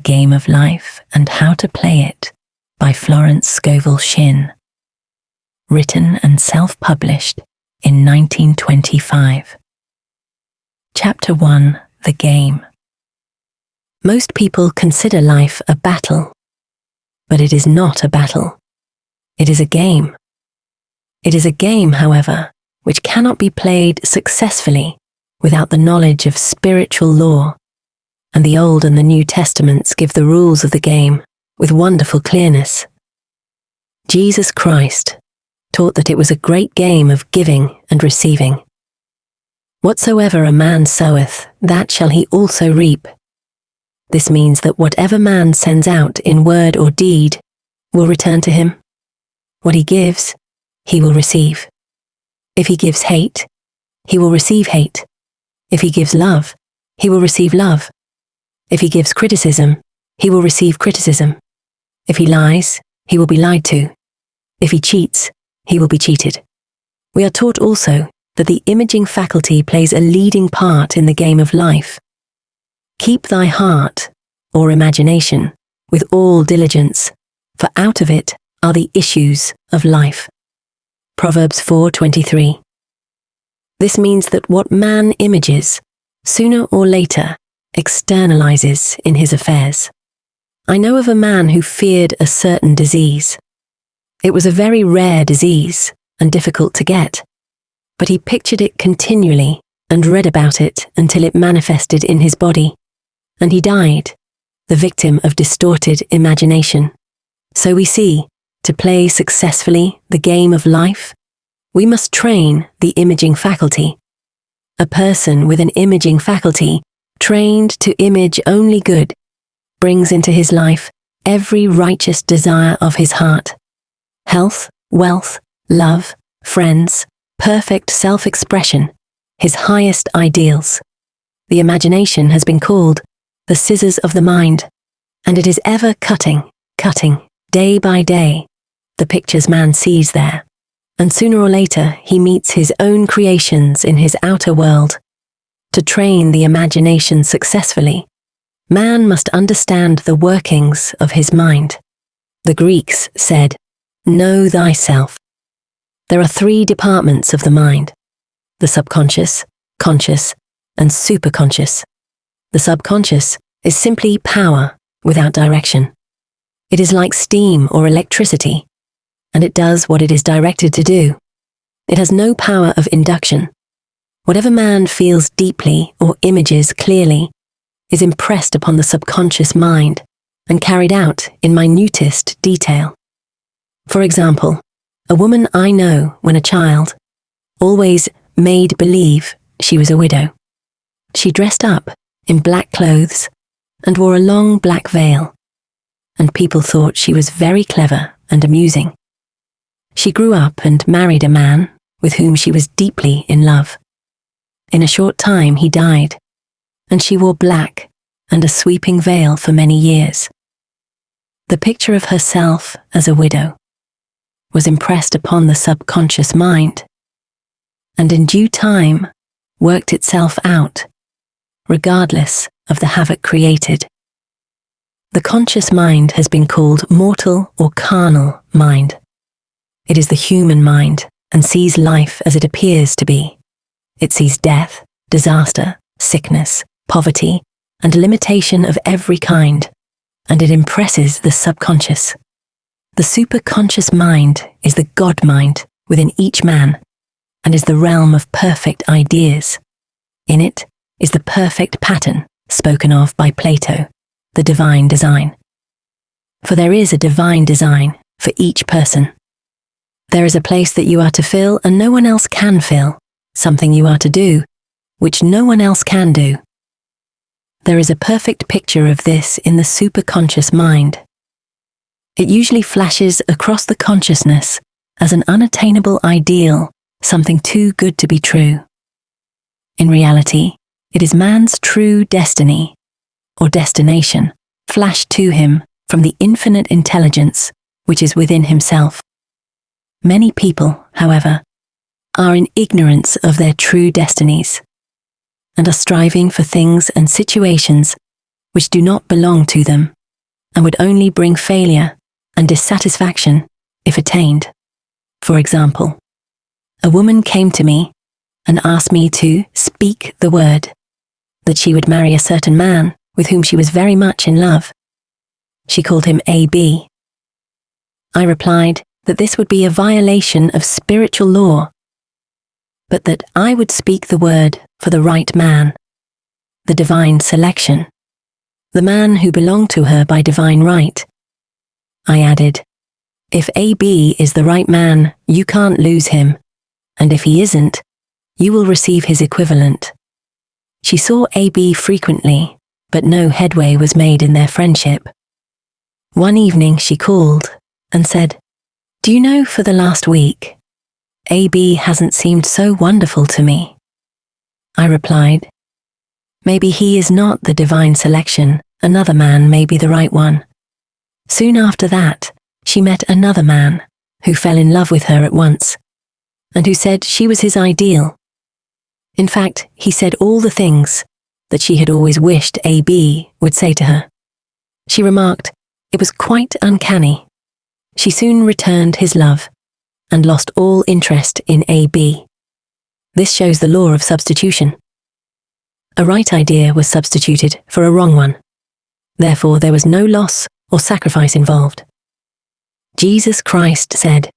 Game of Life and How to Play It by Florence Scovel Shinn. Written and self-published in 1925. Chapter 1. The Game. Most people consider life a battle, but it is not a battle. It is a game. It is a game, however, which cannot be played successfully without the knowledge of spiritual law, and the Old and the New Testaments give the rules of the game with wonderful clearness. Jesus Christ taught that it was a great game of giving and receiving. Whatsoever a man soweth, that shall he also reap. This means that whatever man sends out in word or deed will return to him. What he gives, he will receive. If he gives hate, he will receive hate. If he gives love, he will receive love. If he gives criticism, he will receive criticism. If he lies, he will be lied to. If he cheats, he will be cheated. We are taught also that the imaging faculty plays a leading part in the game of life. Keep thy heart, or imagination, with all diligence, for out of it are the issues of life. Proverbs 4:23. This means that what man images, sooner or later, externalizes in his affairs. I know of a man who feared a certain disease. It was a very rare disease and difficult to get, but he pictured it continually and read about it until it manifested in his body, and he died, the victim of distorted imagination. So we see, to play successfully the game of life, we must train the imaging faculty. A person with an imaging faculty, trained to image only good, brings into his life every righteous desire of his heart. Health, wealth, love, friends, perfect self-expression, his highest ideals. The imagination has been called the scissors of the mind, and it is ever cutting, day by day, the pictures man sees there, and sooner or later he meets his own creations in his outer world. To train the imagination successfully, man must understand the workings of his mind. The Greeks said, "Know thyself." There are three departments of the mind: the subconscious, conscious, and superconscious. The subconscious is simply power without direction. It is like steam or electricity, and it does what it is directed to do. It has no power of induction. Whatever man feels deeply or images clearly is impressed upon the subconscious mind and carried out in minutest detail. For example, a woman I know when a child always made believe she was a widow. She dressed up in black clothes and wore a long black veil, and people thought she was very clever and amusing. She grew up and married a man with whom she was deeply in love. In a short time he died, and she wore black and a sweeping veil for many years. The picture of herself as a widow was impressed upon the subconscious mind, and in due time worked itself out, regardless of the havoc created. The conscious mind has been called mortal or carnal mind. It is the human mind and sees life as it appears to be. It sees death, disaster, sickness, poverty, and limitation of every kind, and it impresses the subconscious. The superconscious mind is the God mind within each man, and is the realm of perfect ideas. In it is the perfect pattern spoken of by Plato, the divine design. For there is a divine design for each person. There is a place that you are to fill and no one else can fill, something you are to do, which no one else can do. There is a perfect picture of this in the superconscious mind. It usually flashes across the consciousness as an unattainable ideal, something too good to be true. In reality, it is man's true destiny, or destination, flashed to him from the infinite intelligence which is within himself. Many people, however, are in ignorance of their true destinies, and are striving for things and situations which do not belong to them, and would only bring failure and dissatisfaction if attained. For example, a woman came to me and asked me to speak the word that she would marry a certain man with whom she was very much in love. She called him A.B. I replied that this would be a violation of spiritual law, but that I would speak the word for the right man, the divine selection, the man who belonged to her by divine right. I added, if A.B. is the right man, you can't lose him, and if he isn't, you will receive his equivalent. She saw A.B. frequently, but no headway was made in their friendship. One evening she called and said, "Do you know, for the last week, A.B. hasn't seemed so wonderful to me." I replied, "Maybe he is not the divine selection, another man may be the right one." Soon after that, she met another man who fell in love with her at once, and who said she was his ideal. In fact, he said all the things that she had always wished A.B. would say to her. She remarked it was quite uncanny. She soon returned his love and lost all interest in A.B. This shows the law of substitution. A right idea was substituted for a wrong one. Therefore, there was no loss or sacrifice involved. Jesus Christ said,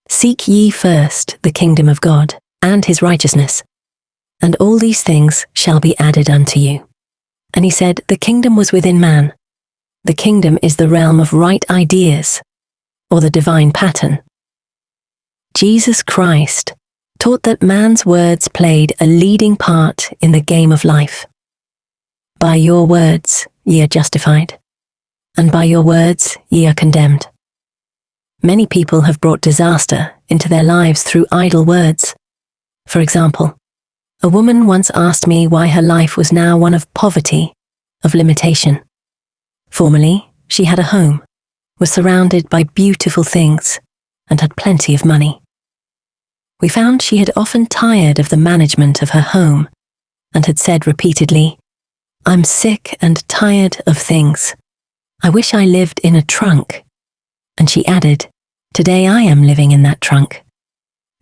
"Seek ye first the kingdom of God and his righteousness, and all these things shall be added unto you." And he said the kingdom was within man. The kingdom is the realm of right ideas, or the divine pattern. Jesus Christ taught that man's words played a leading part in the game of life. By your words ye are justified, and by your words ye are condemned. Many people have brought disaster into their lives through idle words. For example, a woman once asked me why her life was now one of poverty, of limitation. Formerly, she had a home, was surrounded by beautiful things, and had plenty of money. We found she had often tired of the management of her home, and had said repeatedly, "I'm sick and tired of things. I wish I lived in a trunk." And she added, "Today I am living in that trunk."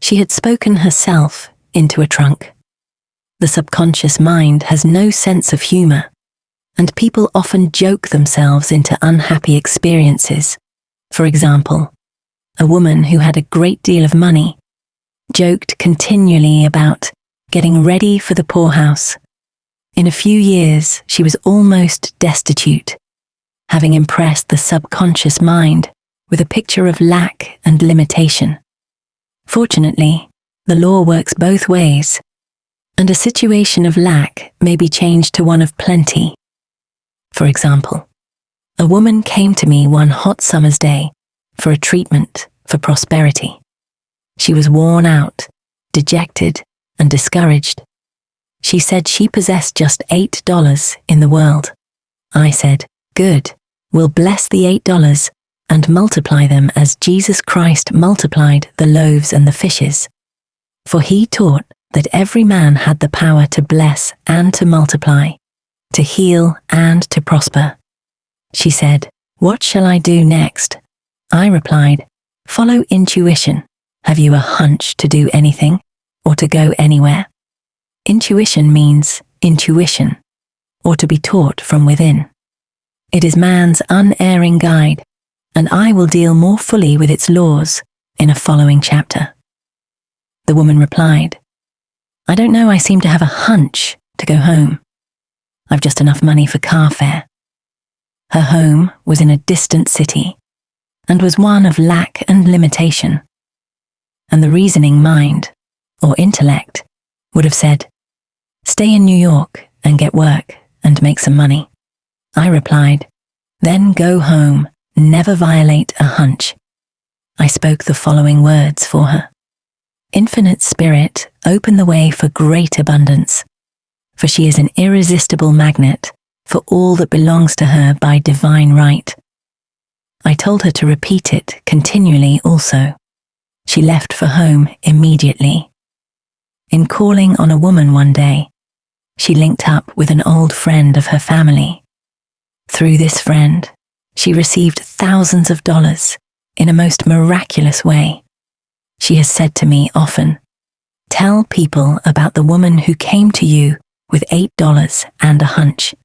She had spoken herself into a trunk. The subconscious mind has no sense of humor, and people often joke themselves into unhappy experiences. For example, a woman who had a great deal of money joked continually about getting ready for the poorhouse. In a few years, she was almost destitute, having impressed the subconscious mind with a picture of lack and limitation. Fortunately, the law works both ways, and a situation of lack may be changed to one of plenty. For example, a woman came to me one hot summer's day for a treatment for prosperity. She was worn out, dejected, and discouraged. She said she possessed just $8 in the world. I said, "Good, we'll bless the $8 and multiply them as Jesus Christ multiplied the loaves and the fishes. For he taught that every man had the power to bless and to multiply, to heal and to prosper." She said, "What shall I do next?" I replied, "Follow intuition. Have you a hunch to do anything or to go anywhere?" Intuition means intuition, or to be taught from within. It is man's unerring guide, and I will deal more fully with its laws in a following chapter. The woman replied, "I don't know, I seem to have a hunch to go home. I've just enough money for car fare." Her home was in a distant city, and was one of lack and limitation. And the reasoning mind, or intellect, would have said, "Stay in New York and get work and make some money." I replied, "Then go home, never violate a hunch." I spoke the following words for her. "Infinite Spirit, open the way for great abundance, for she is an irresistible magnet for all that belongs to her by divine right." I told her to repeat it continually also. She left for home immediately. In calling on a woman one day, she linked up with an old friend of her family Through this friend, she received thousands of dollars in a most miraculous way. She has said to me often, "Tell people about the woman who came to you with $8 and a hunch."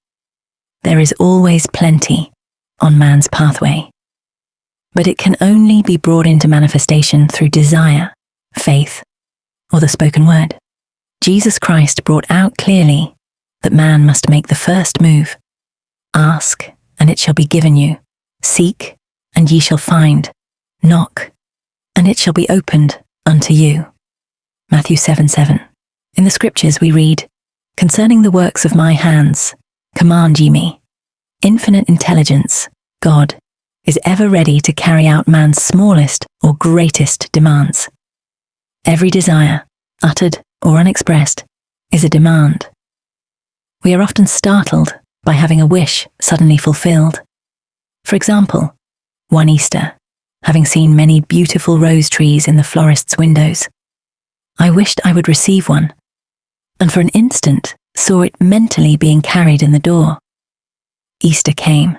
There is always plenty on man's pathway, but it can only be brought into manifestation through desire, faith, or the spoken word. Jesus Christ brought out clearly that man must make the first move. Ask, and it shall be given you. Seek, and ye shall find. Knock, and it shall be opened unto you. Matthew 7:7. In the scriptures we read, "Concerning the works of my hands, command ye me." Infinite intelligence, God, is ever ready to carry out man's smallest or greatest demands. Every desire, uttered or unexpressed, is a demand. We are often startled by having a wish suddenly fulfilled. For example, one Easter, having seen many beautiful rose trees in the florist's windows, I wished I would receive one, and for an instant saw it mentally being carried in the door. Easter came,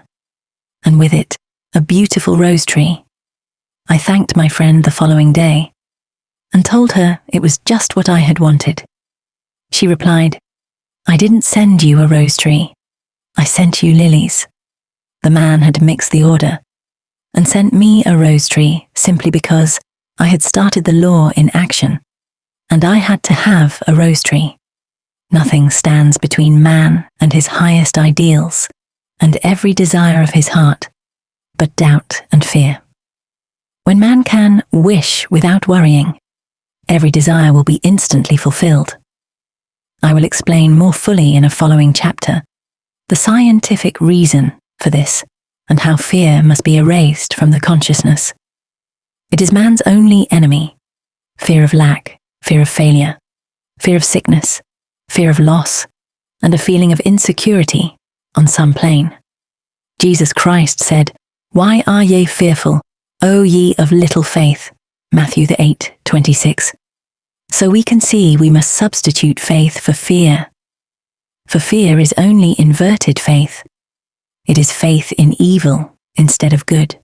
and with it, a beautiful rose tree. I thanked my friend the following day, and told her it was just what I had wanted. She replied, "I didn't send you a rose tree. I sent you lilies." The man had mixed the order and sent me a rose tree simply because I had started the law in action, and I had to have a rose tree. Nothing stands between man and his highest ideals and every desire of his heart but doubt and fear. When man can wish without worrying, every desire will be instantly fulfilled. I will explain more fully in a following chapter the scientific reason for this and how fear must be erased from the consciousness. It is man's only enemy: fear of lack, fear of failure, fear of sickness, fear of loss, and a feeling of insecurity on some plane. Jesus Christ said, "Why are ye fearful, O ye of little faith?" Matthew 8:26. So we can see we must substitute faith for fear. For fear is only inverted faith. It is faith in evil instead of good.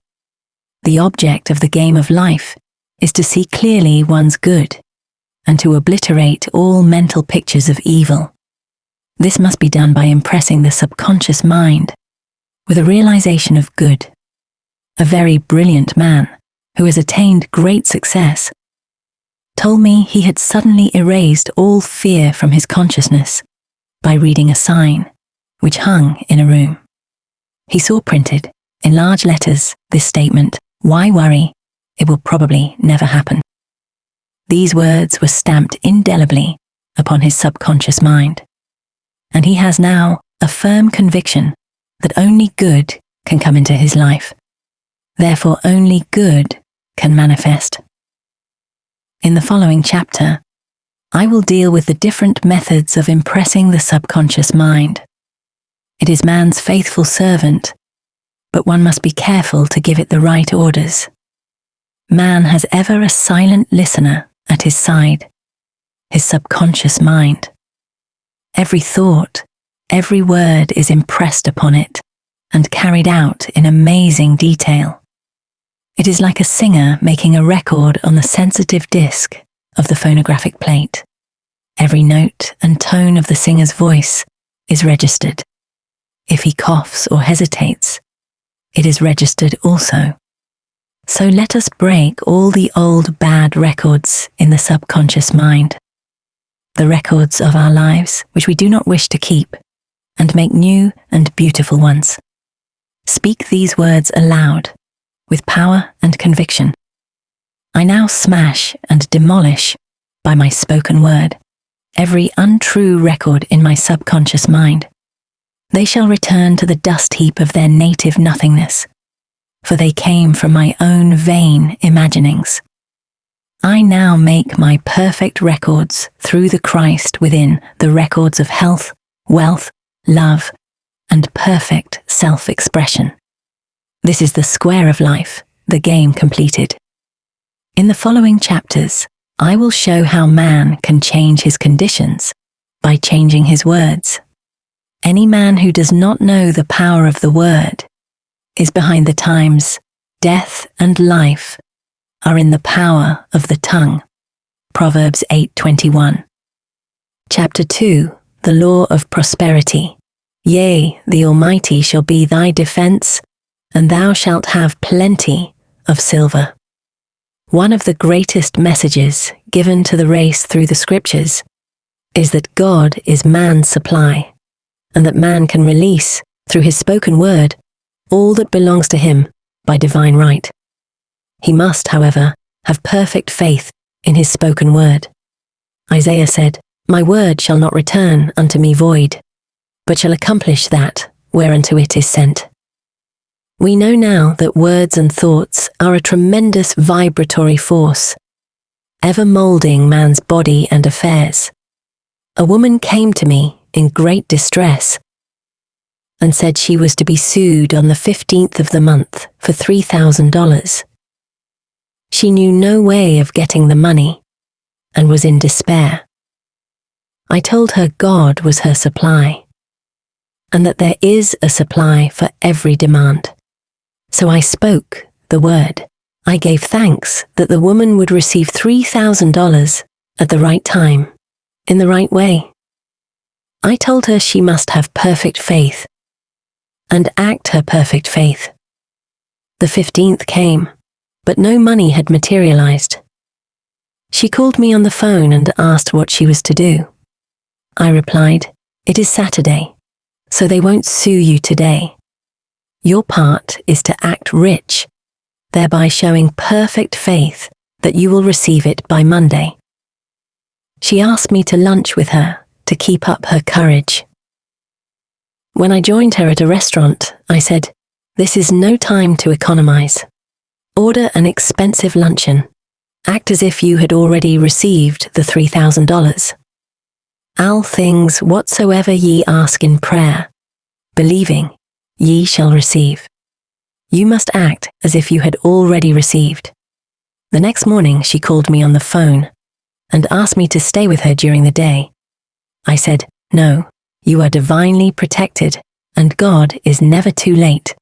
The object of the game of life is to see clearly one's good and to obliterate all mental pictures of evil. This must be done by impressing the subconscious mind with a realization of good. A very brilliant man who has attained great success told me he had suddenly erased all fear from his consciousness by reading a sign which hung in a room. He saw printed in large letters this statement, "Why worry? It will probably never happen." These words were stamped indelibly upon his subconscious mind, and he has now a firm conviction that only good can come into his life. Therefore, only good can manifest. In the following chapter, I will deal with the different methods of impressing the subconscious mind. It is man's faithful servant, but one must be careful to give it the right orders. Man has ever a silent listener at his side, his subconscious mind. Every thought, every word is impressed upon it and carried out in amazing detail. It is like a singer making a record on the sensitive disc of the phonographic plate. Every note and tone of the singer's voice is registered. If he coughs or hesitates, it is registered also. So let us break all the old bad records in the subconscious mind, the records of our lives which we do not wish to keep, and make new and beautiful ones. Speak these words aloud, with power and conviction. I now smash and demolish, by my spoken word, every untrue record in my subconscious mind. They shall return to the dust heap of their native nothingness, for they came from my own vain imaginings. I now make my perfect records through the Christ within the records of health, wealth, love, and perfect self-expression. This is the square of life, the game completed. In the following chapters, I will show how man can change his conditions by changing his words. Any man who does not know the power of the word is behind the times. Death and life are in the power of the tongue. Proverbs 8:21. Chapter 2. The Law of Prosperity. Yea, the Almighty shall be thy defense, and thou shalt have plenty of silver. One of the greatest messages given to the race through the scriptures is that God is man's supply, and that man can release, through his spoken word, all that belongs to him by divine right. He must, however, have perfect faith in his spoken word. Isaiah said, "My word shall not return unto me void, but shall accomplish that whereunto it is sent." We know now that words and thoughts are a tremendous vibratory force, ever moulding man's body and affairs. A woman came to me in great distress and said she was to be sued on the 15th of the month for $3,000. She knew no way of getting the money and was in despair. I told her God was her supply, and that there is a supply for every demand. So I spoke the word. I gave thanks that the woman would receive $3,000 at the right time, in the right way. I told her she must have perfect faith and act her perfect faith. The 15th came, but no money had materialized. She called me on the phone and asked what she was to do. I replied, "It is Saturday, so they won't sue you today. Your part is to act rich, thereby showing perfect faith that you will receive it by Monday." She asked me to lunch with her to keep up her courage. When I joined her at a restaurant, I said, "This is no time to economize. Order an expensive luncheon. Act as if you had already received the $3,000. All things whatsoever ye ask in prayer, believing, ye shall receive." You must act as if you had already received. The next morning she called me on the phone and asked me to stay with her during the day. I said, "No, you are divinely protected, and God is never too late."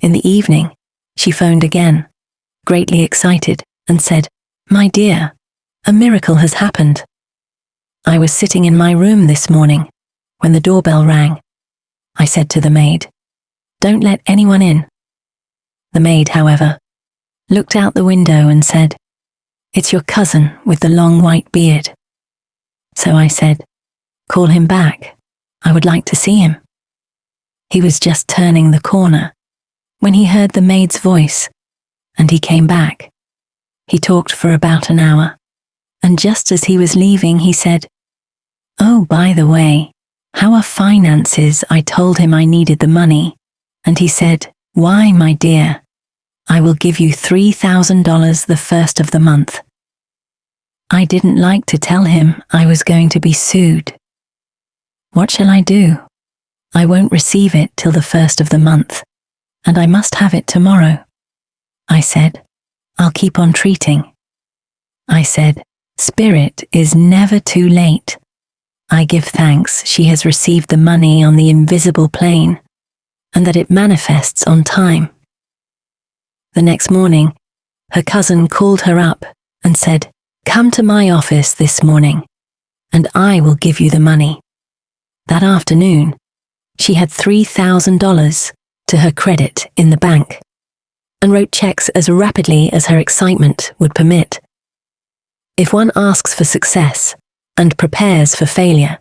In the evening, she phoned again, greatly excited, and said, "My dear, a miracle has happened. I was sitting in my room this morning when the doorbell rang. I said to the maid, 'Don't let anyone in.' The maid, however, looked out the window and said, 'It's your cousin with the long white beard.' So I said, 'Call him back. I would like to see him.' He was just turning the corner when he heard the maid's voice, and he came back. He talked for about an hour, and just as he was leaving, he said, 'Oh, by the way, how are finances?' I told him I needed the money, and he said, 'Why, my dear, I will give you $3,000 the first of the month.' I didn't like to tell him I was going to be sued. What shall I do? I won't receive it till the first of the month, and I must have it tomorrow. I said, 'I'll keep on treating.' I said, 'Spirit is never too late. I give thanks she has received the money on the invisible plane, and that it manifests on time.' The next morning, her cousin called her up and said, 'Come to my office this morning, and I will give you the money.' That afternoon, she had $3,000 to her credit in the bank, and wrote checks as rapidly as her excitement would permit. If one asks for success and prepares for failure,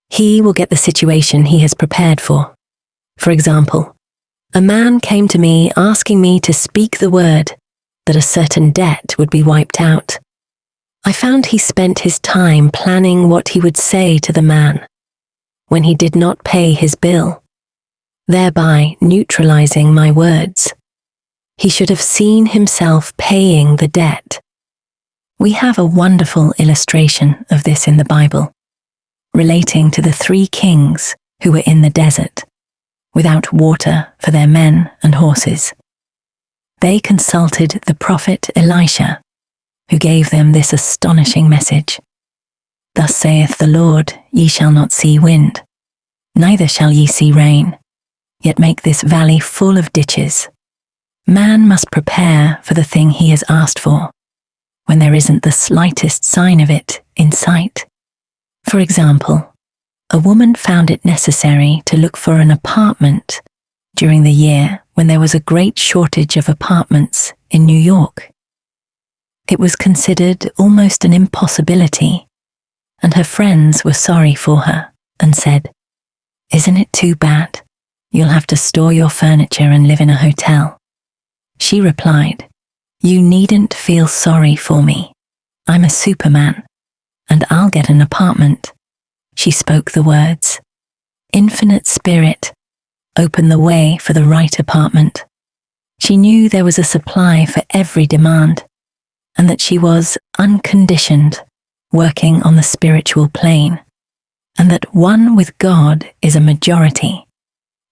he will get the situation he has prepared for. For example, a man came to me asking me to speak the word that a certain debt would be wiped out. I found he spent his time planning what he would say to the man when he did not pay his bill, thereby neutralizing my words. He should have seen himself paying the debt. We have a wonderful illustration of this in the Bible, relating to the 3 kings who were in the desert, without water for their men and horses. They consulted the prophet Elisha, who gave them this astonishing message. "Thus saith the Lord, ye shall not see wind, neither shall ye see rain, yet make this valley full of ditches. Man must prepare for the thing he has asked for, when there isn't the slightest sign of it in sight. For example, a woman found it necessary to look for an apartment during the year when there was a great shortage of apartments in New York. It was considered almost an impossibility, and her friends were sorry for her and said, "Isn't it too bad? You'll have to store your furniture and live in a hotel." She replied, "You needn't feel sorry for me. I'm a Superman, and I'll get an apartment." She spoke the words, "Infinite Spirit, open the way for the right apartment." She knew there was a supply for every demand, and that she was unconditioned, working on the spiritual plane, and that one with God is a majority.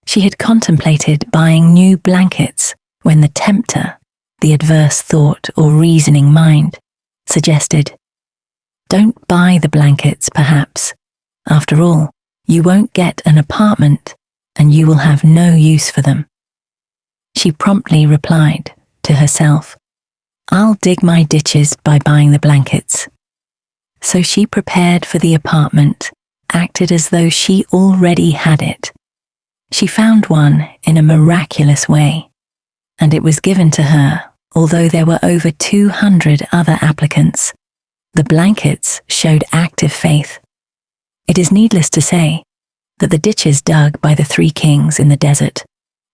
She had contemplated buying new blankets when the tempter, the adverse thought or reasoning mind, suggested, "Don't buy the blankets, perhaps. After all, you won't get an apartment and you will have no use for them." She promptly replied to herself, "I'll dig my ditches by buying the blankets." So she prepared for the apartment, acted as though she already had it. She found one in a miraculous way, and it was given to her, although there were over 200 other applicants. The blankets showed active faith. It is needless to say that the ditches dug by the 3 kings in the desert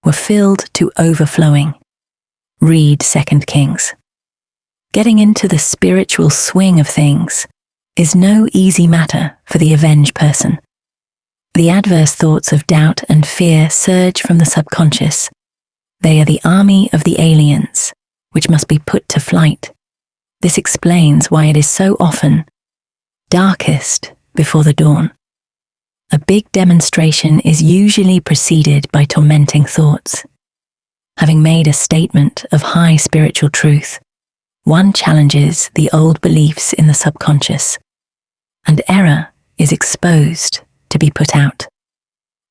were filled to overflowing. Read 2 Kings. Getting into the spiritual swing of things is no easy matter for the avenged person. The adverse thoughts of doubt and fear surge from the subconscious. They are the army of the aliens, which must be put to flight. This explains why it is so often darkest before the dawn. A big demonstration is usually preceded by tormenting thoughts. Having made a statement of high spiritual truth, one challenges the old beliefs in the subconscious, and error is exposed to be put out.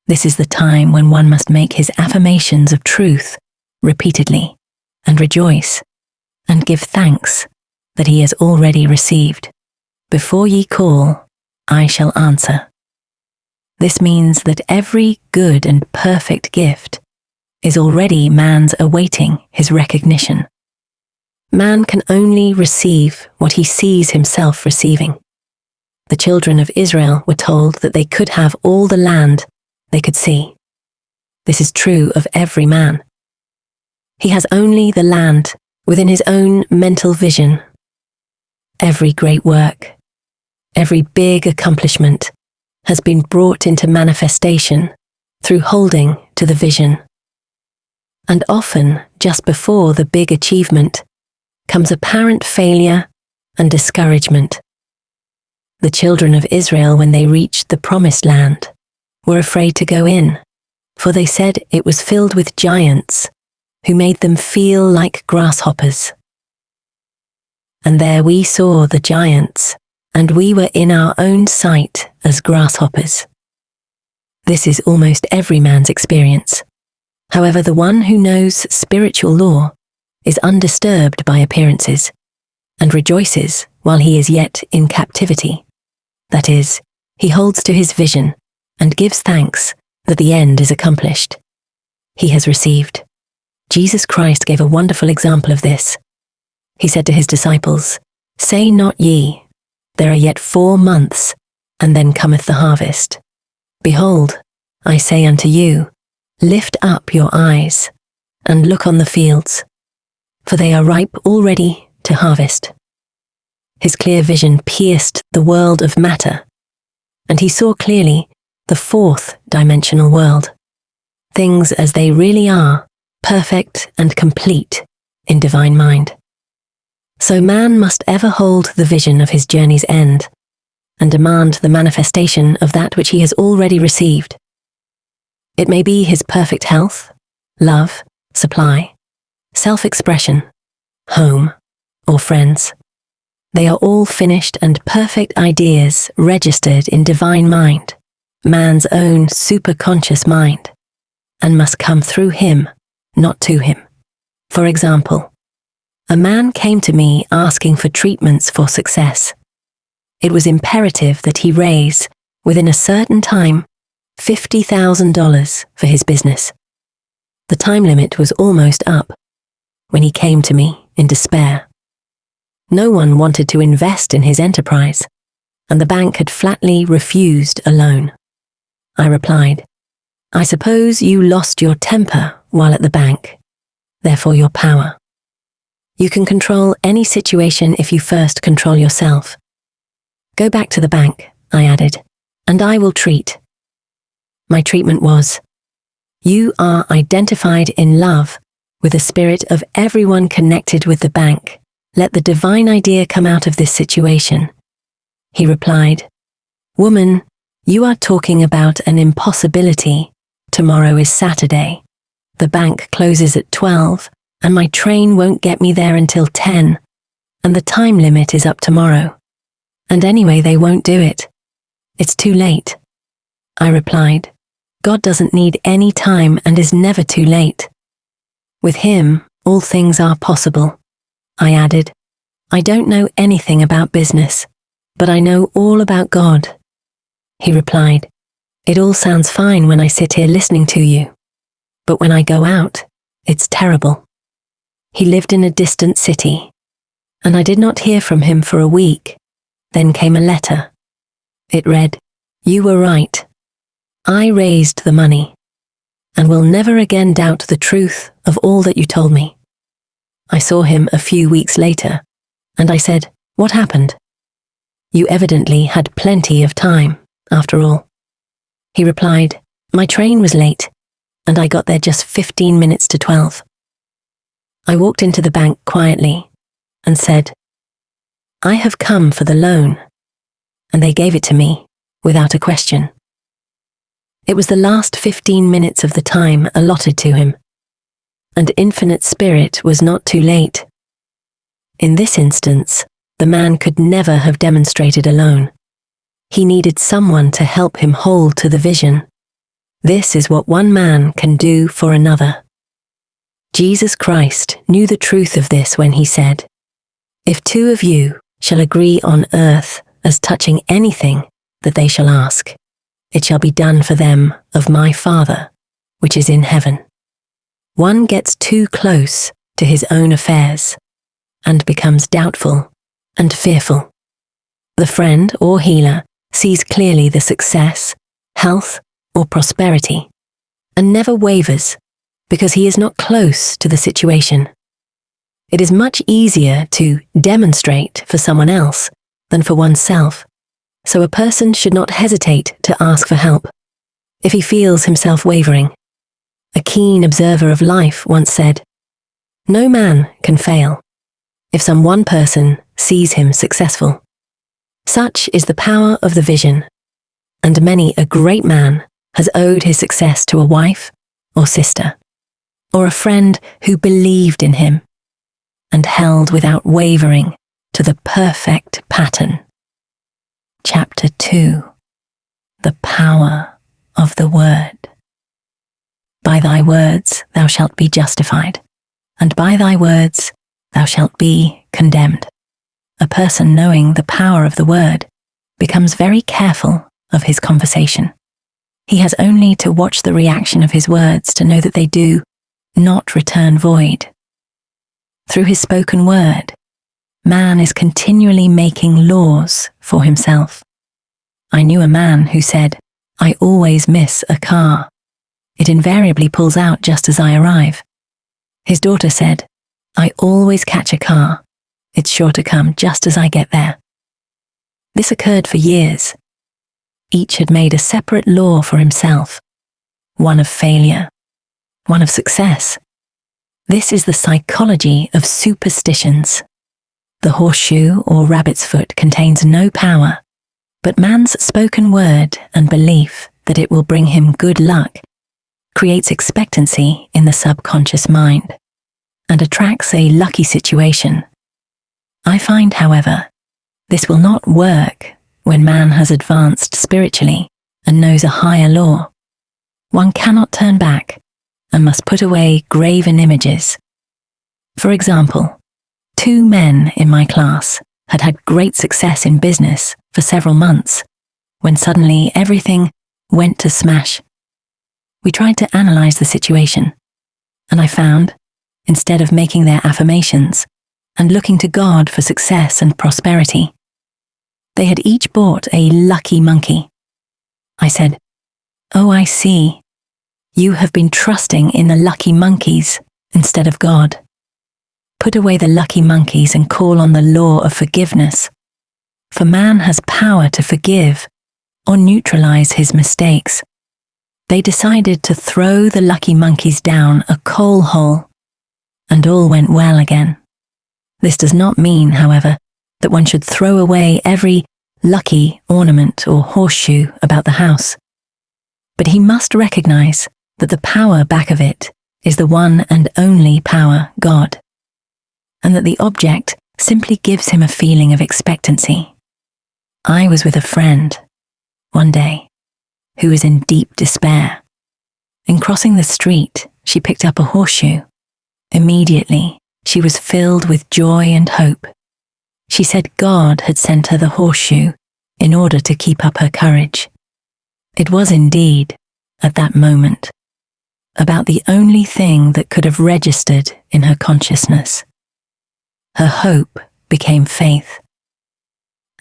This is the time when one must make his affirmations of truth repeatedly, and rejoice, and give thanks that he has already received. "Before ye call, I shall answer." This means that every good and perfect gift is already man's awaiting his recognition. Man can only receive what he sees himself receiving. The children of Israel were told that they could have all the land they could see. This is true of every man. He has only the land within his own mental vision. Every great work, every big accomplishment has been brought into manifestation through holding to the vision. And often, just before the big achievement, comes apparent failure and discouragement. The children of Israel, when they reached the promised land, were afraid to go in, for they said it was filled with giants who made them feel like grasshoppers. And there we saw the giants, and we were in our own sight as grasshoppers. This is almost every man's experience. However, the one who knows spiritual law is undisturbed by appearances, and rejoices while he is yet in captivity. That is, he holds to his vision and gives thanks that the end is accomplished. He has received. Jesus Christ gave a wonderful example of this. He said to his disciples, "Say not ye, there are yet 4 months, and then cometh the harvest. Behold, I say unto you, lift up your eyes, and look on the fields, for they are ripe already to harvest." His clear vision pierced the world of matter, and he saw clearly the 4th dimensional world, things as they really are, perfect and complete in divine mind. So man must ever hold the vision of his journey's end, and demand the manifestation of that which he has already received. It may be his perfect health, love, supply, self-expression, home, or friends. They are all finished and perfect ideas registered in divine mind, man's own superconscious mind, and must come through him, not to him. For example, a man came to me asking for treatments for success. It was imperative that he raise, within a certain time, $50,000 for his business. The time limit was almost up when he came to me in despair. No one wanted to invest in his enterprise, and the bank had flatly refused a loan. I replied, "I suppose you lost your temper while at the bank, therefore your power. You can control any situation if you first control yourself. Go back to the bank," I added, "and I will treat." My treatment was, "You are identified in love with the spirit of everyone connected with the bank. Let the divine idea come out of this situation." He replied, "Woman, you are talking about an impossibility. Tomorrow is Saturday. The bank closes at 12, and my train won't get me there until 10, and the time limit is up tomorrow. And anyway, they won't do it. It's too late." I replied, "God doesn't need any time and is never too late. With him, all things are possible." I added, "I don't know anything about business, but I know all about God." He replied, "It all sounds fine when I sit here listening to you, but when I go out, it's terrible." He lived in a distant city, and I did not hear from him for a week. Then came a letter. It read, "You were right. I raised the money, and will never again doubt the truth of all that you told me." I saw him a few weeks later, and I said, "What happened? You evidently had plenty of time, after all." He replied, "My train was late, and I got there just 15 minutes to 12. I walked into the bank quietly and said, "I have come for the loan," and they gave it to me without a question. It was the last 15 minutes of the time allotted to him, and Infinite Spirit was not too late. In this instance, the man could never have demonstrated alone. He needed someone to help him hold to the vision. This is what one man can do for another. Jesus Christ knew the truth of this when he said, "If two of you shall agree on earth as touching anything that they shall ask, it shall be done for them of my Father, which is in heaven." One gets too close to his own affairs and becomes doubtful and fearful. The friend or healer sees clearly the success, health, or prosperity, and never wavers because he is not close to the situation. It is much easier to demonstrate for someone else than for oneself, so a person should not hesitate to ask for help if he feels himself wavering. A keen observer of life once said, "No man can fail if some one person sees him successful." Such is the power of the vision, and many a great man has owed his success to a wife or sister, or a friend who believed in him and held without wavering to the perfect pattern. Chapter 2. The Power of the Word. By thy words thou shalt be justified, and by thy words thou shalt be condemned. A person knowing the power of the word becomes very careful of his conversation. He has only to watch the reaction of his words to know that they do not return void. Through his spoken word, man is continually making laws for himself. I knew a man who said, "I always miss a car. It invariably pulls out just as I arrive." His daughter said, "I always catch a car. It's sure to come just as I get there." This occurred for years. Each had made a separate law for himself, one of failure, one of success. This is the psychology of superstitions. The horseshoe or rabbit's foot contains no power, but man's spoken word and belief that it will bring him good luck creates expectancy in the subconscious mind and attracts a lucky situation. I find, however, this will not work when man has advanced spiritually and knows a higher law. One cannot turn back and must put away graven images. For example, 2 men in my class had had great success in business for several months, when suddenly everything went to smash. We tried to analyze the situation, and I found, instead of making their affirmations and looking to God for success and prosperity, they had each bought a lucky monkey. I said, "Oh, I see. You have been trusting in the lucky monkeys instead of God. Put away the lucky monkeys and call on the law of forgiveness, for man has power to forgive or neutralize his mistakes." They decided to throw the lucky monkeys down a coal hole, and all went well again. This does not mean, however, that one should throw away every lucky ornament or horseshoe about the house. But he must recognize that the power back of it is the one and only power, God, and that the object simply gives him a feeling of expectancy. I was with a friend one day who was in deep despair. In crossing the street, she picked up a horseshoe. Immediately, she was filled with joy and hope. She said God had sent her the horseshoe in order to keep up her courage. It was indeed, at that moment, about the only thing that could have registered in her consciousness. Her hope became faith,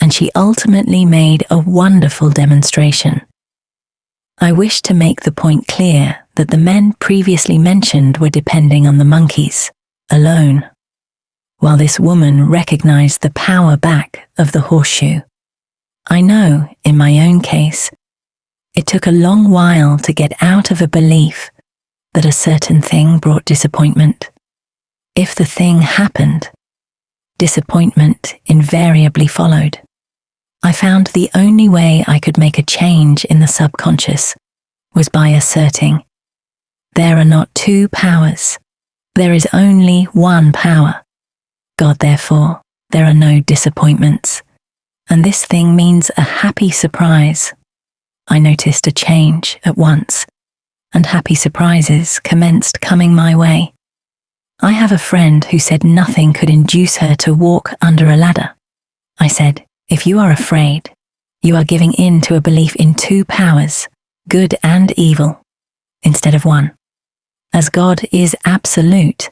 and she ultimately made a wonderful demonstration. I wish to make the point clear that the men previously mentioned were depending on the monkeys alone, while this woman recognized the power back of the horseshoe. I know, in my own case, it took a long while to get out of a belief that a certain thing brought disappointment. If the thing happened, disappointment invariably followed. I found the only way I could make a change in the subconscious was by asserting, there are not 2 powers, there is only one power. God, therefore, there are no disappointments, and this thing means a happy surprise. I noticed a change at once, and happy surprises commenced coming my way. I have a friend who said nothing could induce her to walk under a ladder. I said, if you are afraid, you are giving in to a belief in 2 powers, good and evil, instead of one. As God is absolute,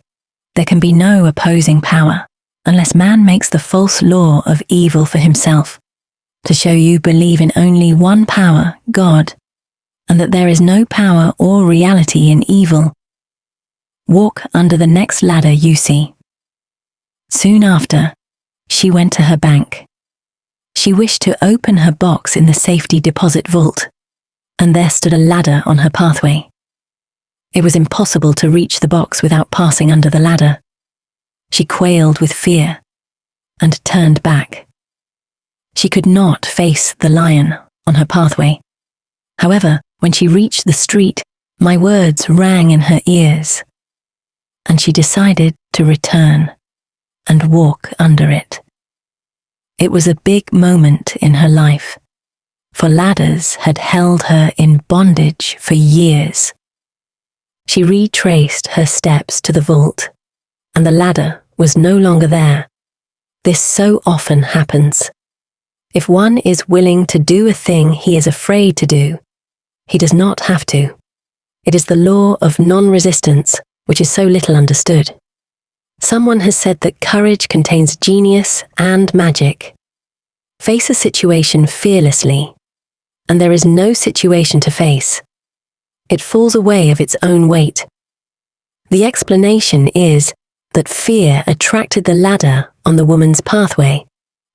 there can be no opposing power unless man makes the false law of evil for himself, to show you believe in only one power, God, and that there is no power or reality in evil. Walk under the next ladder you see. Soon after, she went to her bank. She wished to open her box in the safety deposit vault, and there stood a ladder on her pathway. It was impossible to reach the box without passing under the ladder. She quailed with fear and turned back. She could not face the lion on her pathway. However, when she reached the street, my words rang in her ears, and she decided to return and walk under it. It was a big moment in her life, for ladders had held her in bondage for years. She retraced her steps to the vault, and the ladder was no longer there. This so often happens. If one is willing to do a thing he is afraid to do, he does not have to. It is the law of non-resistance, which is so little understood. Someone has said that courage contains genius and magic. Face a situation fearlessly, and there is no situation to face. It falls away of its own weight. The explanation is that fear attracted the ladder on the woman's pathway,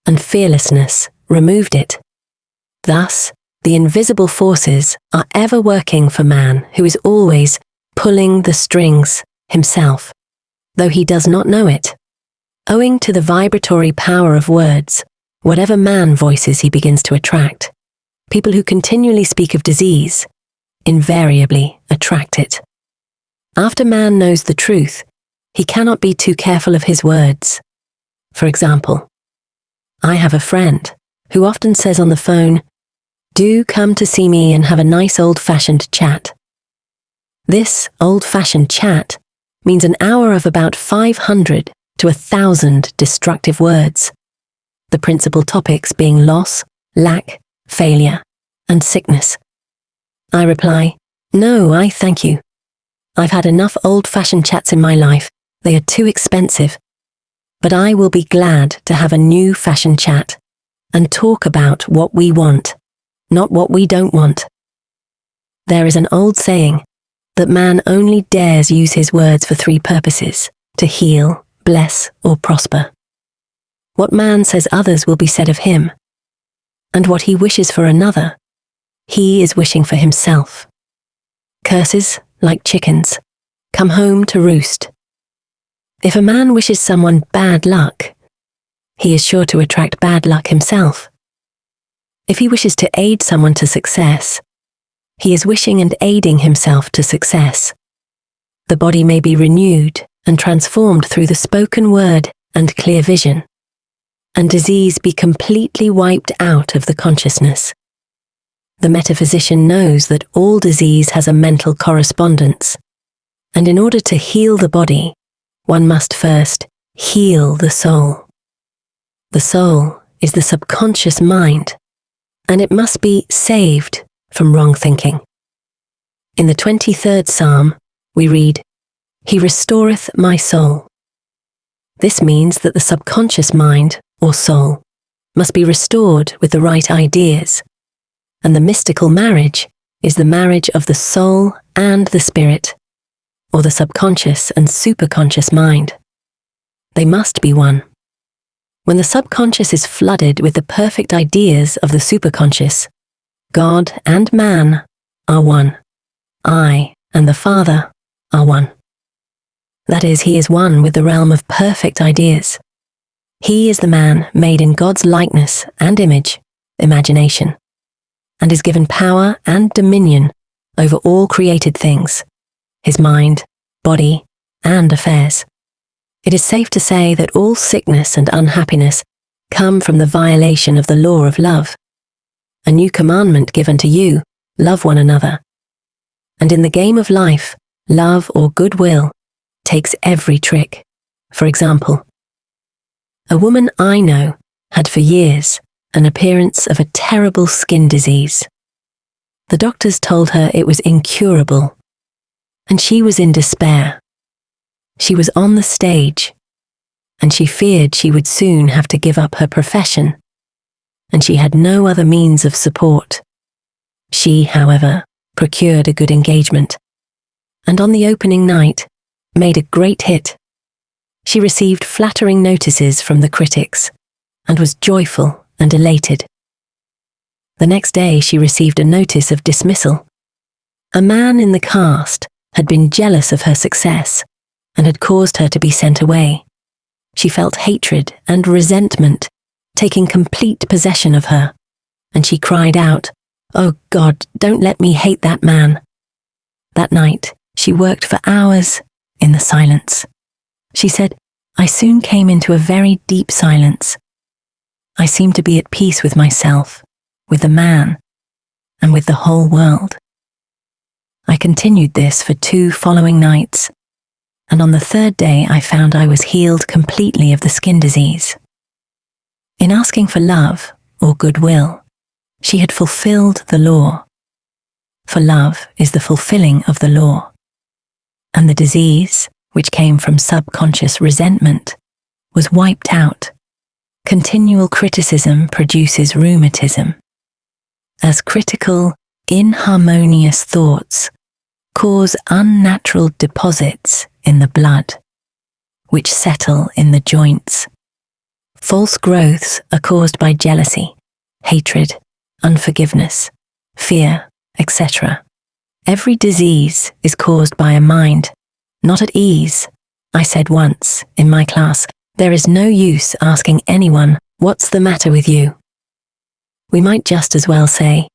and fearlessness removed it. Thus, the invisible forces are ever working for man who is always pulling the strings himself, though he does not know it. Owing to the vibratory power of words, whatever man voices he begins to attract, people who continually speak of disease invariably attract it. After man knows the truth, he cannot be too careful of his words. For example, I have a friend who often says on the phone, Do come to see me and have a nice old-fashioned chat. This old-fashioned chat means an hour of about 500 to 1,000 destructive words, the principal topics being loss, lack, failure, and sickness. I reply, no, I thank you. I've had enough old-fashioned chats in my life. They are too expensive. But I will be glad to have a new-fashioned chat and talk about what we want, not what we don't want. There is an old saying that man only dares use his words for 3 purposes: to heal, bless, or prosper. What man says others will be said of him, and what he wishes for another, he is wishing for himself. Curses, like chickens, come home to roost. If a man wishes someone bad luck, he is sure to attract bad luck himself. If he wishes to aid someone to success, he is wishing and aiding himself to success. The body may be renewed and transformed through the spoken word and clear vision, and disease be completely wiped out of the consciousness. The metaphysician knows that all disease has a mental correspondence, and in order to heal the body, one must first heal the soul. The soul is the subconscious mind, and it must be saved from wrong thinking. In the 23rd Psalm, we read, "He restoreth my soul." This means that the subconscious mind, or soul, must be restored with the right ideas, and the mystical marriage is the marriage of the soul and the spirit, or the subconscious and superconscious mind. They must be one. When the subconscious is flooded with the perfect ideas of the superconscious, God and man are one. I and the Father are one. That is, he is one with the realm of perfect ideas. He is the man made in God's likeness and image, imagination, and is given power and dominion over all created things, his mind, body, and affairs. It is safe to say that all sickness and unhappiness come from the violation of the law of love. A new commandment given to you, love one another. And in the game of life, love or goodwill takes every trick. For example, a woman I know had for years an appearance of a terrible skin disease. The doctors told her it was incurable, and she was in despair. She was on the stage, and she feared she would soon have to give up her profession, and she had no other means of support. She, however, procured a good engagement, and on the opening night, made a great hit. She received flattering notices from the critics, and was joyful and elated. The next day she received a notice of dismissal. A man in the cast had been jealous of her success, and had caused her to be sent away. She felt hatred and resentment taking complete possession of her, and she cried out, "Oh God, don't let me hate that man." That night, she worked for hours in the silence. She said, "I soon came into a very deep silence. I seemed to be at peace with myself, with the man, and with the whole world." I continued this for 2 following nights, and on the 3rd day I found I was healed completely of the skin disease. In asking for love or goodwill, she had fulfilled the law. For love is the fulfilling of the law, and the disease, which came from subconscious resentment, was wiped out. Continual criticism produces rheumatism. As critical, inharmonious thoughts cause unnatural deposits in the blood, which settle in the joints. False growths are caused by jealousy, hatred, unforgiveness, fear, etc. Every disease is caused by a mind not at ease. I said once in my class, there is no use asking anyone, "What's the matter with you?" We might just as well say,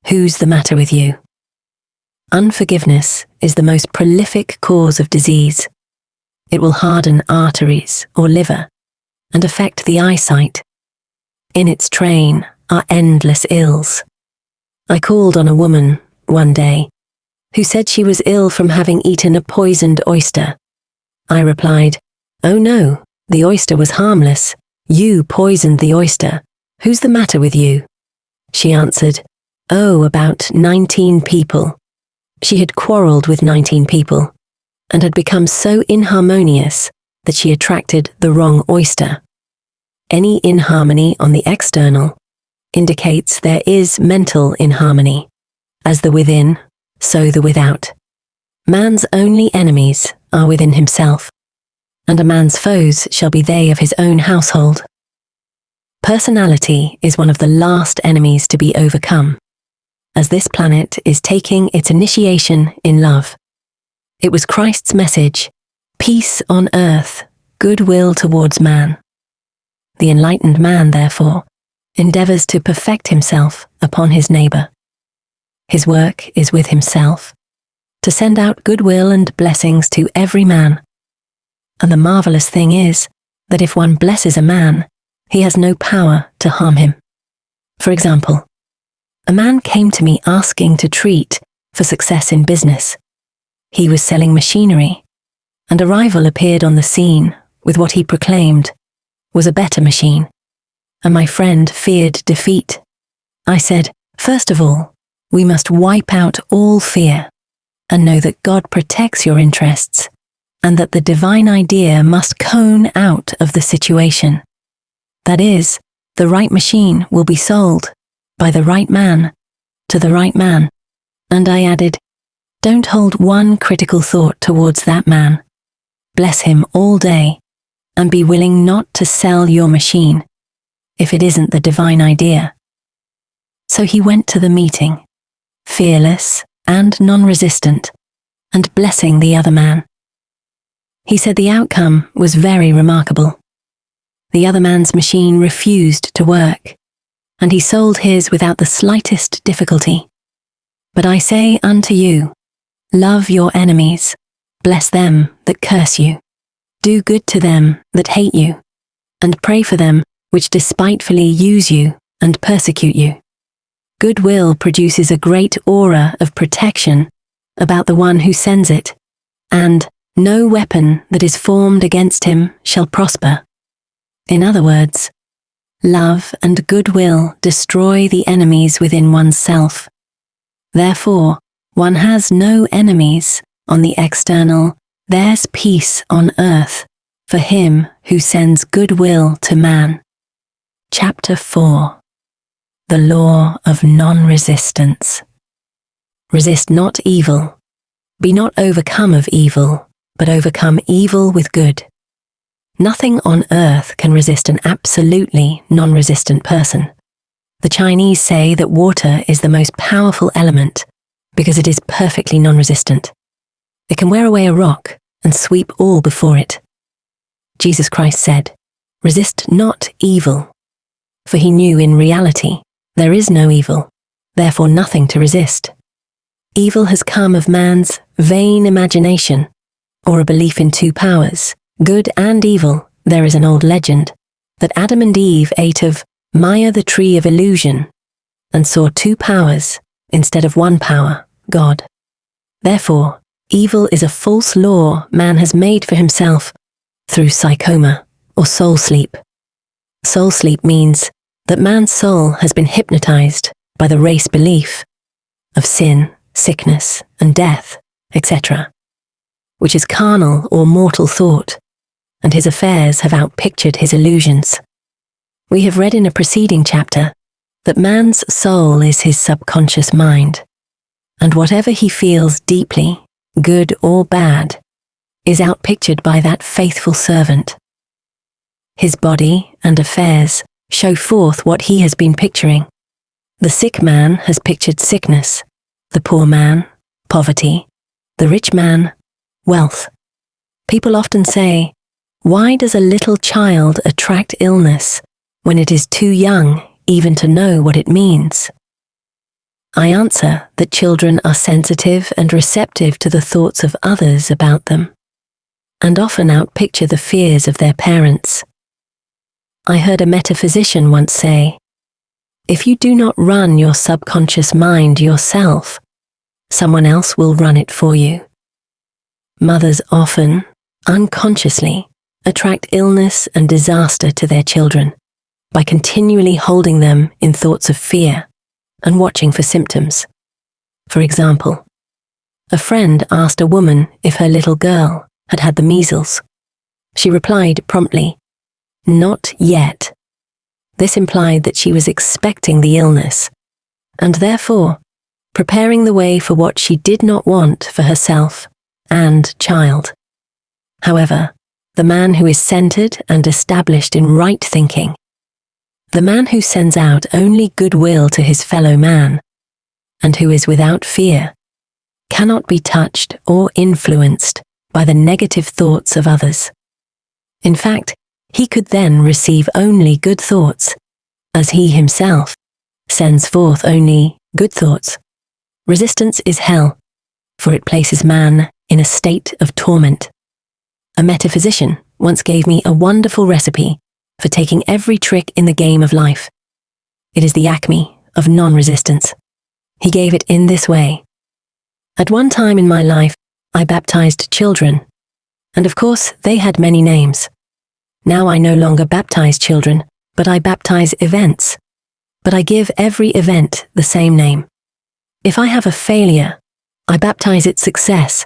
"Who's the matter with you?" Unforgiveness is the most prolific cause of disease. It will harden arteries or liver and affect the eyesight. In its train are endless ills. I called on a woman, one day, who said she was ill from having eaten a poisoned oyster. I replied, "Oh no, the oyster was harmless. You poisoned the oyster. Who's the matter with you?" She answered, "Oh, about 19 people." She had quarrelled with 19 people and had become so inharmonious that she attracted the wrong oyster. Any inharmony on the external indicates there is mental inharmony. As the within, so the without. Man's only enemies are within himself, and a man's foes shall be they of his own household. Personality is one of the last enemies to be overcome, as this planet is taking its initiation in love. It was Christ's message, peace on earth, goodwill towards man. The enlightened man, therefore, endeavours to perfect himself upon his neighbour. His work is with himself, to send out goodwill and blessings to every man. And the marvellous thing is that if one blesses a man, he has no power to harm him. For example, a man came to me asking to treat for success in business. He was selling machinery, and a rival appeared on the scene with what he proclaimed was a better machine, and my friend feared defeat. I said, "First of all, we must wipe out all fear and know that God protects your interests and that the divine idea must cone out of the situation. That is, the right machine will be sold by the right man to the right man." And I added, "Don't hold one critical thought towards that man. Bless him all day and be willing not to sell your machine if it isn't the divine idea." So he went to the meeting, fearless and non-resistant, and blessing the other man. He said the outcome was very remarkable. The other man's machine refused to work, and he sold his without the slightest difficulty. But I say unto you, love your enemies, bless them that curse you, do good to them that hate you, and pray for them which despitefully use you and persecute you. Goodwill produces a great aura of protection about the one who sends it, and no weapon that is formed against him shall prosper. In other words, love and goodwill destroy the enemies within oneself. Therefore, one has no enemies on the external. There's peace on earth for him who sends goodwill to man. Chapter 4. The Law of Non-Resistance. Resist not evil. Be not overcome of evil, but overcome evil with good. Nothing on earth can resist an absolutely non-resistant person. The Chinese say that water is the most powerful element because it is perfectly non-resistant. It can wear away a rock and sweep all before it. Jesus Christ said, "Resist not evil," for he knew in reality there is no evil, therefore nothing to resist. Evil has come of man's vain imagination, or a belief in two powers, good and evil. There is an old legend that Adam and Eve ate of Maya, the tree of illusion, and saw two powers instead of one power, God. Therefore, evil is a false law man has made for himself through psychoma or soul sleep. Soul sleep means that man's soul has been hypnotized by the race belief of sin, sickness, and death, etc., which is carnal or mortal thought, and his affairs have outpictured his illusions. We have read in a preceding chapter that man's soul is his subconscious mind, and whatever he feels deeply, good or bad, is outpictured by that faithful servant. His body and affairs show forth what he has been picturing. The sick man has pictured sickness, the poor man, poverty, the rich man, wealth. People often say, "Why does a little child attract illness when it is too young even to know what it means?" I answer that children are sensitive and receptive to the thoughts of others about them, and often outpicture the fears of their parents. I heard a metaphysician once say, If you do not run your subconscious mind yourself, someone else will run it for you. Mothers often, unconsciously, attract illness and disaster to their children by continually holding them in thoughts of fear and watching for symptoms. For example, a friend asked a woman if her little girl had had the measles. She replied promptly, "Not yet." This implied that she was expecting the illness, and therefore preparing the way for what she did not want for herself and child. However, the man who is centered and established in right thinking, the man who sends out only goodwill to his fellow man, and who is without fear, cannot be touched or influenced by the negative thoughts of others. In fact, he could then receive only good thoughts, as he himself sends forth only good thoughts. Resistance is hell, for it places man in a state of torment. A metaphysician once gave me a wonderful recipe for taking every trick in the game of life. It is the acme of non-resistance. He gave it in this way. At one time in my life, I baptized children, and of course they had many names. Now I no longer baptize children, but I baptize events. But I give every event the same name. If I have a failure, I baptize it success,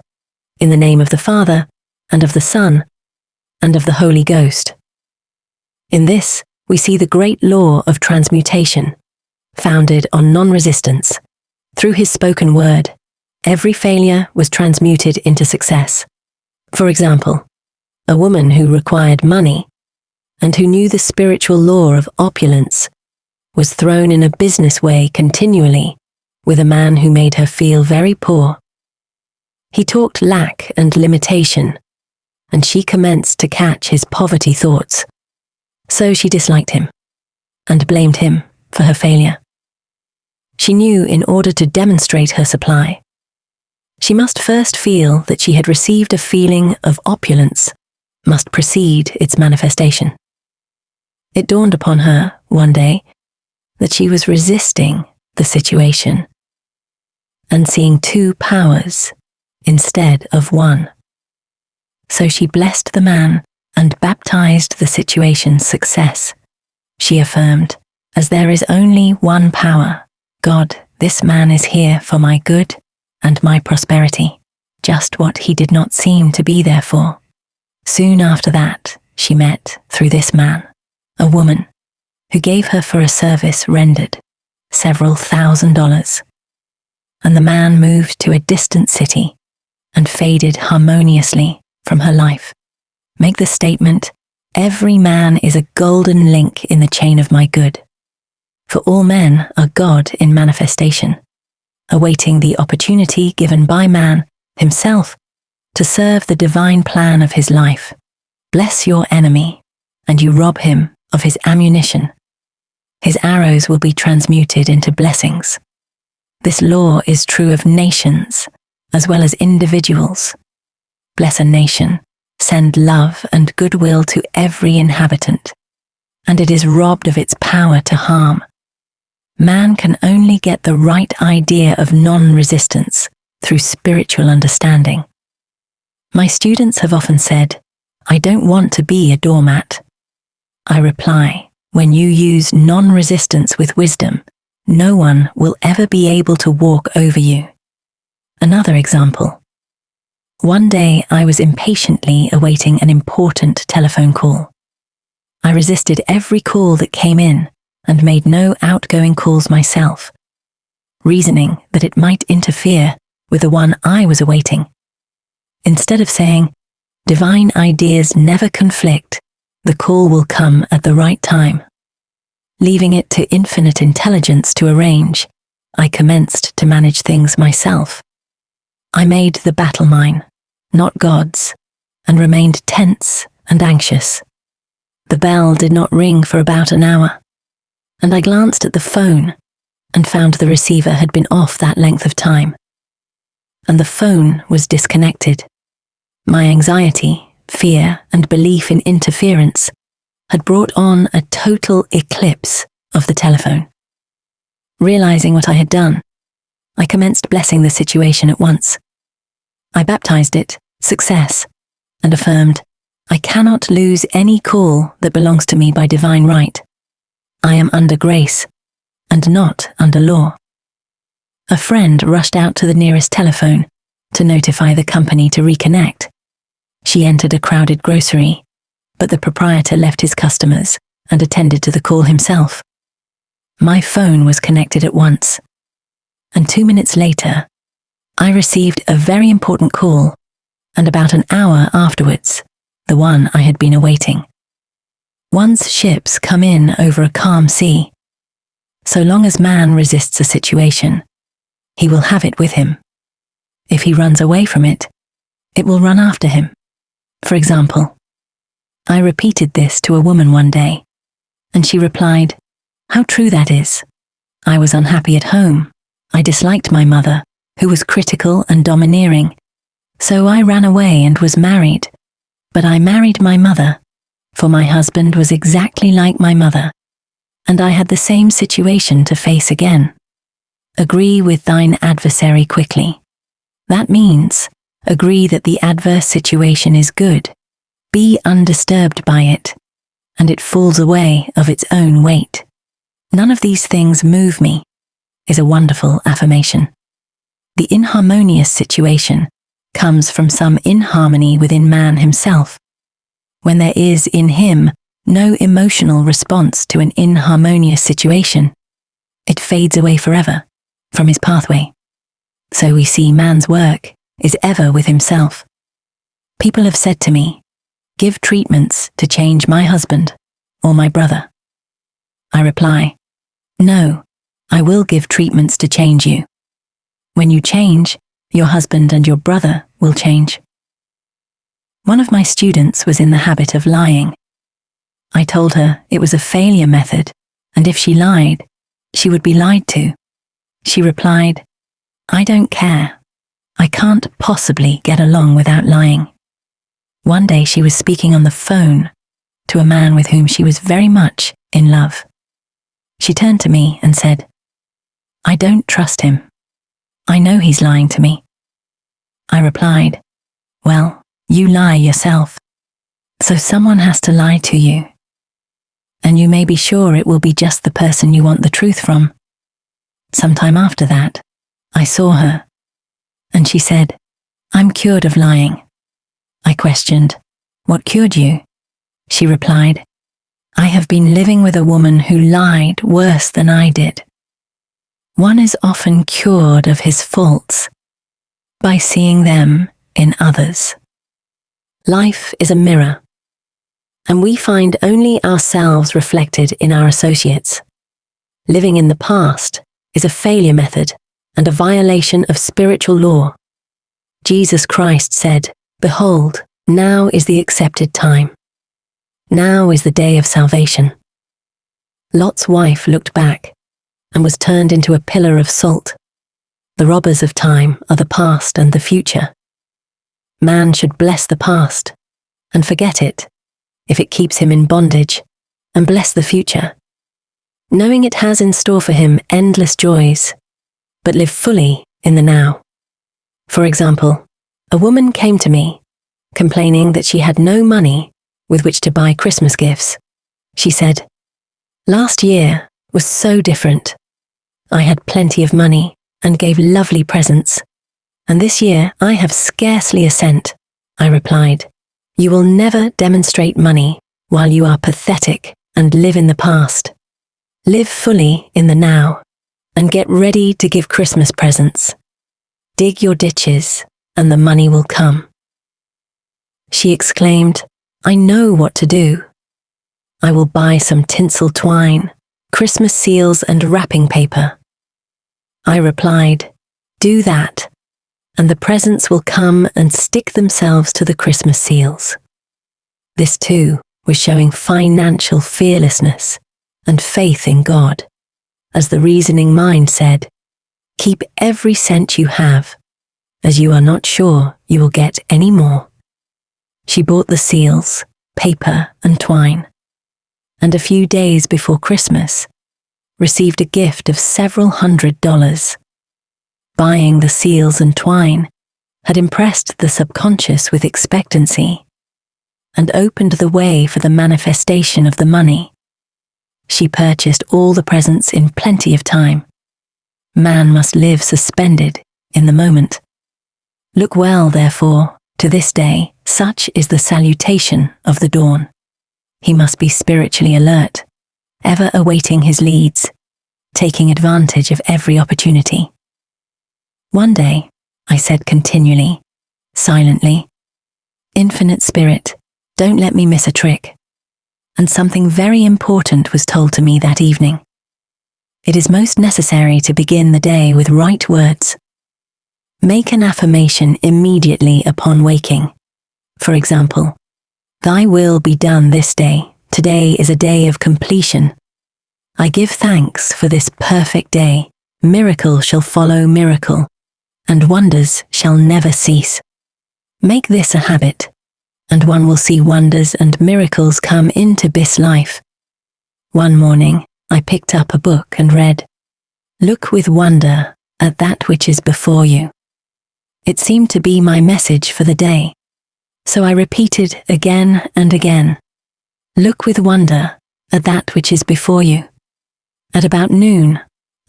in the name of the Father, and of the Son, and of the Holy Ghost. In this, we see the great law of transmutation, founded on non-resistance. Through his spoken word, every failure was transmuted into success. For example, a woman who required money, and who knew the spiritual law of opulence, was thrown in a business way continually with a man who made her feel very poor. He talked lack and limitation, and she commenced to catch his poverty thoughts. So she disliked him, and blamed him for her failure. She knew in order to demonstrate her supply, she must first feel that she had received a feeling of opulence, must precede its manifestation. It dawned upon her, one day, that she was resisting the situation and seeing two powers instead of one. So she blessed the man and baptized the situation's success. She affirmed, "As there is only one power, God, this man is here for my good and my prosperity," just what he did not seem to be there for. Soon after that, she met, through this man, a woman who gave her for a service rendered several $1,000s. And the man moved to a distant city and faded harmoniously from her life. Make the statement, "Every man is a golden link in the chain of my good." For all men are God in manifestation, awaiting the opportunity given by man himself to serve the divine plan of his life. Bless your enemy, and you rob him of his ammunition. His arrows will be transmuted into blessings. This law is true of nations as well as individuals. Bless a nation, send love and goodwill to every inhabitant, and it is robbed of its power to harm. Man can only get the right idea of non-resistance through spiritual understanding. My students have often said, "I don't want to be a doormat." I reply, when you use non-resistance with wisdom, no one will ever be able to walk over you. Another example. One day I was impatiently awaiting an important telephone call. I resisted every call that came in and made no outgoing calls myself, reasoning that it might interfere with the one I was awaiting. Instead of saying, "Divine ideas never conflict, the call will come at the right time," leaving it to infinite intelligence to arrange, I commenced to manage things myself. I made the battle mine, not God's, and remained tense and anxious. The bell did not ring for about an hour, and I glanced at the phone and found the receiver had been off that length of time, and the phone was disconnected. My anxiety, fear, and belief in interference had brought on a total eclipse of the telephone. Realizing what I had done, I commenced blessing the situation at once. I baptized it success and affirmed, I cannot lose any call that belongs to me by divine right. I am under grace and not under law. A friend rushed out to the nearest telephone to notify the company to reconnect. She entered a crowded grocery, but the proprietor left his customers and attended to the call himself. My phone was connected at once, and 2 minutes later, I received a very important call, and about an hour afterwards, the one I had been awaiting. Once ships come in over a calm sea, so long as man resists a situation, he will have it with him. If he runs away from it, it will run after him. For example, I repeated this to a woman one day, and she replied, how true that is. I was unhappy at home. I disliked my mother, who was critical and domineering. So I ran away and was married. But I married my mother, for my husband was exactly like my mother, and I had the same situation to face again. Agree with thine adversary quickly. That means, agree that the adverse situation is good. Be undisturbed by it, and it falls away of its own weight. None of these things move me, is a wonderful affirmation. The inharmonious situation comes from some inharmony within man himself. When there is in him no emotional response to an inharmonious situation, it fades away forever from his pathway. So we see man's work is ever with himself. People have said to me, give treatments to change my husband or my brother. I reply, no, I will give treatments to change you. When you change, your husband and your brother will change. One of my students was in the habit of lying. I told her it was a failure method, and if she lied, she would be lied to. She replied, I don't care. I can't possibly get along without lying. One day she was speaking on the phone to a man with whom she was very much in love. She turned to me and said, I don't trust him. I know he's lying to me. I replied, well, you lie yourself. So someone has to lie to you. And you may be sure it will be just the person you want the truth from. Sometime after that, I saw her, and she said, I'm cured of lying. I questioned, what cured you? She replied, I have been living with a woman who lied worse than I did. One is often cured of his faults by seeing them in others. Life is a mirror, and we find only ourselves reflected in our associates. Living in the past is a failure method and a violation of spiritual law. Jesus Christ said, behold, now is the accepted time. Now is the day of salvation. Lot's wife looked back and was turned into a pillar of salt. The robbers of time are the past and the future. Man should bless the past and forget it if it keeps him in bondage, and bless the future, knowing it has in store for him endless joys, but live fully in the now. For example, a woman came to me, complaining that she had no money with which to buy Christmas gifts. She said, last year was so different. I had plenty of money and gave lovely presents, and this year I have scarcely a cent. I replied, you will never demonstrate money while you are pathetic and live in the past. Live fully in the now, and get ready to give Christmas presents. Dig your ditches, and the money will come. She exclaimed, I know what to do. I will buy some tinsel twine, Christmas seals and wrapping paper. I replied, do that, and the presents will come and stick themselves to the Christmas seals. This too was showing financial fearlessness and faith in God, as the reasoning mind said, keep every cent you have, as you are not sure you will get any more. She bought the seals, paper and twine, and a few days before Christmas, received a gift of several $100s. Buying the seals and twine had impressed the subconscious with expectancy and opened the way for the manifestation of the money. She purchased all the presents in plenty of time. Man must live suspended in the moment. Look well, therefore, to this day, such is the salutation of the dawn. He must be spiritually alert, ever awaiting his leads, taking advantage of every opportunity. One day, I said continually, silently, "Infinite Spirit, don't let me miss a trick." And something very important was told to me that evening. It is most necessary to begin the day with right words. Make an affirmation immediately upon waking. For example, "Thy will be done this day. Today is a day of completion. I give thanks for this perfect day. Miracle shall follow miracle, and wonders shall never cease." Make this a habit, and one will see wonders and miracles come into this life. One morning, I picked up a book and read, "Look with wonder at that which is before you." It seemed to be my message for the day, so I repeated again and again, "Look with wonder at that which is before you." At about noon,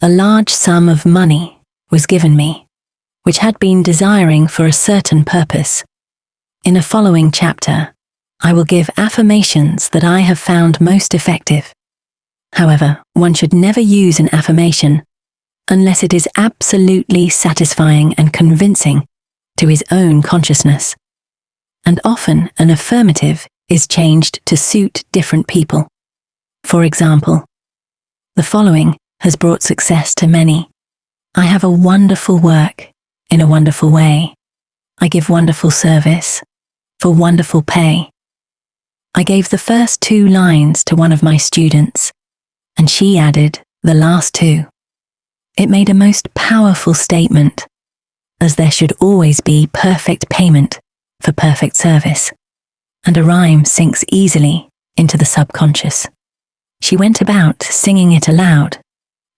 a large sum of money was given me, which had been desiring for a certain purpose. In a following chapter, I will give affirmations that I have found most effective. However, one should never use an affirmation unless it is absolutely satisfying and convincing to his own consciousness. And often an affirmative is changed to suit different people. For example, the following has brought success to many. "I have a wonderful work in a wonderful way. I give wonderful service for wonderful pay." I gave the first 2 lines to one of my students, and she added the last 2. It made a most powerful statement, as there should always be perfect payment for perfect service, and a rhyme sinks easily into the subconscious. She went about singing it aloud,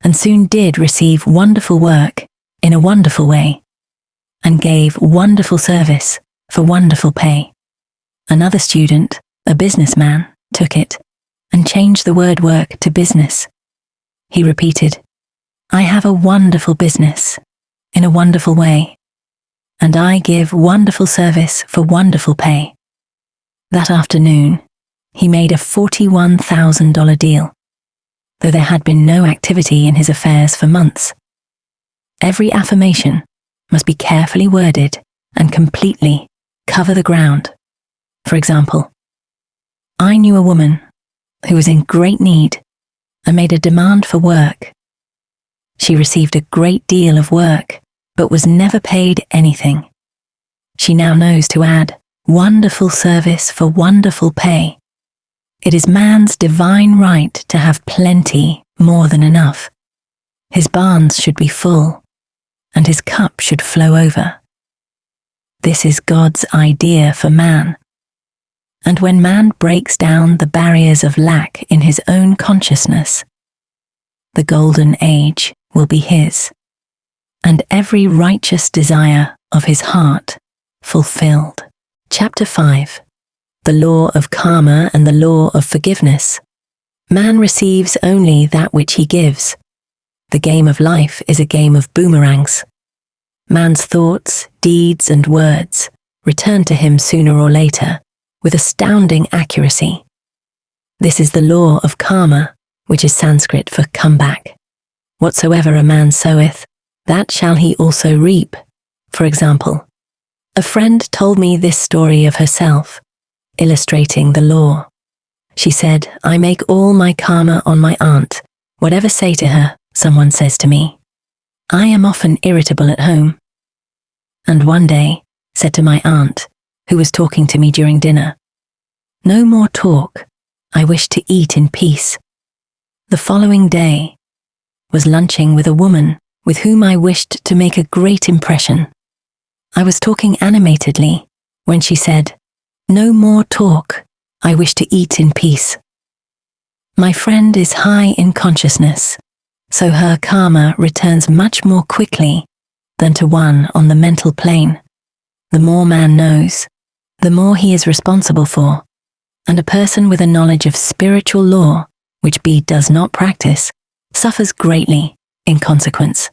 and soon did receive wonderful work in a wonderful way, and gave wonderful service for wonderful pay. Another student, a businessman, took it and changed the word work to business. He repeated, "I have a wonderful business in a wonderful way, and I give wonderful service for wonderful pay." That afternoon, he made a $41,000 deal, though there had been no activity in his affairs for months. Every affirmation must be carefully worded and completely cover the ground. For example, "I knew a woman who was in great need and made a demand for work. She received a great deal of work, but was never paid anything. She now knows to add wonderful service for wonderful pay. It is man's divine right to have plenty more than enough. His barns should be full, and his cup should flow over. This is God's idea for man. And when man breaks down the barriers of lack in his own consciousness, the golden age will be his, and every righteous desire of his heart fulfilled." Chapter 5. The Law of Karma and the Law of Forgiveness. Man receives only that which he gives. The game of life is a game of boomerangs. Man's thoughts, deeds, and words return to him sooner or later with astounding accuracy. This is the law of karma, which is Sanskrit for come back. Whatsoever a man soweth, that shall he also reap. For example, a friend told me this story of herself, illustrating the law. She said, "I make all my karma on my aunt. Whatever say to her, someone says to me. I am often irritable at home. And one day said to my aunt, who was talking to me during dinner, 'No more talk. I wish to eat in peace.' The following day was lunching with a woman with whom I wished to make a great impression. I was talking animatedly when she said, 'No more talk. I wish to eat in peace.' My friend is high in consciousness so her karma returns much more quickly than to one on the mental plane. The more man knows, the more he is responsible for, and a person with a knowledge of spiritual law, which B does not practice, suffers greatly in consequence.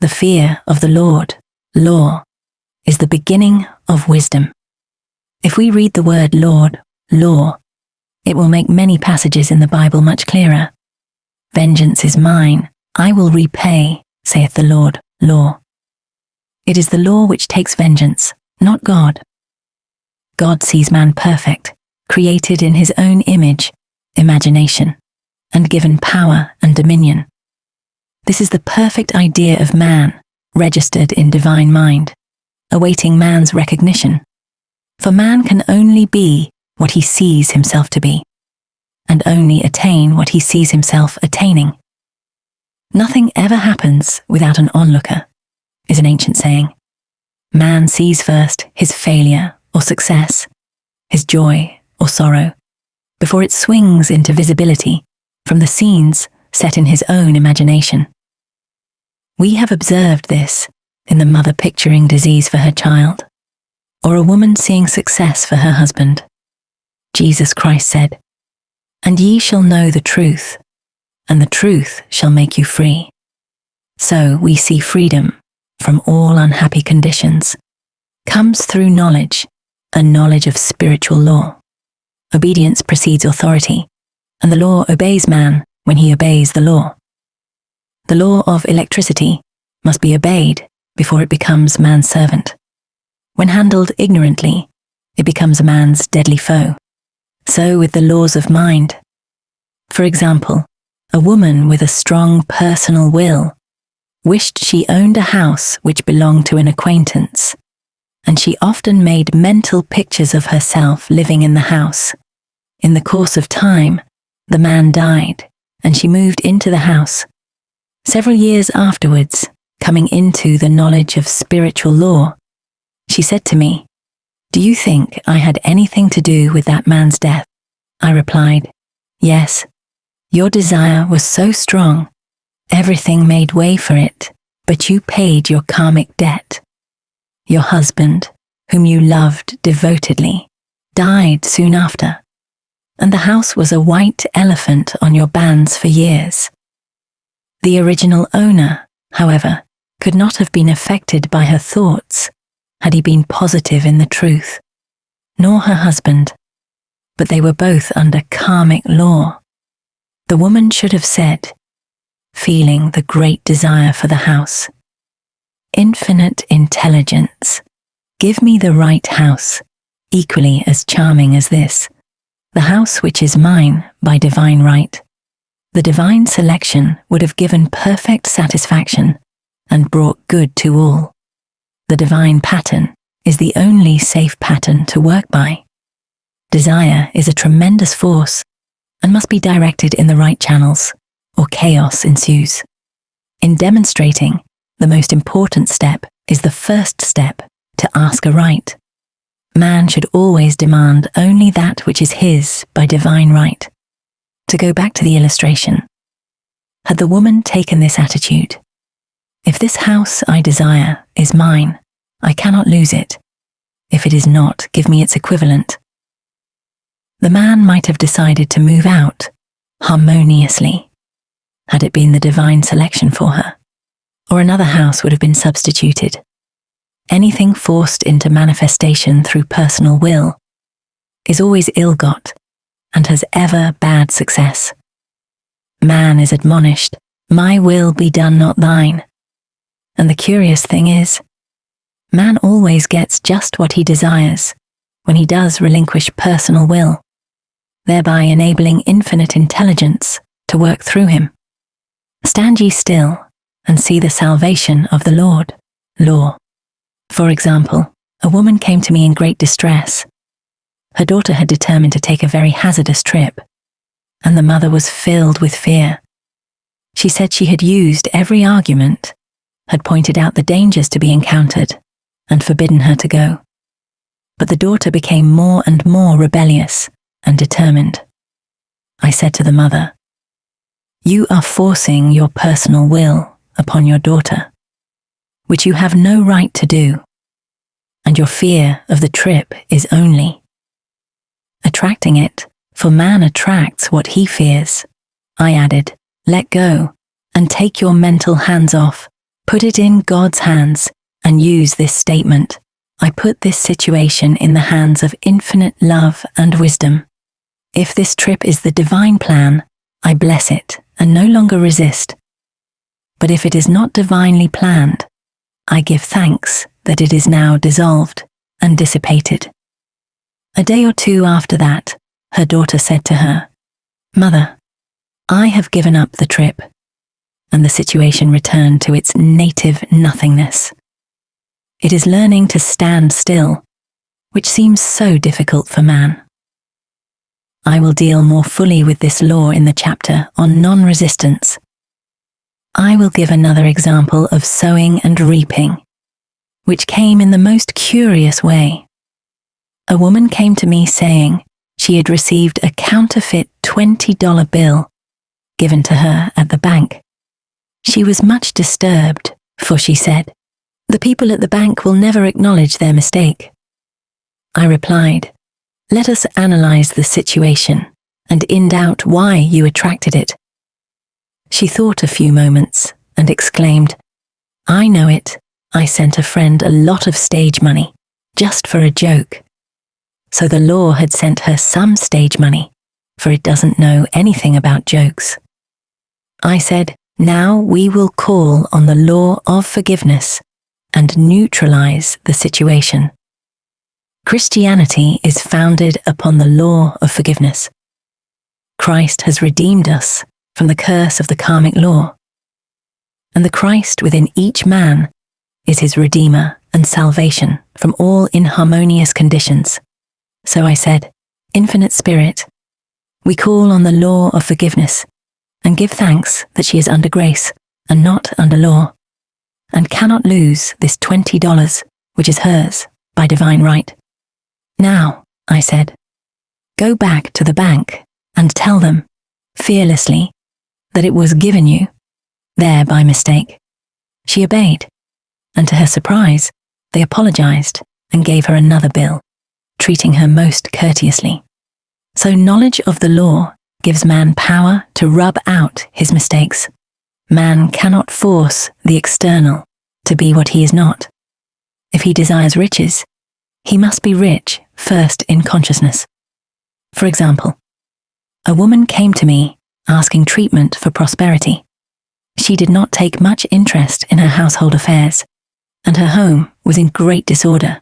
The fear of the Lord, law, is the beginning of wisdom. If we read the word Lord, law, it will make many passages in the Bible much clearer. Vengeance is mine, I will repay, saith the Lord, law. It is the law which takes vengeance, not God. God sees man perfect, created in his own image, imagination, and given power and dominion. This is the perfect idea of man, registered in divine mind, awaiting man's recognition. For man can only be what he sees himself to be, and only attain what he sees himself attaining. Nothing ever happens without an onlooker, is an ancient saying. Man sees first his failure or success, his joy or sorrow, before it swings into visibility from the scenes set in his own imagination. We have observed this in the mother picturing disease for her child, or a woman seeing success for her husband. Jesus Christ said, "And ye shall know the truth, and the truth shall make you free." So we see freedom from all unhappy conditions comes through knowledge, a knowledge of spiritual law. Obedience precedes authority, and the law obeys man when he obeys the law. The law of electricity must be obeyed before it becomes man's servant. When handled ignorantly, it becomes a man's deadly foe. So with the laws of mind. For example, a woman with a strong personal will wished she owned a house which belonged to an acquaintance, and she often made mental pictures of herself living in the house. In the course of time, the man died, and she moved into the house. Several years afterwards, coming into the knowledge of spiritual law, she said to me, "Do you think I had anything to do with that man's death?" I replied, "Yes. Your desire was so strong, everything made way for it, but you paid your karmic debt. Your husband, whom you loved devotedly, died soon after, and the house was a white elephant on your bands for years. The original owner, however, could not have been affected by her thoughts had he been positive in the truth, nor her husband, but they were both under karmic law. The woman should have said, feeling the great desire for the house, "Infinite intelligence, give me the right house, equally as charming as this, the house which is mine by divine right." The divine selection would have given perfect satisfaction and brought good to all. The divine pattern is the only safe pattern to work by. Desire is a tremendous force and must be directed in the right channels, or chaos ensues. In demonstrating, the most important step is the first step, to ask aright. Man should always demand only that which is his by divine right. To go back to the illustration, had the woman taken this attitude, "If this house I desire is mine, I cannot lose it. If it is not, give me its equivalent," the man might have decided to move out harmoniously, had it been the divine selection for her, or another house would have been substituted. Anything forced into manifestation through personal will is always ill-got and has ever bad success. Man is admonished, "My will be done, not thine." And the curious thing is, man always gets just what he desires when he does relinquish personal will, thereby enabling infinite intelligence to work through him. Stand ye still and see the salvation of the Lord, law. For example, a woman came to me in great distress. Her daughter had determined to take a very hazardous trip, and the mother was filled with fear. She said she had used every argument, had pointed out the dangers to be encountered, and forbidden her to go. But the daughter became more and more rebellious and determined. I said to the mother, You are forcing your personal will upon your daughter, which you have no right to do, and your fear of the trip is only attracting it, for man attracts what he fears. I added, let go and take your mental hands off, put it in God's hands, and use this statement. I put this situation in the hands of infinite love and wisdom. If this trip is the divine plan, I bless it and no longer resist. But if it is not divinely planned, I give thanks that it is now dissolved and dissipated. A day or two after that, her daughter said to her, Mother, I have given up the trip, and the situation returned to its native nothingness. It is learning to stand still, which seems so difficult for man. I will deal more fully with this law in the chapter on non-resistance. I will give another example of sowing and reaping, which came in the most curious way. A woman came to me saying she had received a counterfeit $20 bill given to her at the bank. She was much disturbed, for she said, the people at the bank will never acknowledge their mistake. I replied, let us analyze the situation and in doubt why you attracted it. She thought a few moments and exclaimed, I know it. I sent a friend a lot of stage money, just for a joke. So the law had sent her some stage money, for it doesn't know anything about jokes. I said, now we will call on the law of forgiveness and neutralize the situation. Christianity is founded upon the law of forgiveness. Christ has redeemed us from the curse of the karmic law, and the Christ within each man is his Redeemer and salvation from all inharmonious conditions. So I said, Infinite Spirit, we call on the law of forgiveness and give thanks that she is under grace and not under law, and cannot lose this $20, which is hers by divine right. Now, I said, go back to the bank and tell them, fearlessly, that it was given you, there by mistake. She obeyed, and to her surprise, they apologized and gave her another bill, treating her most courteously. So knowledge of the law gives man power to rub out his mistakes. Man cannot force the external to be what he is not. If he desires riches, he must be rich first in consciousness. For example, a woman came to me asking treatment for prosperity. She did not take much interest in her household affairs, and her home was in great disorder.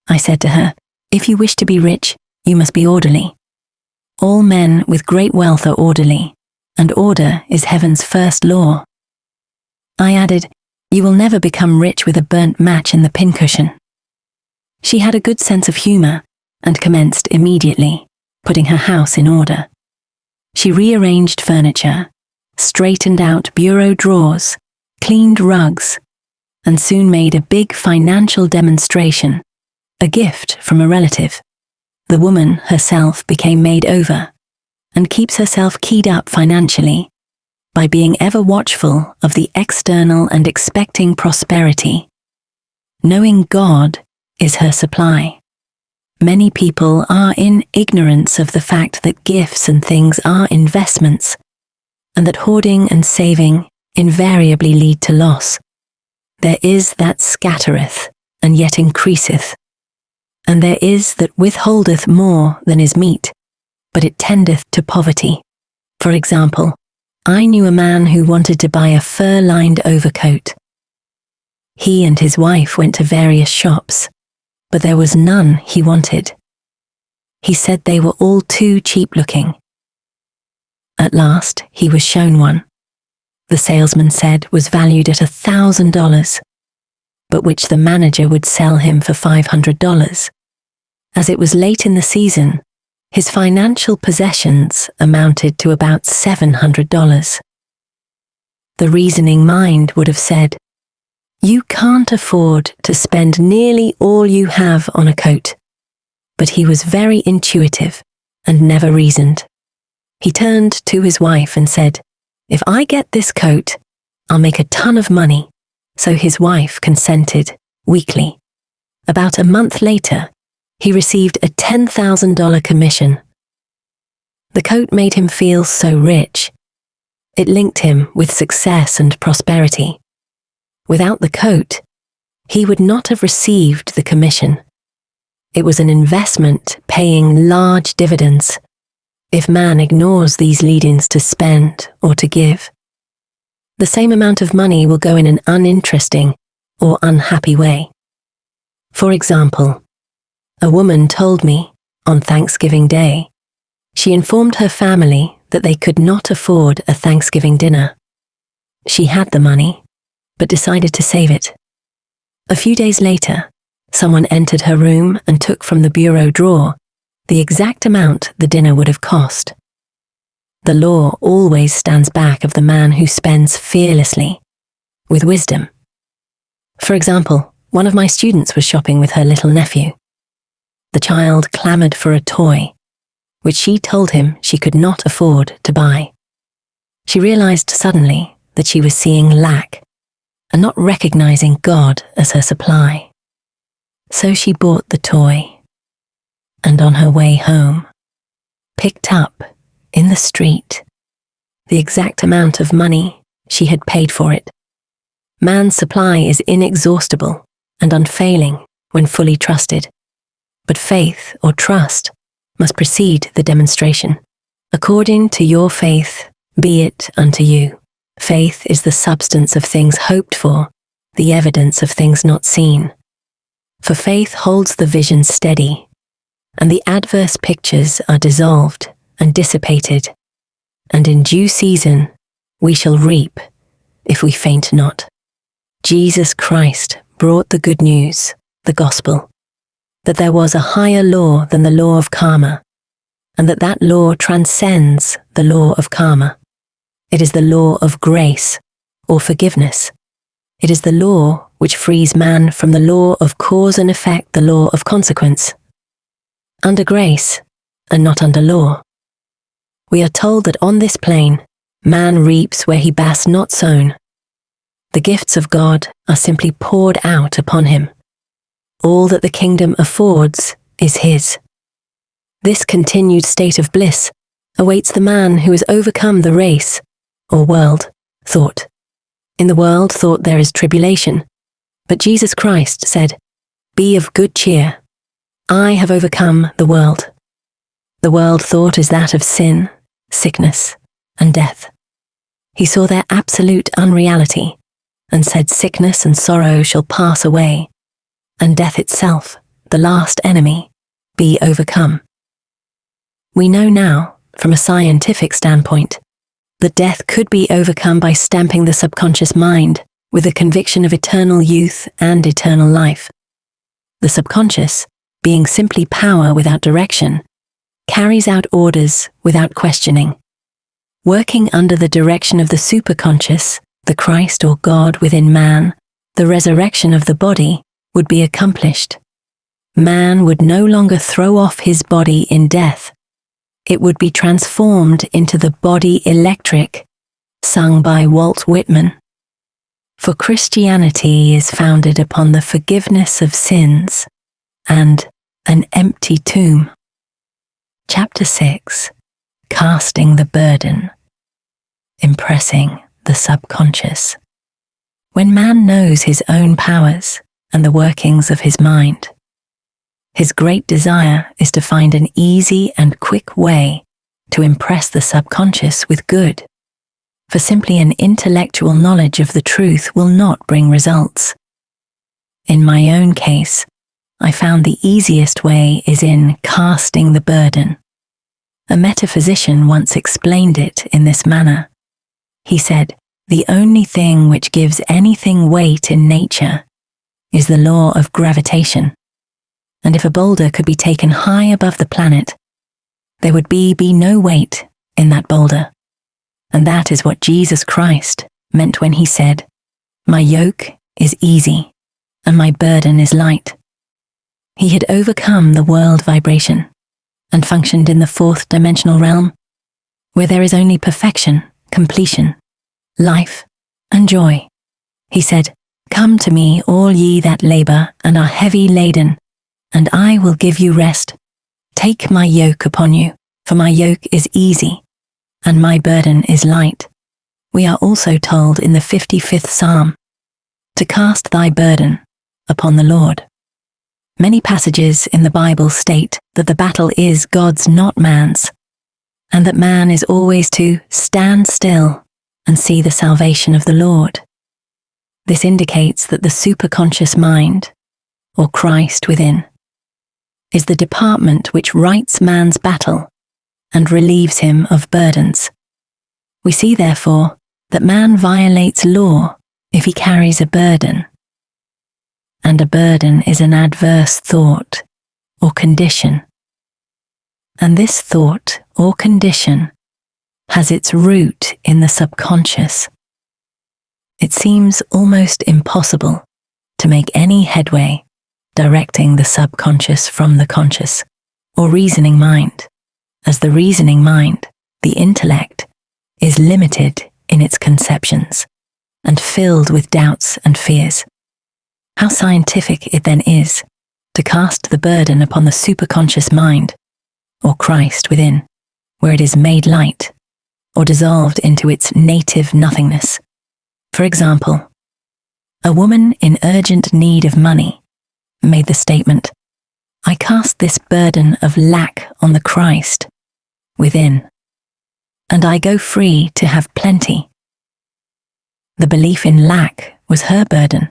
I said to her, if you wish to be rich, you must be orderly. All men with great wealth are orderly, and order is heaven's first law. I added, you will never become rich with a burnt match in the pincushion. She had a good sense of humor and commenced immediately, putting her house in order. She rearranged furniture, straightened out bureau drawers, cleaned rugs, and soon made a big financial demonstration, a gift from a relative. The woman herself became made over and keeps herself keyed up financially by being ever watchful of the external and expecting prosperity. Knowing God is her supply. Many people are in ignorance of the fact that gifts and things are investments, and that hoarding and saving invariably lead to loss. There is that scattereth, and yet increaseth, and there is that withholdeth more than is meet, but it tendeth to poverty. For example, I knew a man who wanted to buy a fur-lined overcoat. He and his wife went to various shops, but there was none he wanted. He said they were all too cheap-looking. At last, he was shown one. The salesman said was valued at $1,000, but which the manager would sell him for $500. As it was late in the season, his financial possessions amounted to about $700. The reasoning mind would have said, you can't afford to spend nearly all you have on a coat. But he was very intuitive and never reasoned. He turned to his wife and said, "If I get this coat, I'll make a ton of money." So his wife consented weakly. About a month later, he received a $10,000 commission. The coat made him feel so rich. It linked him with success and prosperity. Without the coat, he would not have received the commission. It was an investment paying large dividends if man ignores these leadings to spend or to give. The same amount of money will go in an uninteresting or unhappy way. For example, a woman told me on Thanksgiving Day, she informed her family that they could not afford a Thanksgiving dinner. She had the money, but decided to save it. A few days later, someone entered her room and took from the bureau drawer the exact amount the dinner would have cost. The law always stands back of the man who spends fearlessly, with wisdom. For example, one of my students was shopping with her little nephew. The child clamored for a toy, which she told him she could not afford to buy. She realized suddenly that she was seeing lack and not recognizing God as her supply. So she bought the toy, and on her way home, picked up in the street the exact amount of money she had paid for it. Man's supply is inexhaustible and unfailing when fully trusted, but faith or trust must precede the demonstration. According to your faith, be it unto you. Faith is the substance of things hoped for, the evidence of things not seen. For faith holds the vision steady, and the adverse pictures are dissolved and dissipated, and in due season we shall reap if we faint not. Jesus Christ brought the good news, the gospel, that there was a higher law than the law of karma, and that law transcends the law of karma. It is the law of grace, or forgiveness. It is the law which frees man from the law of cause and effect, the law of consequence. Under grace, and not under law. We are told that on this plane, man reaps where he has not sown. The gifts of God are simply poured out upon him. All that the kingdom affords is his. This continued state of bliss awaits the man who has overcome the race, or world, thought. In the world thought there is tribulation, but Jesus Christ said, "Be of good cheer. I have overcome the world." The world thought is that of sin, sickness, and death. He saw their absolute unreality and said sickness and sorrow shall pass away, and death itself, the last enemy, be overcome. We know now, from a scientific standpoint, that death could be overcome by stamping the subconscious mind with a conviction of eternal youth and eternal life. The subconscious, being simply power without direction, carries out orders without questioning. Working under the direction of the superconscious, the Christ or God within man, the resurrection of the body would be accomplished. Man would no longer throw off his body in death. It would be transformed into the body electric, sung by Walt Whitman. For Christianity is founded upon the forgiveness of sins and an empty tomb. Chapter 6. Casting the burden. Impressing the subconscious. When man knows his own powers and the workings of his mind, his great desire is to find an easy and quick way to impress the subconscious with good, for simply an intellectual knowledge of the truth will not bring results. In my own case, I found the easiest way is in casting the burden. A metaphysician once explained it in this manner. He said, "The only thing which gives anything weight in nature is the law of gravitation. And if a boulder could be taken high above the planet, there would be no weight in that boulder. And that is what Jesus Christ meant when he said, 'My yoke is easy, and my burden is light.'" He had overcome the world vibration, and functioned in the fourth dimensional realm, where there is only perfection, completion, life, and joy. He said, "Come to me, all ye that labor and are heavy laden, and I will give you rest. Take my yoke upon you, for my yoke is easy, and my burden is light." We are also told in the 55th Psalm, "To cast thy burden upon the Lord." Many passages in the Bible state that the battle is God's, not man's, and that man is always to stand still and see the salvation of the Lord. This indicates that the superconscious mind, or Christ within, is the department which rights man's battle and relieves him of burdens. We see, therefore, that man violates law if he carries a burden. And a burden is an adverse thought or condition. And this thought or condition has its root in the subconscious. It seems almost impossible to make any headway directing the subconscious from the conscious or reasoning mind, as the reasoning mind, the intellect, is limited in its conceptions and filled with doubts and fears. How scientific it then is to cast the burden upon the superconscious mind, or Christ within, where it is made light, or dissolved into its native nothingness. For example, a woman in urgent need of money made the statement, "I cast this burden of lack on the Christ within, and I go free to have plenty." The belief in lack was her burden,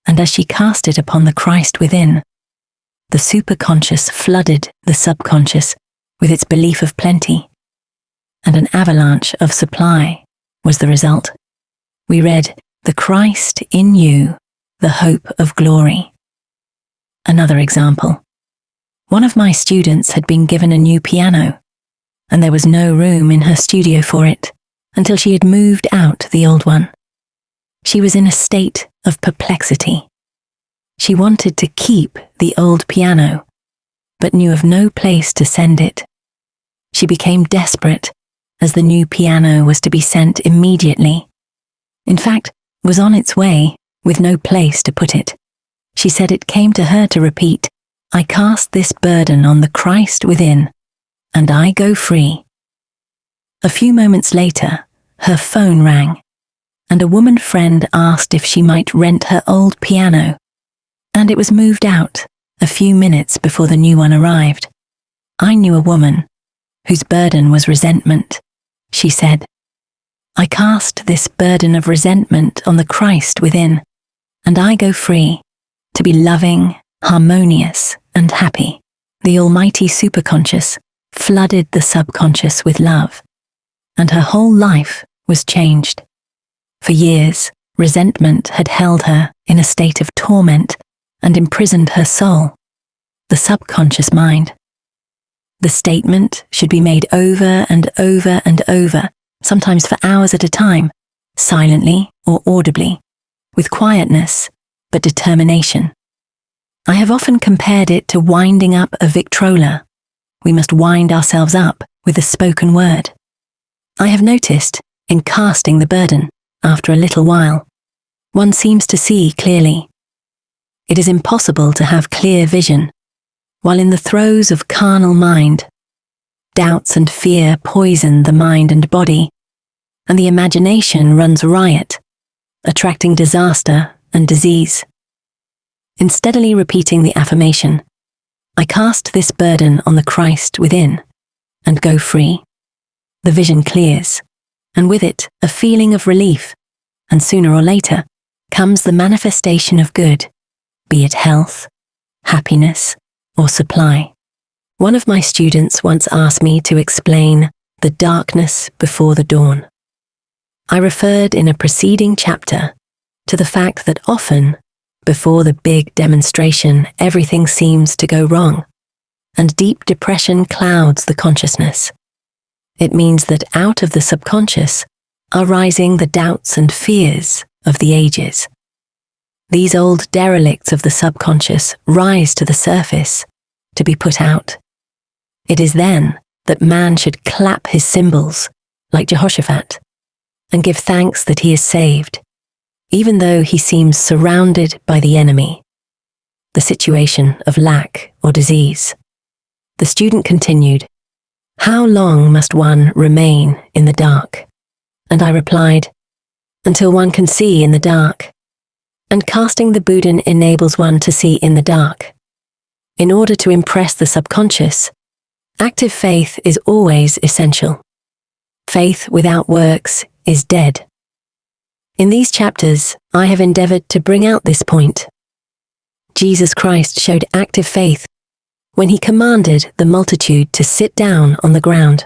and as she cast it upon the Christ within, the superconscious flooded the subconscious with its belief of plenty, and an avalanche of supply was the result. We read, "The Christ in you, the hope of glory." Another example. One of my students had been given a new piano, and there was no room in her studio for it until she had moved out the old one. She was in a state of perplexity. She wanted to keep the old piano, but knew of no place to send it. She became desperate, as the new piano was to be sent immediately. In fact, was on its way with no place to put it. She said it came to her to repeat, "I cast this burden on the Christ within, and I go free." A few moments later, her phone rang, and a woman friend asked if she might rent her old piano, and it was moved out a few minutes before the new one arrived. I knew a woman whose burden was resentment. She said, "I cast this burden of resentment on the Christ within, and I go free to be loving, harmonious, and happy." The almighty superconscious flooded the subconscious with love, and her whole life was changed. For years, resentment had held her in a state of torment and imprisoned her soul, the subconscious mind. The statement should be made over and over and over, sometimes for hours at a time, silently or audibly, with quietness but determination. I have often compared it to winding up a Victrola. We must wind ourselves up with the spoken word. I have noticed, in casting the burden, after a little while, one seems to see clearly. It is impossible to have clear vision while in the throes of carnal mind. Doubts and fear poison the mind and body, and the imagination runs riot, attracting disaster and disease. In steadily repeating the affirmation, "I cast this burden on the Christ within, and go free," the vision clears, and with it a feeling of relief, and sooner or later comes the manifestation of good, be it health, happiness, or supply. One of my students once asked me to explain the darkness before the dawn. I referred in a preceding chapter to the fact that often, before the big demonstration, everything seems to go wrong, and deep depression clouds the consciousness. It means that out of the subconscious are rising the doubts and fears of the ages. These old derelicts of the subconscious rise to the surface to be put out. It is then that man should clap his cymbals like Jehoshaphat, and give thanks that he is saved, even though he seems surrounded by the enemy, the situation of lack or disease. The student continued, "How long must one remain in the dark?" And I replied, "Until one can see in the dark." And casting the Buddha enables one to see in the dark. In order to impress the subconscious, active faith is always essential. Faith without works is dead. In these chapters, I have endeavored to bring out this point. Jesus Christ showed active faith when he commanded the multitude to sit down on the ground,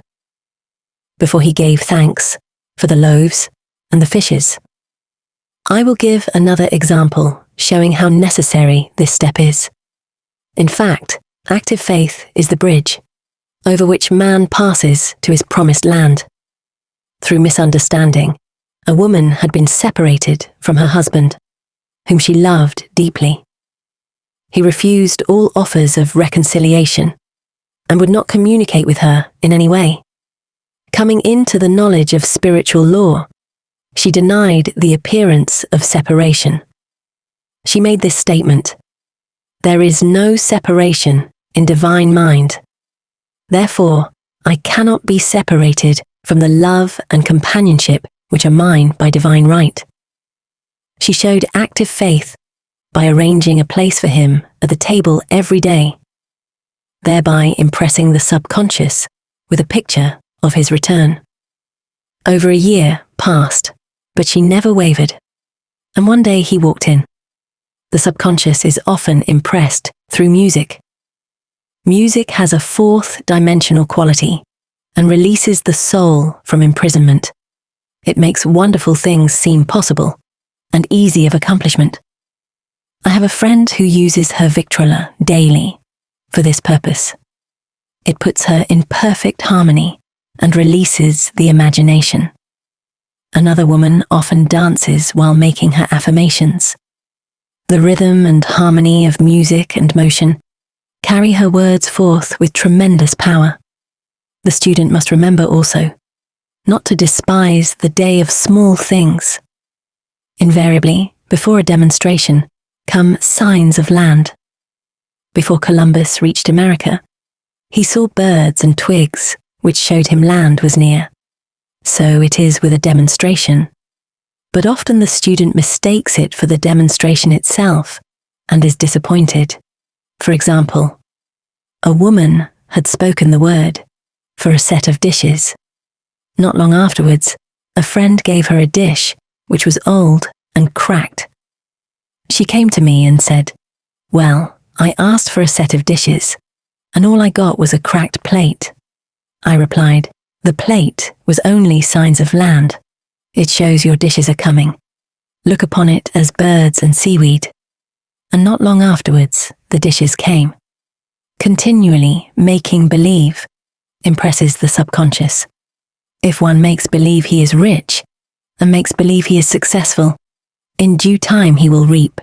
before he gave thanks for the loaves and the fishes. I will give another example showing how necessary this step is. In fact, active faith is the bridge over which man passes to his promised land. Through misunderstanding, a woman had been separated from her husband, whom she loved deeply. He refused all offers of reconciliation and would not communicate with her in any way. Coming into the knowledge of spiritual law, she denied the appearance of separation. She made this statement, "There is no separation in divine mind. Therefore, I cannot be separated from the love and companionship which are mine by divine right." She showed active faith by arranging a place for him at the table every day, thereby impressing the subconscious with a picture of his return. Over a year passed, but she never wavered, and one day he walked in. The subconscious is often impressed through music. Music has a fourth-dimensional quality and releases the soul from imprisonment. It makes wonderful things seem possible and easy of accomplishment. I have a friend who uses her Victrola daily for this purpose. It puts her in perfect harmony and releases the imagination. Another woman often dances while making her affirmations. The rhythm and harmony of music and motion carry her words forth with tremendous power. The student must remember also not to despise the day of small things. Invariably, before a demonstration, come signs of land. Before Columbus reached America, he saw birds and twigs which showed him land was near. So it is with a demonstration, but often the student mistakes it for the demonstration itself and is disappointed. For example, a woman had spoken the word for a set of dishes. Not long afterwards, a friend gave her a dish which was old and cracked. She came to me and said, "Well, I asked for a set of dishes, and all I got was a cracked plate." I replied, "The plate was only signs of land. It shows your dishes are coming. Look upon it as birds and seaweed." And not long afterwards, the dishes came. Continually making believe impresses the subconscious. If one makes believe he is rich and makes believe he is successful, in due time he will reap.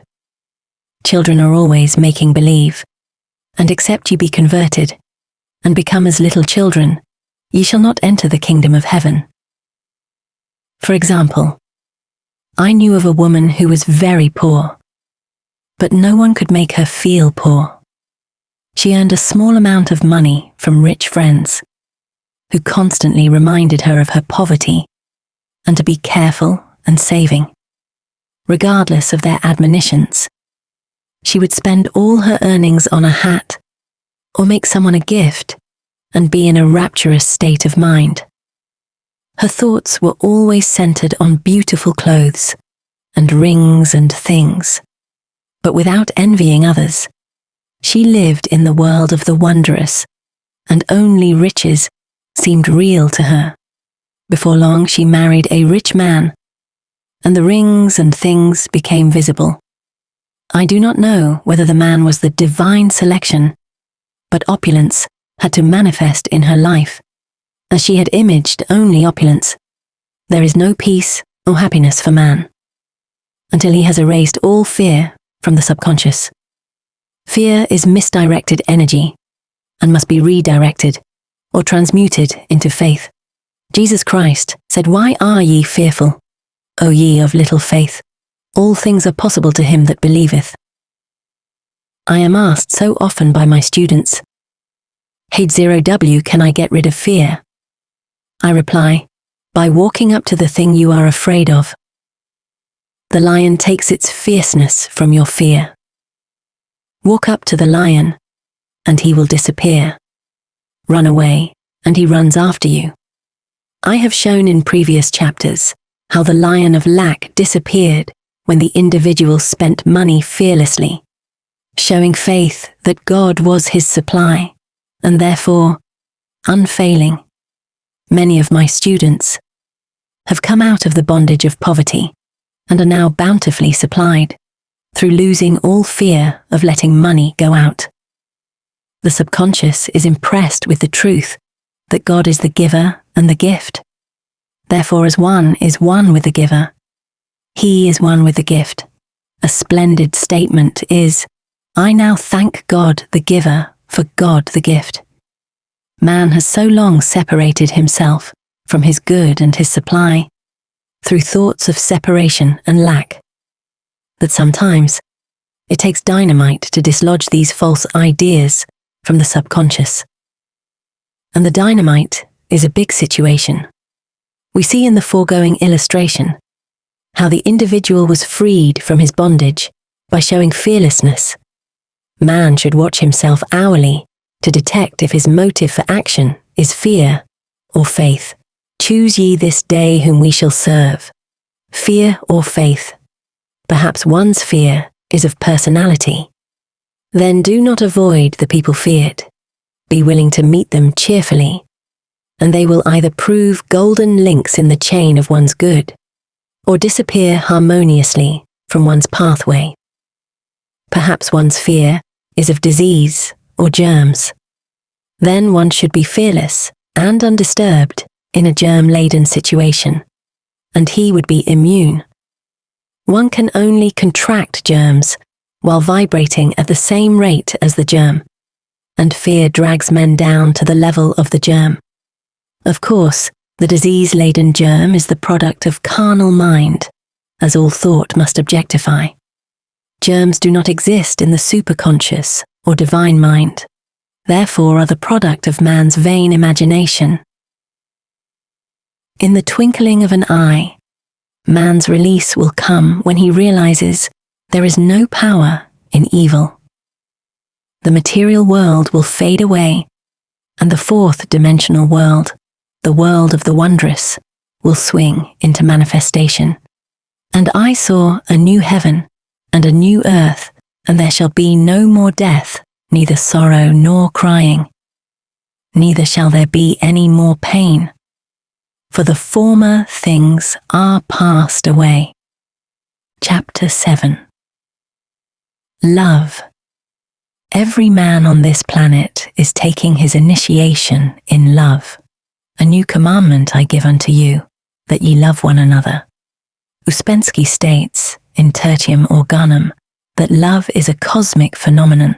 Children are always making believe, and except you be converted and become as little children, ye shall not enter the kingdom of heaven. For example, I knew of a woman who was very poor, but no one could make her feel poor. She earned a small amount of money from rich friends, who constantly reminded her of her poverty and to be careful and saving. Regardless of their admonitions, she would spend all her earnings on a hat or make someone a gift and be in a rapturous state of mind. Her thoughts were always centered on beautiful clothes and rings and things, but without envying others. She lived in the world of the wondrous, and only riches seemed real to her. Before long she married a rich man, and the rings and things became visible. I do not know whether the man was the divine selection, but opulence had to manifest in her life, as she had imaged only opulence. There is no peace or happiness for man until he has erased all fear from the subconscious. Fear is misdirected energy and must be redirected or transmuted into faith. Jesus Christ said, "Why are ye fearful, O ye of little faith? All things are possible to him that believeth." I am asked so often by my students, "Hey 0W, can I get rid of fear?" I reply, by walking up to the thing you are afraid of. The lion takes its fierceness from your fear. Walk up to the lion, and he will disappear. Run away, and he runs after you. I have shown in previous chapters how the lion of lack disappeared when the individual spent money fearlessly, showing faith that God was his supply, and therefore unfailing. Many of my students have come out of the bondage of poverty and are now bountifully supplied through losing all fear of letting money go out. The subconscious is impressed with the truth that God is the giver and the gift. Therefore, as one is one with the giver, he is one with the gift. A splendid statement is, "I now thank God the giver for God the gift." Man has so long separated himself from his good and his supply through thoughts of separation and lack that sometimes it takes dynamite to dislodge these false ideas from the subconscious. And the dynamite is a big situation. We see in the foregoing illustration how the individual was freed from his bondage by showing fearlessness. Man should watch himself hourly to detect if his motive for action is fear or faith. Choose ye this day whom we shall serve, fear or faith. Perhaps one's fear is of personality. Then do not avoid the people feared. Be willing to meet them cheerfully, and they will either prove golden links in the chain of one's good, or disappear harmoniously from one's pathway. Perhaps one's fear is of disease or germs. Then one should be fearless and undisturbed in a germ-laden situation, and he would be immune. One can only contract germs while vibrating at the same rate as the germ, and fear drags men down to the level of the germ. Of course, the disease-laden germ is the product of carnal mind, as all thought must objectify. Germs do not exist in the superconscious or divine mind, therefore are the product of man's vain imagination. In the twinkling of an eye, man's release will come when he realizes there is no power in evil. The material world will fade away, and the fourth dimensional world, the world of the wondrous, will swing into manifestation. And I saw a new heaven and a new earth, and there shall be no more death, neither sorrow nor crying. Neither shall there be any more pain, for the former things are passed away. Chapter 7. Love. Every man on this planet is taking his initiation in love. A new commandment I give unto you, that ye love one another. Uspensky states, in Tertium Organum, that love is a cosmic phenomenon,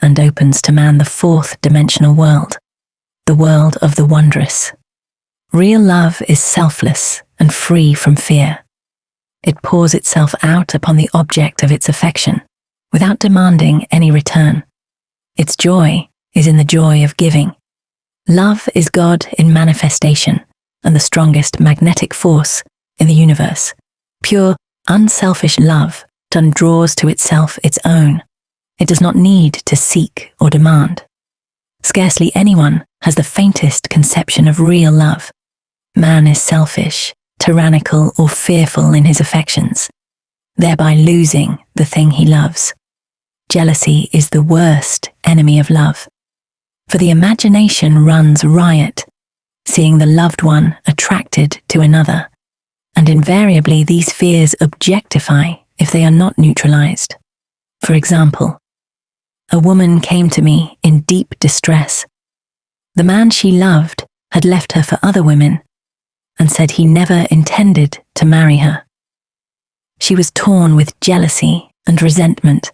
and opens to man the fourth dimensional world, the world of the wondrous. Real love is selfless and free from fear. It pours itself out upon the object of its affection, without demanding any return. Its joy is in the joy of giving. Love is God in manifestation, and the strongest magnetic force in the universe. Pure, unselfish love draws to itself its own. It does not need to seek or demand. Scarcely anyone has the faintest conception of real love. Man is selfish, tyrannical, or fearful in his affections, thereby losing the thing he loves. Jealousy is the worst enemy of love, for the imagination runs riot, seeing the loved one attracted to another, and invariably these fears objectify if they are not neutralized. For example, a woman came to me in deep distress. The man she loved had left her for other women, and said he never intended to marry her. She was torn with jealousy and resentment,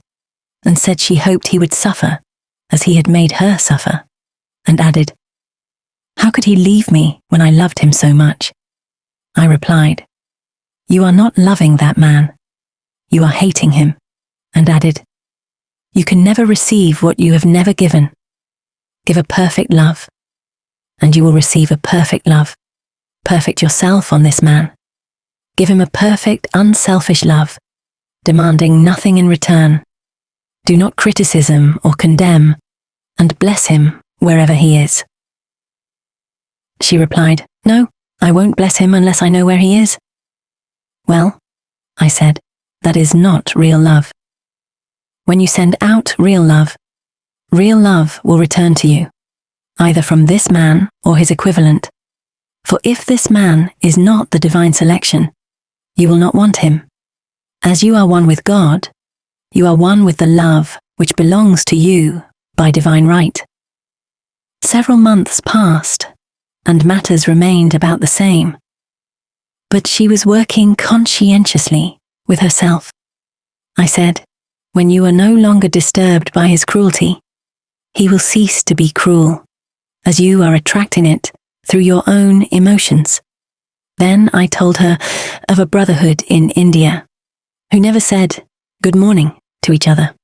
and said she hoped he would suffer as he had made her suffer, and added, How could he leave me when I loved him so much? I replied, "You are not loving that man. You are hating him," and added, "You can never receive what you have never given. Give a perfect love, and you will receive a perfect love. Perfect yourself on this man. Give him a perfect, unselfish love, demanding nothing in return. Do not criticism or condemn, and bless him wherever he is." She replied, "No, I won't bless him unless I know where he is." "Well," I said, "that is not real love. When you send out real love will return to you, either from this man or his equivalent. For if this man is not the divine selection, you will not want him. As you are one with God, you are one with the love which belongs to you by divine right." Several months passed, and matters remained about the same. But she was working conscientiously with herself. I said, "When you are no longer disturbed by his cruelty, he will cease to be cruel, as you are attracting it through your own emotions." Then I told her of a brotherhood in India, who never said good morning to each other.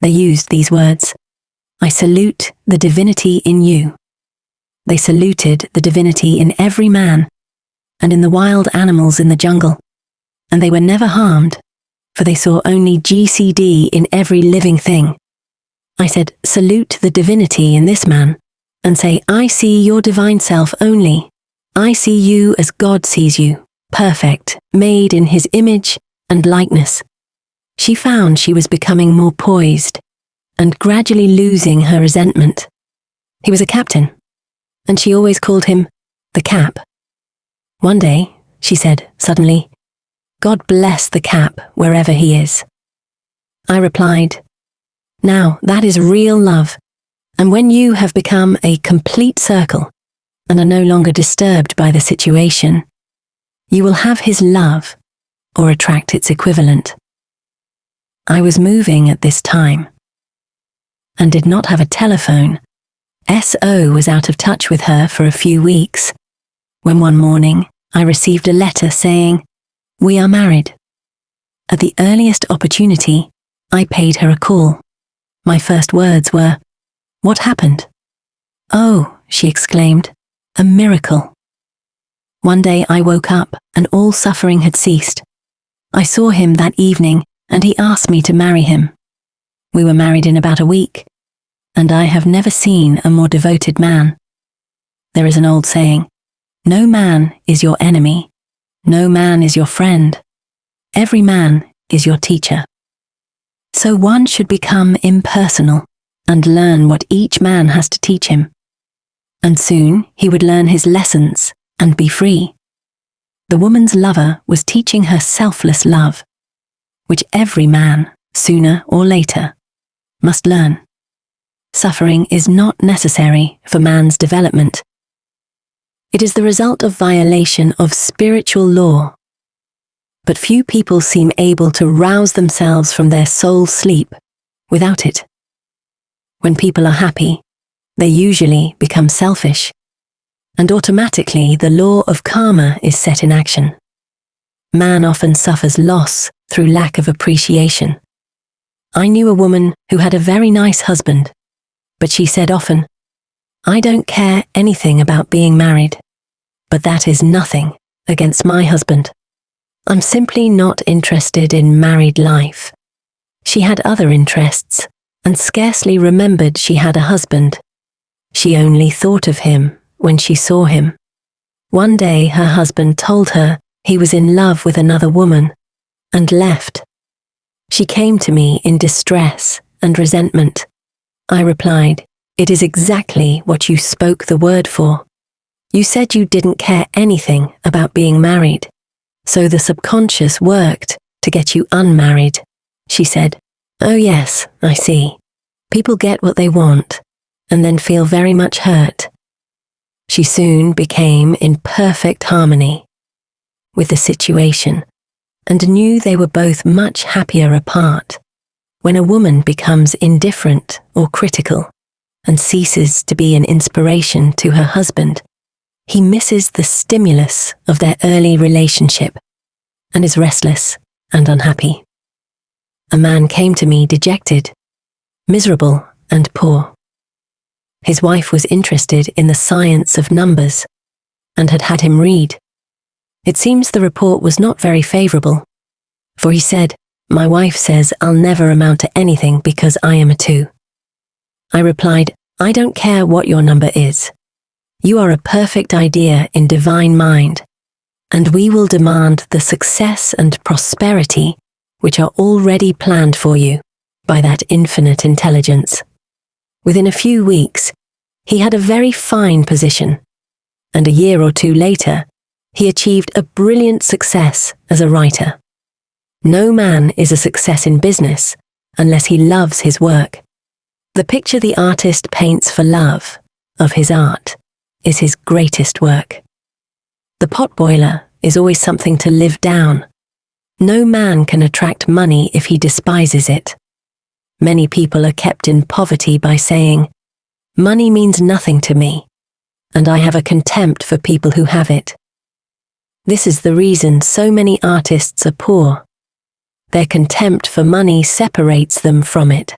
They used these words, "I salute the divinity in you." They saluted the divinity in every man and in the wild animals in the jungle, and they were never harmed, for they saw only GCD in every living thing. I said, "Salute the divinity in this man, and say, I see your divine self only. I see you as God sees you, perfect, made in his image and likeness." She found she was becoming more poised and gradually losing her resentment. He was a captain, and she always called him the Cap. One day, she said suddenly, "God bless the Cap wherever he is." I replied, "Now that is real love, and when you have become a complete circle and are no longer disturbed by the situation, you will have his love or attract its equivalent." I was moving at this time and did not have a telephone. SO was out of touch with her for a few weeks, when one morning I received a letter saying, "We are married." At the earliest opportunity, I paid her a call. My first words were, "What happened?" "Oh," she exclaimed, "a miracle." One day I woke up and all suffering had ceased. I saw him that evening and he asked me to marry him. We were married in about a week, and I have never seen a more devoted man. There is an old saying, "No man is your enemy, no man is your friend, every man is your teacher." So one should become impersonal and learn what each man has to teach him. And soon he would learn his lessons and be free. The woman's lover was teaching her selfless love, which every man, sooner or later, must learn. Suffering is not necessary for man's development. It is the result of violation of spiritual law. But few people seem able to rouse themselves from their soul sleep without it. When people are happy, they usually become selfish, and automatically the law of karma is set in action. Man often suffers loss through lack of appreciation. I knew a woman who had a very nice husband, but she said often, "I don't care anything about being married, but that is nothing against my husband. I'm simply not interested in married life." She had other interests and scarcely remembered she had a husband. She only thought of him when she saw him. One day her husband told her he was in love with another woman and left. She came to me in distress and resentment. I replied, "It is exactly what you spoke the word for. You said you didn't care anything about being married, so the subconscious worked to get you unmarried." She said, "Oh yes, I see. People get what they want and then feel very much hurt." She soon became in perfect harmony with the situation and knew they were both much happier apart. When a woman becomes indifferent or critical, and ceases to be an inspiration to her husband, he misses the stimulus of their early relationship and is restless and unhappy. A man came to me dejected, miserable, and poor. His wife was interested in the science of numbers and had him read. It seems the report was not very favorable, for he said, "My wife says I'll never amount to anything because I am a 2. I replied, "I don't care what your number is. You are a perfect idea in divine mind, and we will demand the success and prosperity which are already planned for you by that infinite intelligence." Within a few weeks, he had a very fine position, and a year or 2 later, he achieved a brilliant success as a writer. No man is a success in business unless he loves his work. The picture the artist paints for love of his art is his greatest work. The potboiler is always something to live down. No man can attract money if he despises it. Many people are kept in poverty by saying, "Money means nothing to me, and I have a contempt for people who have it." This is the reason so many artists are poor. Their contempt for money separates them from it.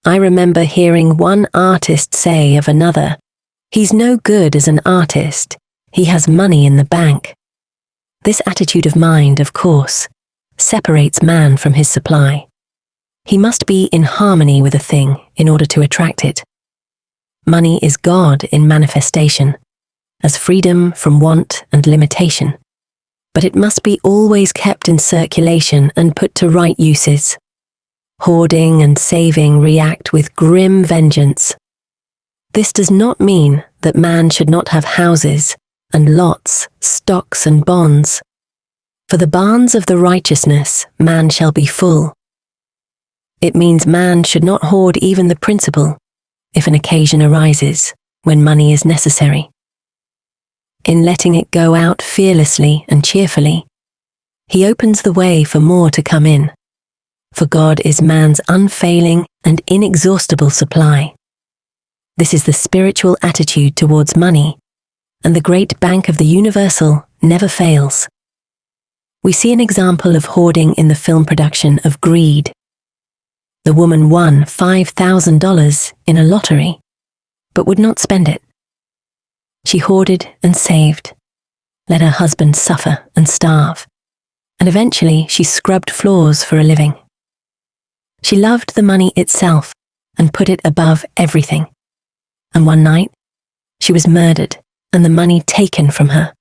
I remember hearing one artist say of another, "He's no good as an artist, he has money in the bank." This attitude of mind, of course, separates man from his supply. He must be in harmony with a thing in order to attract it. Money is God in manifestation, as freedom from want and limitation, but it must be always kept in circulation and put to right uses. Hoarding and saving react with grim vengeance. This does not mean that man should not have houses and lots, stocks and bonds. For the barns of the righteousness man shall be full. It means man should not hoard even the principal, if an occasion arises when money is necessary. In letting it go out fearlessly and cheerfully, he opens the way for more to come in, for God is man's unfailing and inexhaustible supply. This is the spiritual attitude towards money, and the great bank of the universal never fails. We see an example of hoarding in the film production of Greed. The woman won $5,000 in a lottery, but would not spend it. She hoarded and saved, let her husband suffer and starve, and eventually she scrubbed floors for a living. She loved the money itself and put it above everything. And one night, she was murdered and the money taken from her.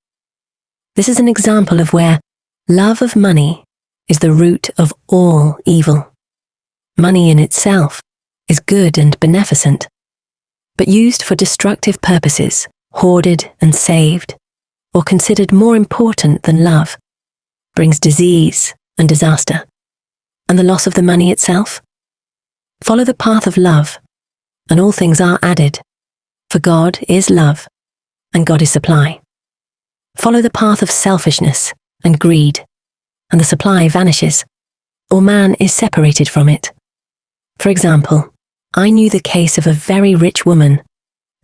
This is an example of where love of money is the root of all evil. Money in itself is good and beneficent, but used for destructive purposes, hoarded and saved, or considered more important than love, brings disease and disaster. And the loss of the money itself? Follow the path of love, and all things are added, for God is love, and God is supply. Follow the path of selfishness and greed, and the supply vanishes, or man is separated from it. For example, I knew the case of a very rich woman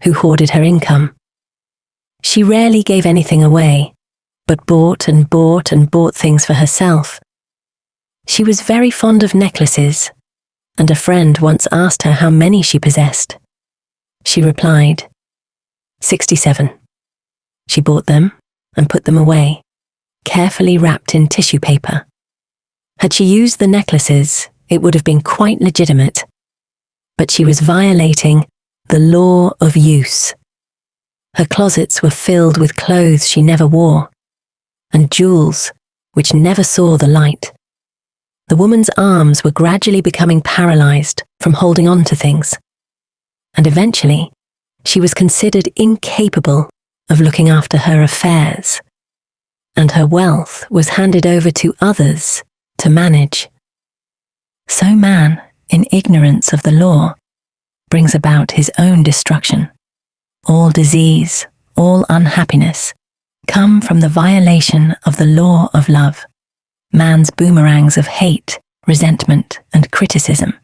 who hoarded her income. She rarely gave anything away, but bought and bought and bought things for herself. She was very fond of necklaces, and a friend once asked her how many she possessed. She replied, 67. She bought them and put them away, carefully wrapped in tissue paper. Had she used the necklaces, it would have been quite legitimate, but she was violating the law of use. Her closets were filled with clothes she never wore, and jewels which never saw the light. The woman's arms were gradually becoming paralyzed from holding on to things, and eventually she was considered incapable of looking after her affairs, and her wealth was handed over to others to manage. So man, in ignorance of the law, brings about his own destruction. All disease, all unhappiness, come from the violation of the law of love. Man's boomerangs of hate, resentment, and criticism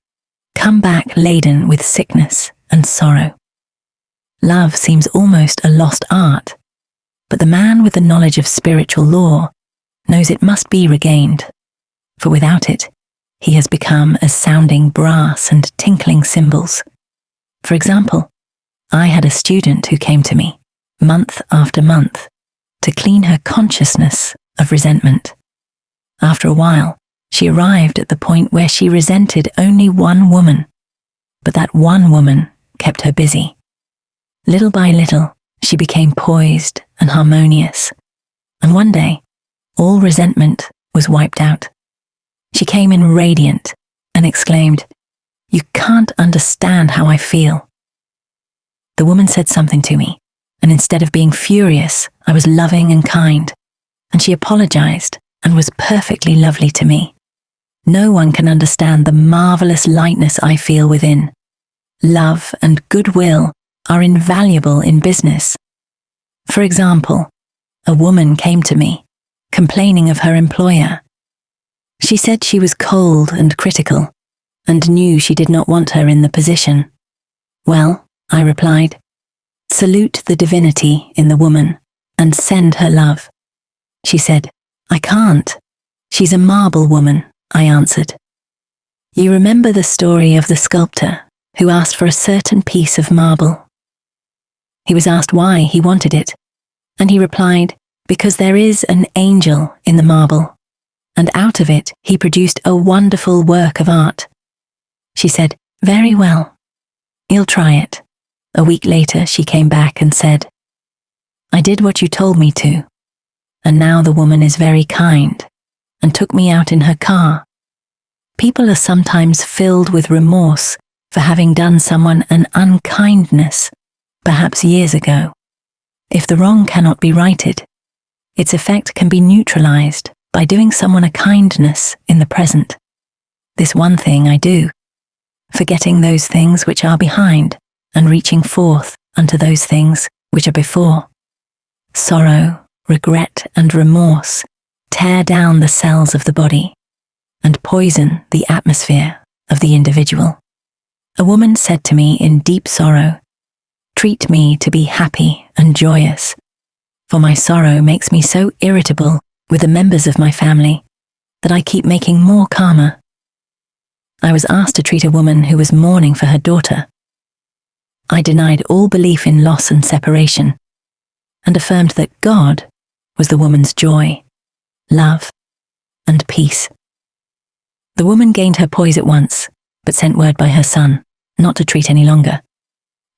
come back laden with sickness and sorrow. Love seems almost a lost art, but the man with the knowledge of spiritual law knows it must be regained, for without it, he has become as sounding brass and tinkling cymbals. For example, I had a student who came to me, month after month, to clean her consciousness of resentment. After a while, she arrived at the point where she resented only one woman, but that one woman kept her busy. Little by little, she became poised and harmonious, and one day, all resentment was wiped out. She came in radiant and exclaimed, "You can't understand how I feel." The woman said something to me, and instead of being furious, I was loving and kind, and she apologized and was perfectly lovely to me. No one can understand the marvelous lightness I feel within. Love and goodwill are invaluable in business. For example, a woman came to me, complaining of her employer. She said she was cold and critical, and knew she did not want her in the position. "Well," I replied, "salute the divinity in the woman, and send her love." She said, "I can't. She's a marble woman," I answered. You remember the story of the sculptor who asked for a certain piece of marble. He was asked why he wanted it, and he replied, "Because there is an angel in the marble, and out of it he produced a wonderful work of art." She said, "Very well, you'll try it." A week later she came back and said, "I did what you told me to, and now the woman is very kind, and took me out in her car." People are sometimes filled with remorse for having done someone an unkindness, perhaps years ago. If the wrong cannot be righted, its effect can be neutralized by doing someone a kindness in the present. This one thing I do, forgetting those things which are behind, and reaching forth unto those things which are before. Sorrow, regret, and remorse tear down the cells of the body and poison the atmosphere of the individual. A woman said to me in deep sorrow, "Treat me to be happy and joyous, for my sorrow makes me so irritable with the members of my family that I keep making more karma." I was asked to treat a woman who was mourning for her daughter. I denied all belief in loss and separation, and affirmed that God was the woman's joy, love, and peace. The woman gained her poise at once, but sent word by her son not to treat any longer,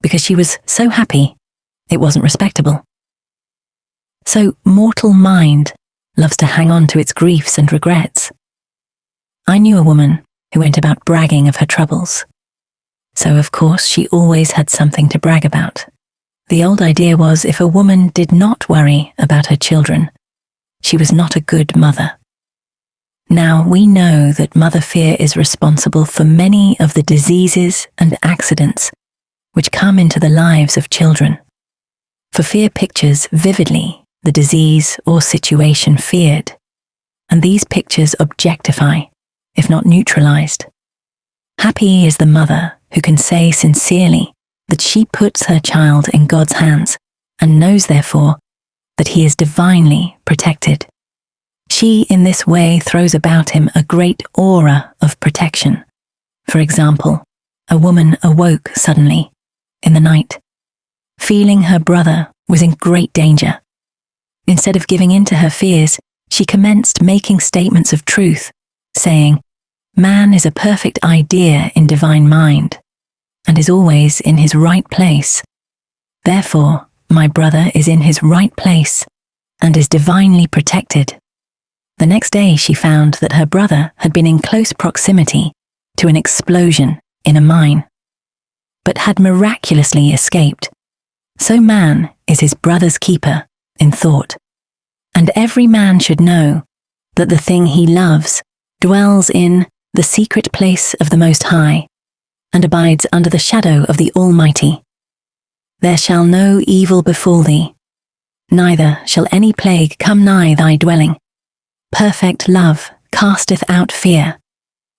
because she was so happy it wasn't respectable. So mortal mind loves to hang on to its griefs and regrets. I knew a woman who went about bragging of her troubles. So of course she always had something to brag about. The old idea was if a woman did not worry about her children, she was not a good mother. Now we know that mother fear is responsible for many of the diseases and accidents which come into the lives of children. For fear pictures vividly the disease or situation feared, and these pictures objectify, if not neutralized. Happy is the mother who can say sincerely that she puts her child in God's hands and knows therefore that he is divinely protected. She in this way throws about him a great aura of protection. For example, a woman awoke suddenly in the night, feeling her brother was in great danger. Instead of giving in to her fears, she commenced making statements of truth, saying, "Man is a perfect idea in divine mind, and is always in his right place. Therefore, my brother is in his right place, and is divinely protected." The next day she found that her brother had been in close proximity to an explosion in a mine, but had miraculously escaped. So man is his brother's keeper in thought, and every man should know that the thing he loves dwells in the secret place of the Most High, and abides under the shadow of the Almighty. There shall no evil befall thee, neither shall any plague come nigh thy dwelling. Perfect love casteth out fear.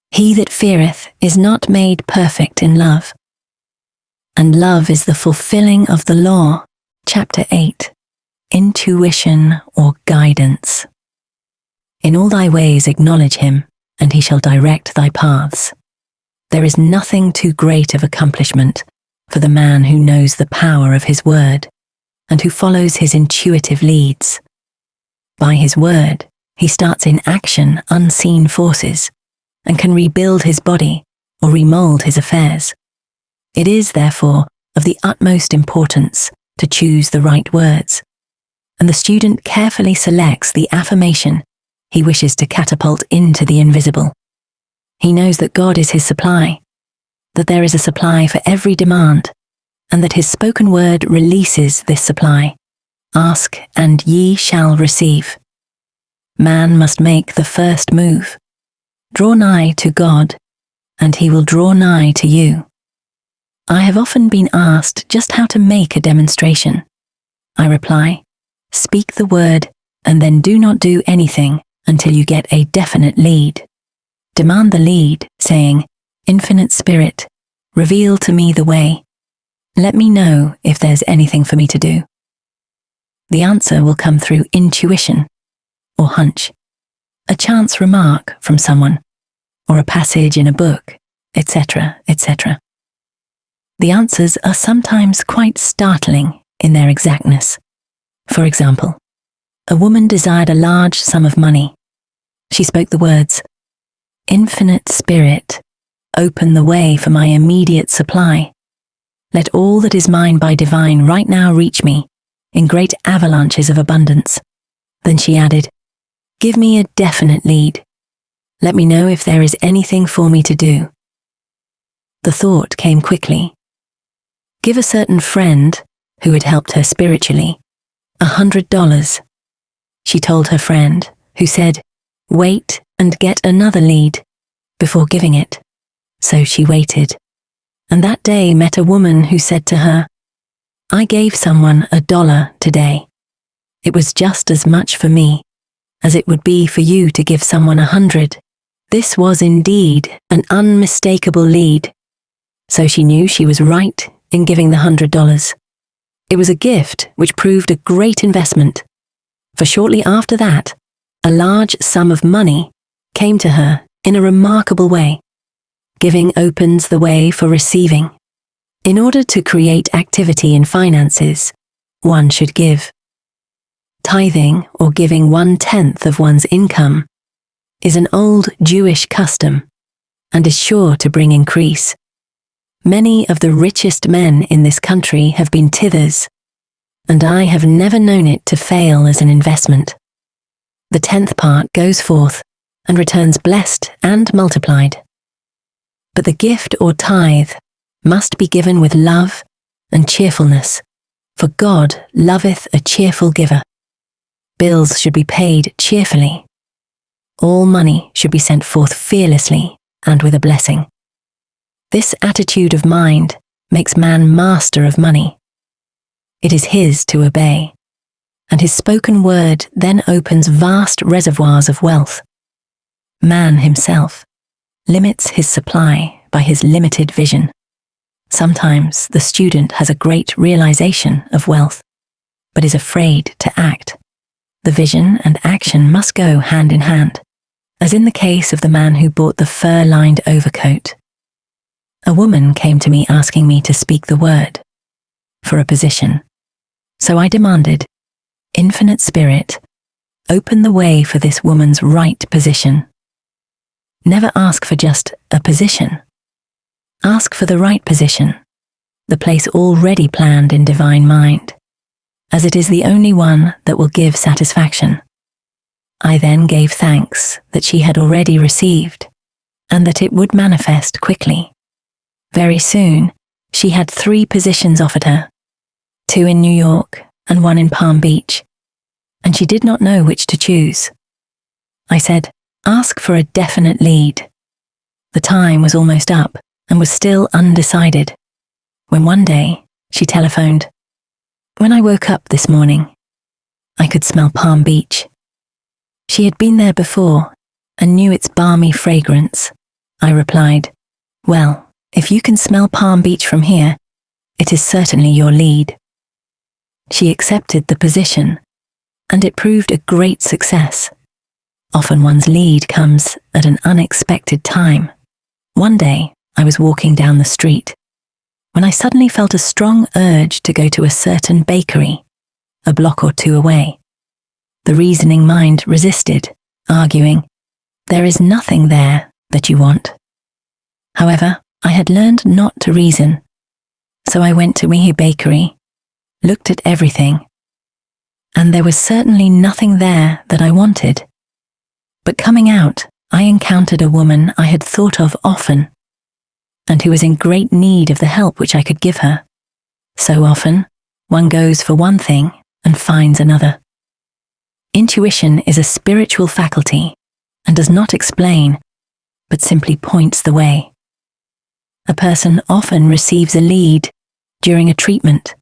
He that feareth is not made perfect in love. and love is the fulfilling of the law. Chapter 8. Intuition or guidance. In all thy ways acknowledge him, and he shall direct thy paths. There is nothing too great of accomplishment for the man who knows the power of his word, and who follows his intuitive leads. By his word, he starts in action unseen forces, and can rebuild his body or remold his affairs. It is, therefore, of the utmost importance to choose the right words, and the student carefully selects the affirmation he wishes to catapult into the invisible. He knows that God is his supply, that there is a supply for every demand, and that his spoken word releases this supply. Ask, and ye shall receive. Man must make the first move. Draw nigh to God, and he will draw nigh to you. I have often been asked just how to make a demonstration. I reply, speak the word, and then do not do anything until you get a definite lead. Demand the lead, saying, Infinite Spirit, reveal to me the way. Let me know if there's anything for me to do. The answer will come through intuition or hunch, a chance remark from someone, or a passage in a book, etc., etc. The answers are sometimes quite startling in their exactness. For example, a woman desired a large sum of money. She spoke the words, Infinite Spirit, open the way for my immediate supply. Let all that is mine by divine right now reach me in great avalanches of abundance. Then she added, give me a definite lead. Let me know if there is anything for me to do. The thought came quickly. Give a certain friend, who had helped her spiritually, $100. She told her friend, who said, wait and get another lead before giving it. So she waited, and that day met a woman who said to her, I gave someone $1 today. It was just as much for me as it would be for you to give someone 100. This was indeed an unmistakable lead. So she knew she was right in giving the $100. It was a gift which proved a great investment, for shortly after that, a large sum of money came to her in a remarkable way. Giving opens the way for receiving. In order to create activity in finances, one should give. Tithing, or giving 1/10 of one's income, is an old Jewish custom and is sure to bring increase. Many of the richest men in this country have been tithers, and I have never known it to fail as an investment. The 10th part goes forth and returns blessed and multiplied. But the gift or tithe must be given with love and cheerfulness, for God loveth a cheerful giver. Bills should be paid cheerfully. All money should be sent forth fearlessly and with a blessing. This attitude of mind makes man master of money. It is his to obey, and his spoken word then opens vast reservoirs of wealth. Man himself limits his supply by his limited vision. Sometimes the student has a great realization of wealth, but is afraid to act. The vision and action must go hand in hand, as in the case of the man who bought the fur-lined overcoat. A woman came to me asking me to speak the word for a position. So I demanded, Infinite Spirit, open the way for this woman's right position. Never ask for just a position. Ask for the right position, the place already planned in divine mind, as it is the only one that will give satisfaction. I then gave thanks that she had already received, and that it would manifest quickly. Very soon, she had 3 positions offered her, 2 in New York and 1 in Palm Beach, and she did not know which to choose. I said, ask for a definite lead. The time was almost up and was still undecided, when one day she telephoned. When I woke up this morning, I could smell Palm Beach. She had been there before and knew its balmy fragrance. I replied, well, if you can smell Palm Beach from here, it is certainly your lead." She accepted the position, and it proved a great success. Often one's lead comes at an unexpected time. One day, I was walking down the street when I suddenly felt a strong urge to go to a certain bakery, a block or two away. The reasoning mind resisted, arguing, "There is nothing there that you want." However, I had learned not to reason, so I went to Mihi Bakery, looked at everything, and there was certainly nothing there that I wanted. But coming out, I encountered a woman I had thought of often, and who was in great need of the help which I could give her. So often, one goes for one thing and finds another. Intuition is a spiritual faculty and does not explain, but simply points the way. A person often receives a lead during a treatment.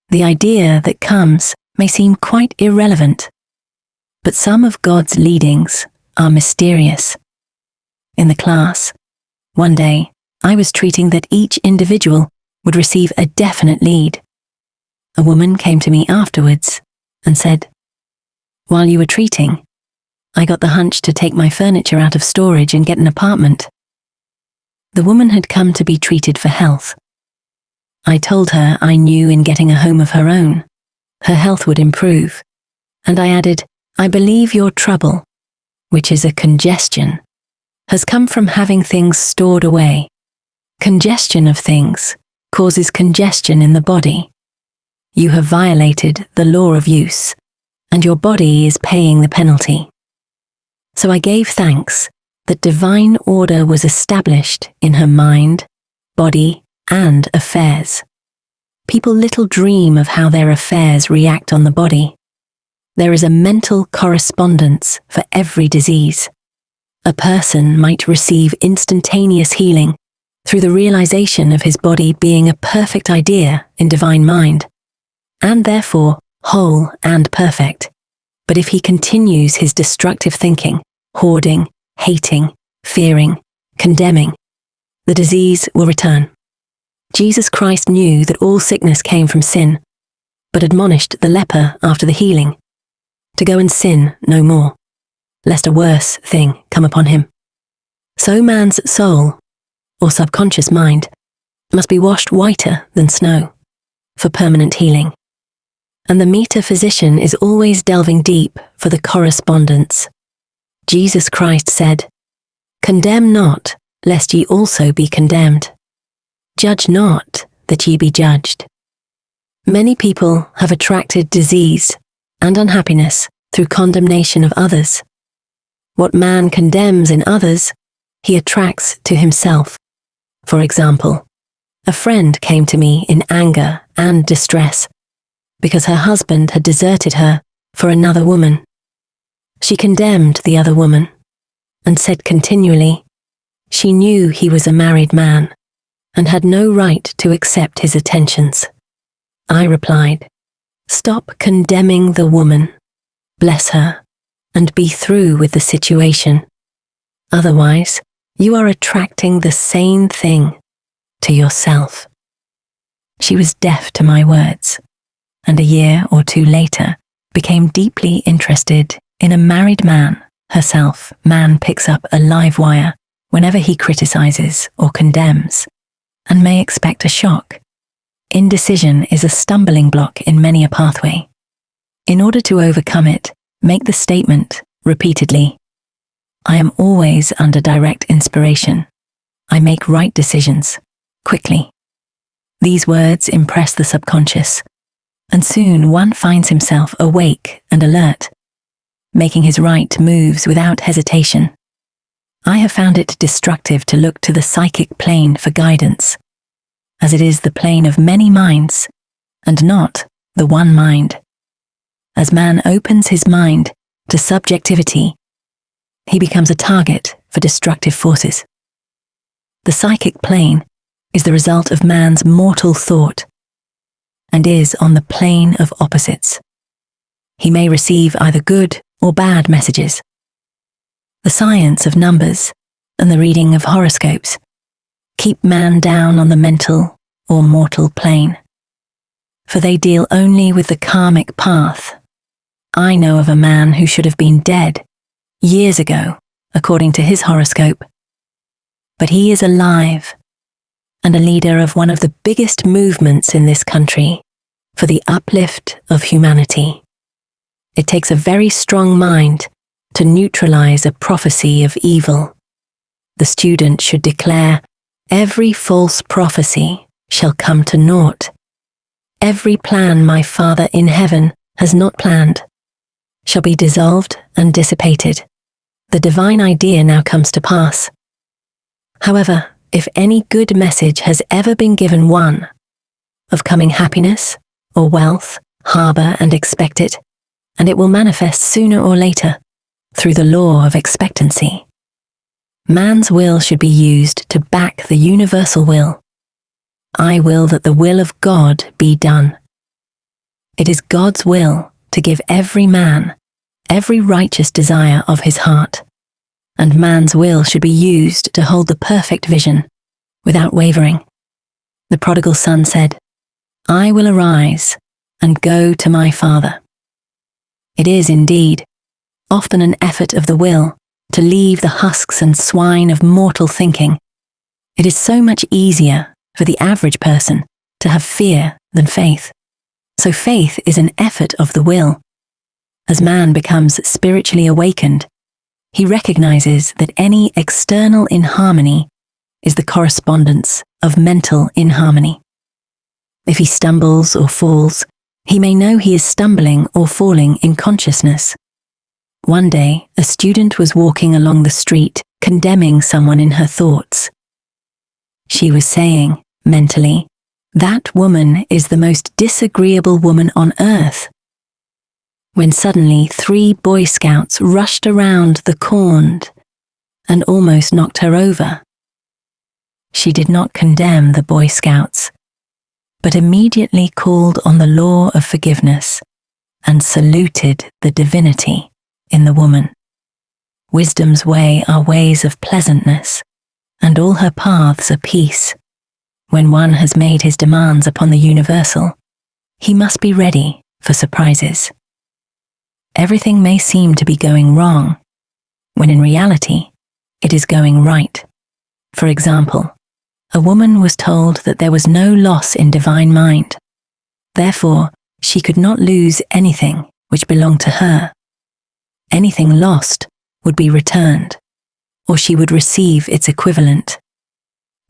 The idea that comes may seem quite irrelevant, but some of God's leadings are mysterious. In the class, one day, I was treating that each individual would receive a definite lead. A woman came to me afterwards and said, "While you were treating, I got the hunch to take my furniture out of storage and get an apartment." The woman had come to be treated for health. I told her I knew in getting a home of her own, her health would improve, and I added, "I believe your trouble, which is a congestion, has come from having things stored away. Congestion of things causes congestion in the body. You have violated the law of use, and your body is paying the penalty." So I gave thanks that divine order was established in her mind, body, and affairs. People little dream of how their affairs react on the body. There is a mental correspondence for every disease. A person might receive instantaneous healing through the realization of his body being a perfect idea in divine mind, and therefore whole and perfect. But if he continues his destructive thinking, hoarding, hating, fearing, condemning, the disease will return. Jesus Christ knew that all sickness came from sin, but admonished the leper after the healing to go and sin no more, lest a worse thing come upon him. So man's soul, or subconscious mind, must be washed whiter than snow for permanent healing. And the metaphysician is always delving deep for the correspondence. Jesus Christ said, "Condemn not, lest ye also be condemned. Judge not, that ye be judged." Many people have attracted disease and unhappiness through condemnation of others. What man condemns in others, he attracts to himself. For example, a friend came to me in anger and distress because her husband had deserted her for another woman. She condemned the other woman and said continually, she knew he was a married man and had no right to accept his attentions. I replied, "Stop condemning the woman, bless her, and be through with the situation. Otherwise, you are attracting the same thing to yourself." She was deaf to my words, and a year or two later became deeply interested in a married man herself. Man picks up a live wire whenever he criticizes or condemns, and may expect a shock. Indecision is a stumbling block in many a pathway. In order to overcome it, make the statement repeatedly, "I am always under direct inspiration. I make right decisions, quickly." These words impress the subconscious, and soon one finds himself awake and alert, making his right moves without hesitation. I have found it destructive to look to the psychic plane for guidance, as it is the plane of many minds, and not the one mind. As man opens his mind to subjectivity, he becomes a target for destructive forces. The psychic plane is the result of man's mortal thought, and is on the plane of opposites. He may receive either good or bad messages. The science of numbers and the reading of horoscopes keep man down on the mental or mortal plane, for they deal only with the karmic path. I know of a man who should have been dead years ago, according to his horoscope, but he is alive and a leader of one of the biggest movements in this country for the uplift of humanity. It takes a very strong mind to neutralize a prophecy of evil. The student should declare, "Every false prophecy shall come to naught. Every plan my Father in heaven has not planned shall be dissolved and dissipated. The divine idea now comes to pass." However, if any good message has ever been given one, of coming happiness or wealth, harbor and expect it, and it will manifest sooner or later through the law of expectancy. Man's will should be used to back the universal will. I will that the will of God be done. It is God's will to give every man every righteous desire of his heart, and man's will should be used to hold the perfect vision without wavering. The prodigal son said, "I will arise and go to my father." It is indeed often an effort of the will to leave the husks and swine of mortal thinking. It is so much easier for the average person to have fear than faith. So faith is an effort of the will. As man becomes spiritually awakened, he recognizes that any external inharmony is the correspondence of mental inharmony. If he stumbles or falls, he may know he is stumbling or falling in consciousness. One day, a student was walking along the street, condemning someone in her thoughts. She was saying, mentally, "That woman is the most disagreeable woman on earth," when suddenly 3 Boy Scouts rushed around the corner and almost knocked her over. She did not condemn the Boy Scouts, but immediately called on the law of forgiveness and saluted the divinity in the woman. Wisdom's way are ways of pleasantness, and all her paths are peace. When one has made his demands upon the universal, he must be ready for surprises. Everything may seem to be going wrong, when in reality, it is going right. For example, a woman was told that there was no loss in divine mind. Therefore, she could not lose anything which belonged to her. Anything lost would be returned, or she would receive its equivalent.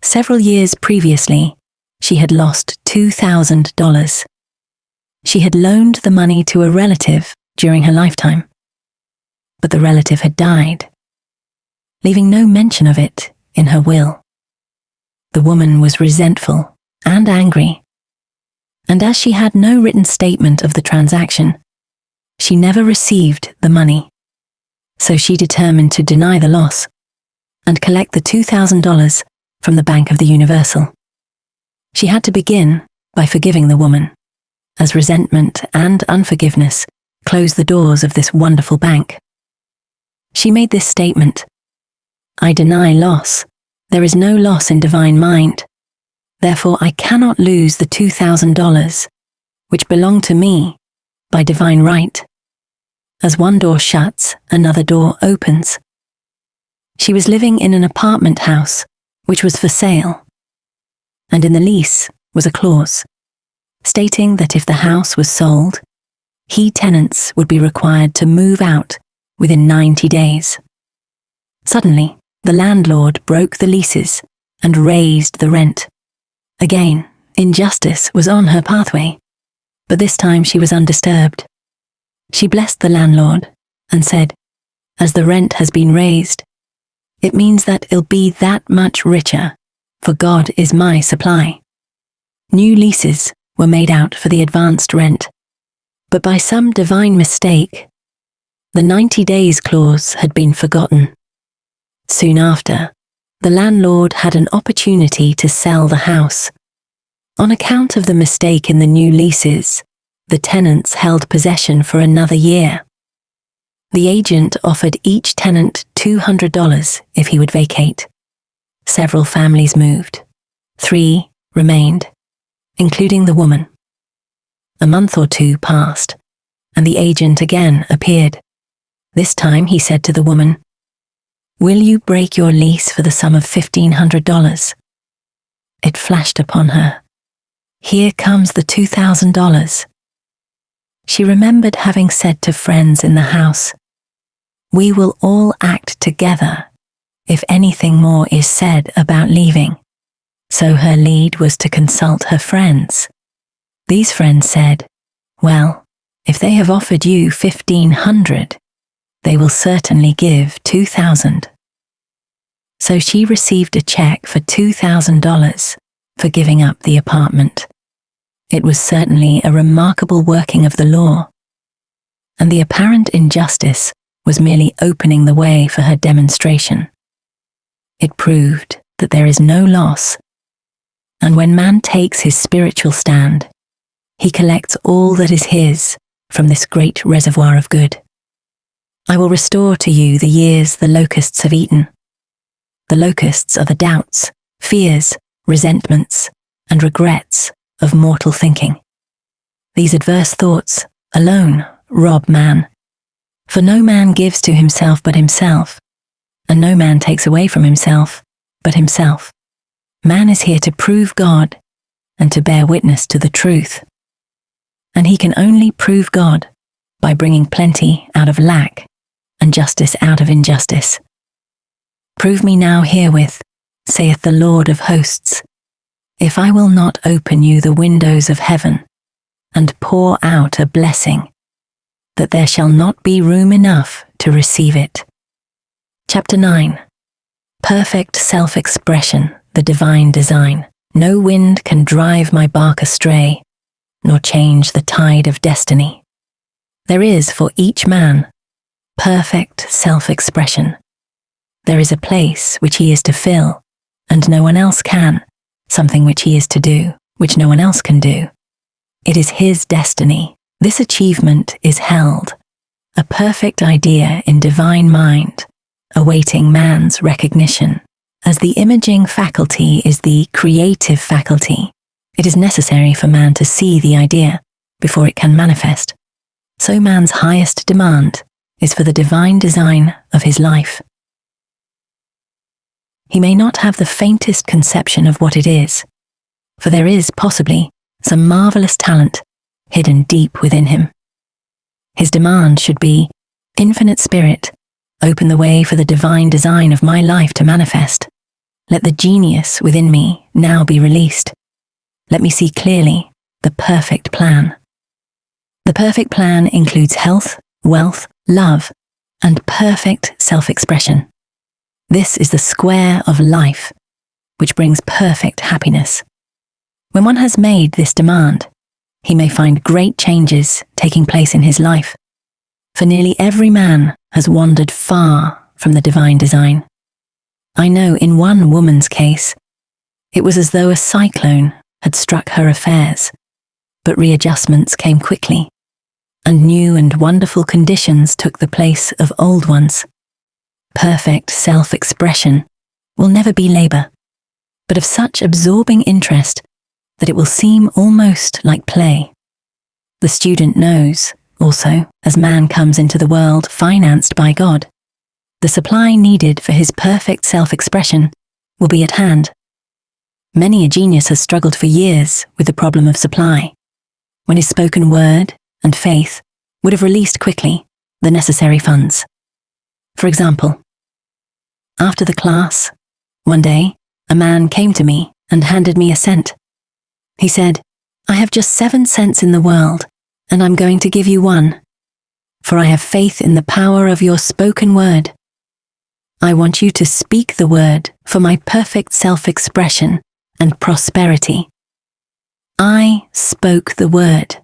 Several years previously, she had lost $2,000. She had loaned the money to a relative during her lifetime, but the relative had died, leaving no mention of it in her will. The woman was resentful and angry, and as she had no written statement of the transaction, she never received the money. So she determined to deny the loss and collect the $2,000 from the Bank of the Universal. She had to begin by forgiving the woman, as resentment and unforgiveness closed the doors of this wonderful bank. She made this statement, "I deny loss. There is no loss in divine mind. Therefore I cannot lose the $2,000, which belong to me by divine right. As one door shuts, another door opens." She was living in an apartment house which was for sale, and in the lease was a clause stating that if the house was sold, he tenants would be required to move out within 90 days. Suddenly, the landlord broke the leases and raised the rent. Again, injustice was on her pathway, but this time she was undisturbed. She blessed the landlord and said, "As the rent has been raised, it means that it'll be that much richer, for God is my supply." New leases were made out for the advanced rent, but by some divine mistake, the 90 days clause had been forgotten. Soon after, the landlord had an opportunity to sell the house. On account of the mistake in the new leases, the tenants held possession for another year. The agent offered each tenant $200 if he would vacate. Several families moved. 3 remained, including the woman. A month or two passed, and the agent again appeared. This time he said to the woman, "Will you break your lease for the sum of $1,500? It flashed upon her. Here comes the $2,000. She remembered having said to friends in the house, "We will all act together if anything more is said about leaving." So her lead was to consult her friends. These friends said, "Well, if they have offered you $1,500, they will certainly give $2,000. So she received a check for $2,000 for giving up the apartment. It was certainly a remarkable working of the law, and the apparent injustice was merely opening the way for her demonstration. It proved that there is no loss, and when man takes his spiritual stand, he collects all that is his from this great reservoir of good. I will restore to you the years the locusts have eaten. The locusts are the doubts, fears, resentments, and regrets of mortal thinking. These adverse thoughts alone rob man, for no man gives to himself but himself, and no man takes away from himself but himself. Man is here to prove God and to bear witness to the truth, and he can only prove God by bringing plenty out of lack and justice out of injustice. Prove me now herewith, saith the Lord of hosts, if I will not open you the windows of heaven and pour out a blessing, that there shall not be room enough to receive it. Chapter 9. Perfect self-expression, the divine design. No wind can drive my bark astray, nor change the tide of destiny. There is for each man perfect self-expression. There is a place which he is to fill, and no one else can, something which he is to do, which no one else can do. It is his destiny. This achievement is held, a perfect idea in divine mind, awaiting man's recognition. As the imaging faculty is the creative faculty, it is necessary for man to see the idea before it can manifest. So man's highest demand is for the divine design of his life. He may not have the faintest conception of what it is, for there is possibly some marvelous talent hidden deep within him. His demand should be, Infinite Spirit, open the way for the divine design of my life to manifest. Let the genius within me now be released. Let me see clearly the perfect plan. The perfect plan includes health, wealth, love, and perfect self-expression. This is the square of life, which brings perfect happiness. When one has made this demand, he may find great changes taking place in his life, for nearly every man has wandered far from the divine design. I know in one woman's case, it was as though a cyclone had struck her affairs, but readjustments came quickly, and new and wonderful conditions took the place of old ones. Perfect self-expression will never be labor, but of such absorbing interest that it will seem almost like play. The student knows, also, as man comes into the world financed by God, the supply needed for his perfect self-expression will be at hand. Many a genius has struggled for years with the problem of supply, when his spoken word and faith would have released quickly the necessary funds. For example, after the class, one day, a man came to me and handed me a cent. He said, "I have just 7 cents in the world, and I'm going to give you 1, for I have faith in the power of your spoken word. I want you to speak the word for my perfect self-expression and prosperity." I spoke the word,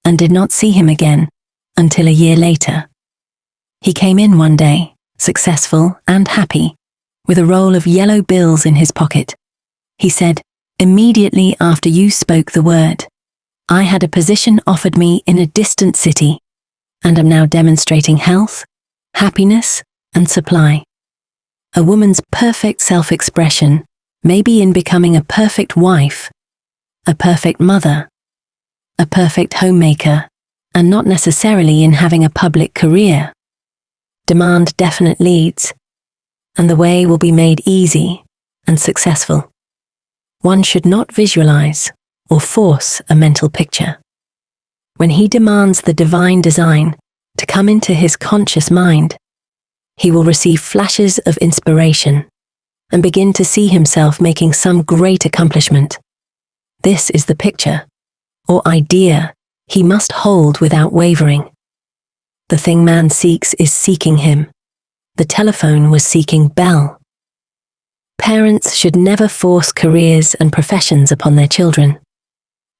and did not see him again until a year later. He came in one day, successful and happy, with a roll of yellow bills in his pocket. He said, "Immediately after you spoke the word, I had a position offered me in a distant city, and am now demonstrating health, happiness, and supply. A woman's perfect self-expression may be in becoming a perfect wife, a perfect mother, a perfect homemaker, and not necessarily in having a public career. Demand definite leads, and the way will be made easy and successful. One should not visualize or force a mental picture. When he demands the divine design to come into his conscious mind, he will receive flashes of inspiration and begin to see himself making some great accomplishment. This is the picture, or idea, he must hold without wavering. The thing man seeks is seeking him. The telephone was seeking Bell. Parents should never force careers and professions upon their children.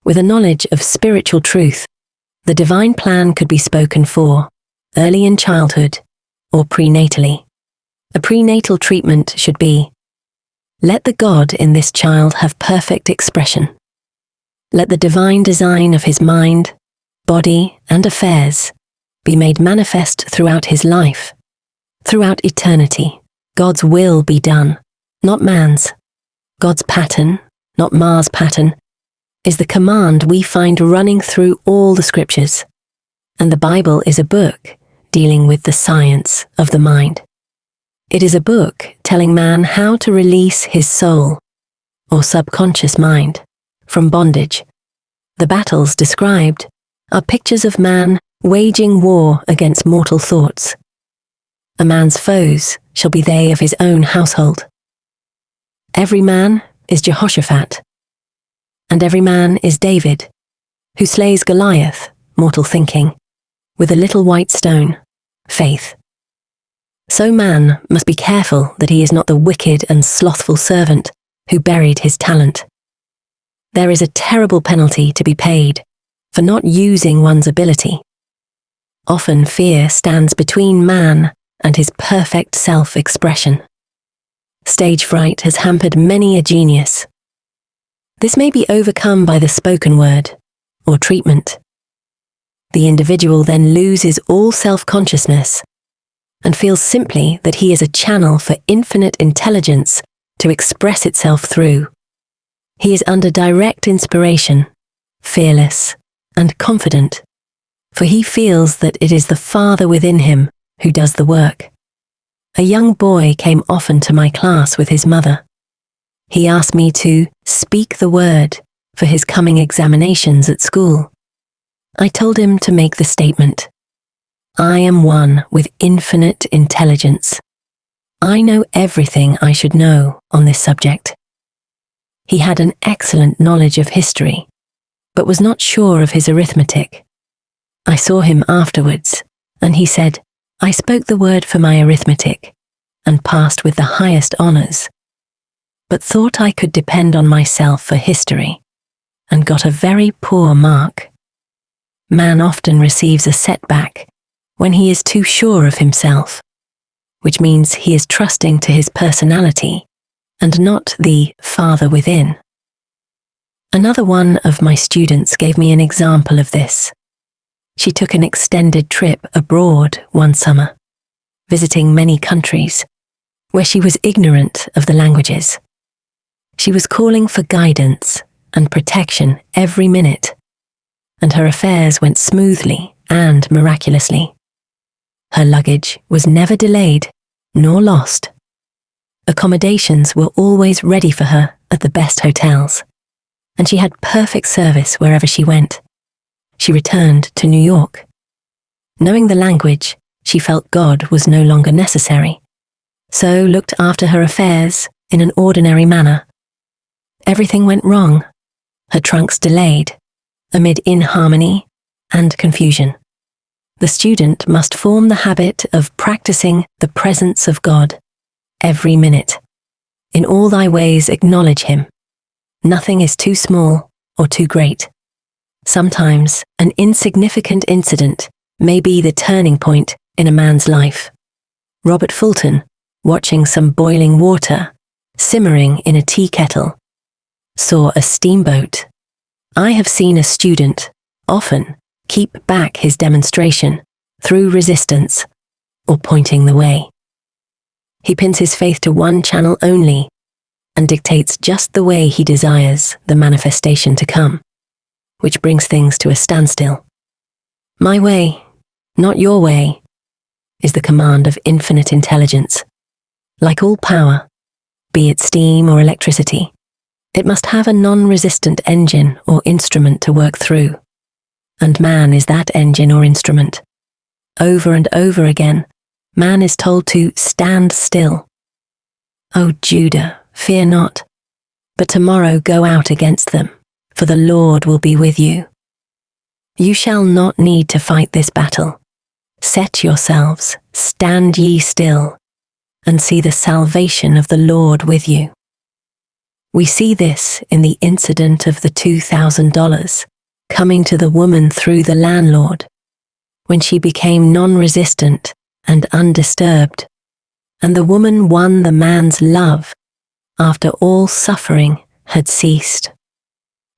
With a knowledge of spiritual truth, the divine plan could be spoken for, early in childhood, or prenatally. A prenatal treatment should be, let the God in this child have perfect expression. Let the divine design of his mind, body, and affairs be made manifest throughout his life. Throughout eternity, God's will be done, not man's. God's pattern, not Mars' pattern, is the command we find running through all the scriptures. And the Bible is a book dealing with the science of the mind. It is a book telling man how to release his soul, or subconscious mind, from bondage. The battles described are pictures of man waging war against mortal thoughts. A man's foes shall be they of his own household. Every man is Jehoshaphat, and every man is David, who slays Goliath, mortal thinking, with a little white stone, faith. So man must be careful that he is not the wicked and slothful servant who buried his talent. There is a terrible penalty to be paid for not using one's ability. Often fear stands between man and his perfect self-expression. Stage fright has hampered many a genius. This may be overcome by the spoken word, or treatment. The individual then loses all self-consciousness and feels simply that he is a channel for infinite intelligence to express itself through. He is under direct inspiration, fearless and confident, for he feels that it is the Father within him who does the work. A young boy came often to my class with his mother. He asked me to speak the word for his coming examinations at school. I told him to make the statement, I am one with infinite intelligence. I know everything I should know on this subject. He had an excellent knowledge of history, but was not sure of his arithmetic. I saw him afterwards, and he said, I spoke the word for my arithmetic, and passed with the highest honours, but thought I could depend on myself for history, and got a very poor mark. Man often receives a setback when he is too sure of himself, which means he is trusting to his personality and not the Father within. Another one of my students gave me an example of this. She took an extended trip abroad one summer, visiting many countries, where she was ignorant of the languages. She was calling for guidance and protection every minute, and her affairs went smoothly and miraculously. Her luggage was never delayed nor lost. Accommodations were always ready for her at the best hotels, and she had perfect service wherever she went. She returned to New York. Knowing the language, she felt God was no longer necessary, so looked after her affairs in an ordinary manner. Everything went wrong. Her trunks delayed, amid inharmony and confusion. The student must form the habit of practicing the presence of God every minute. In all thy ways acknowledge him. Nothing is too small or too great. Sometimes an insignificant incident may be the turning point in a man's life. Robert Fulton, watching some boiling water simmering in a tea kettle, saw a steamboat. I have seen a student often keep back his demonstration through resistance or pointing the way. He pins his faith to one channel only, and dictates just the way he desires the manifestation to come, which brings things to a standstill. My way, not your way, is the command of infinite intelligence. Like all power, be it steam or electricity, it must have a non-resistant engine or instrument to work through. And man is that engine or instrument. Over and over again, man is told to stand still. O Judah, fear not, but tomorrow go out against them, for the Lord will be with you. You shall not need to fight this battle. Set yourselves, stand ye still, and see the salvation of the Lord with you. We see this in the incident of the $2,000 coming to the woman through the landlord, when she became non-resistant and undisturbed, and the woman won the man's love after all suffering had ceased.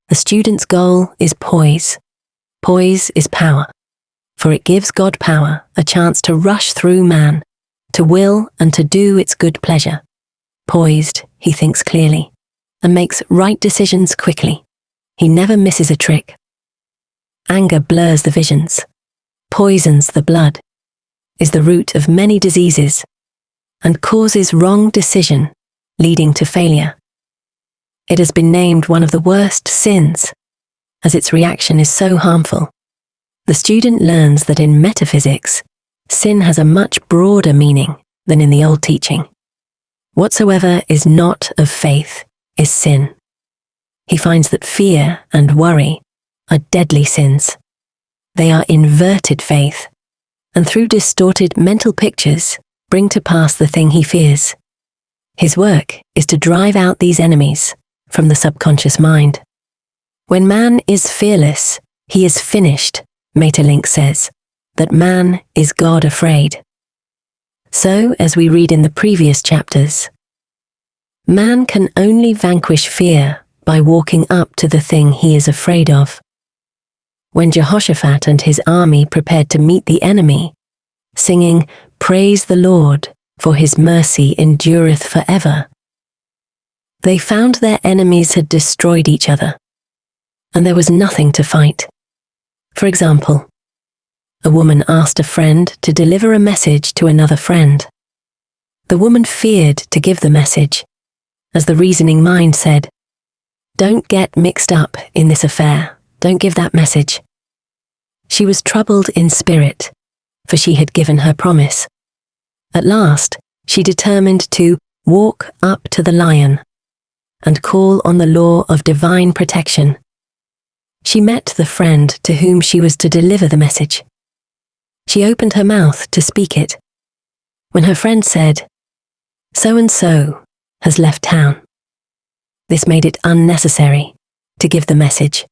The student's goal is poise. Poise is power, for it gives God power a chance to rush through man, to will and to do its good pleasure. Poised, he thinks clearly, and makes right decisions quickly. He never misses a trick. Anger blurs the visions, poisons the blood, is the root of many diseases, and causes wrong decision, leading to failure. It has been named one of the worst sins, as its reaction is so harmful. The student learns that in metaphysics, sin has a much broader meaning than in the old teaching. Whatsoever is not of faith is sin. He finds that fear and worry are deadly sins. They are inverted faith, and through distorted mental pictures bring to pass the thing he fears. His work is to drive out these enemies from the subconscious mind. When man is fearless, he is finished, Maeterlinck says, that man is God afraid. So, as we read in the previous chapters, man can only vanquish fear by walking up to the thing he is afraid of. When Jehoshaphat and his army prepared to meet the enemy, singing, "Praise the Lord, for his mercy endureth forever," they found their enemies had destroyed each other, and there was nothing to fight. For example, a woman asked a friend to deliver a message to another friend. The woman feared to give the message, as the reasoning mind said, "Don't get mixed up in this affair, don't give that message." She was troubled in spirit, for she had given her promise. At last, she determined to walk up to the lion and call on the law of divine protection. She met the friend to whom she was to deliver the message. She opened her mouth to speak it, when her friend said, "So-and-so has left town." This made it unnecessary to give the message,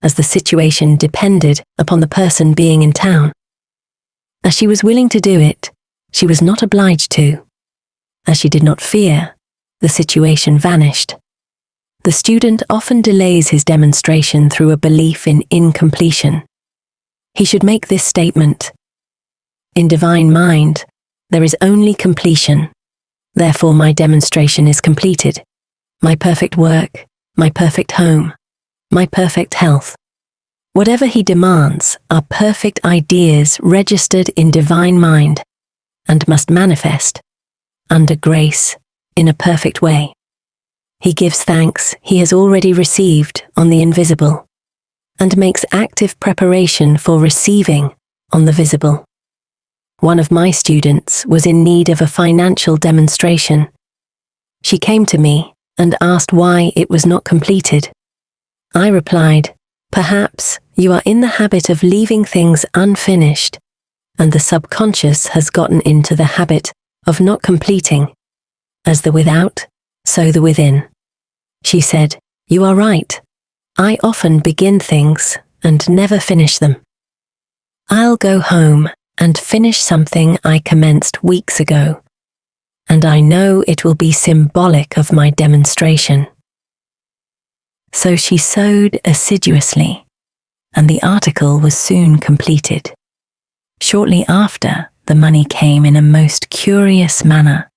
as the situation depended upon the person being in town. As she was willing to do it, she was not obliged to. As she did not fear, the situation vanished. The student often delays his demonstration through a belief in incompletion. He should make this statement: "In divine mind, there is only completion. Therefore my demonstration is completed. My perfect work, my perfect home, my perfect health." Whatever he demands are perfect ideas registered in divine mind and must manifest, under grace, in a perfect way. He gives thanks he has already received on the invisible, and makes active preparation for receiving on the visible. One of my students was in need of a financial demonstration. She came to me and asked why it was not completed. I replied, "Perhaps you are in the habit of leaving things unfinished, and the subconscious has gotten into the habit of not completing. As the without, so the within." She said, "You are right. I often begin things and never finish them. I'll go home and finish something I commenced weeks ago, and I know it will be symbolic of my demonstration." So she sewed assiduously, and the article was soon completed. Shortly after, the money came in a most curious manner.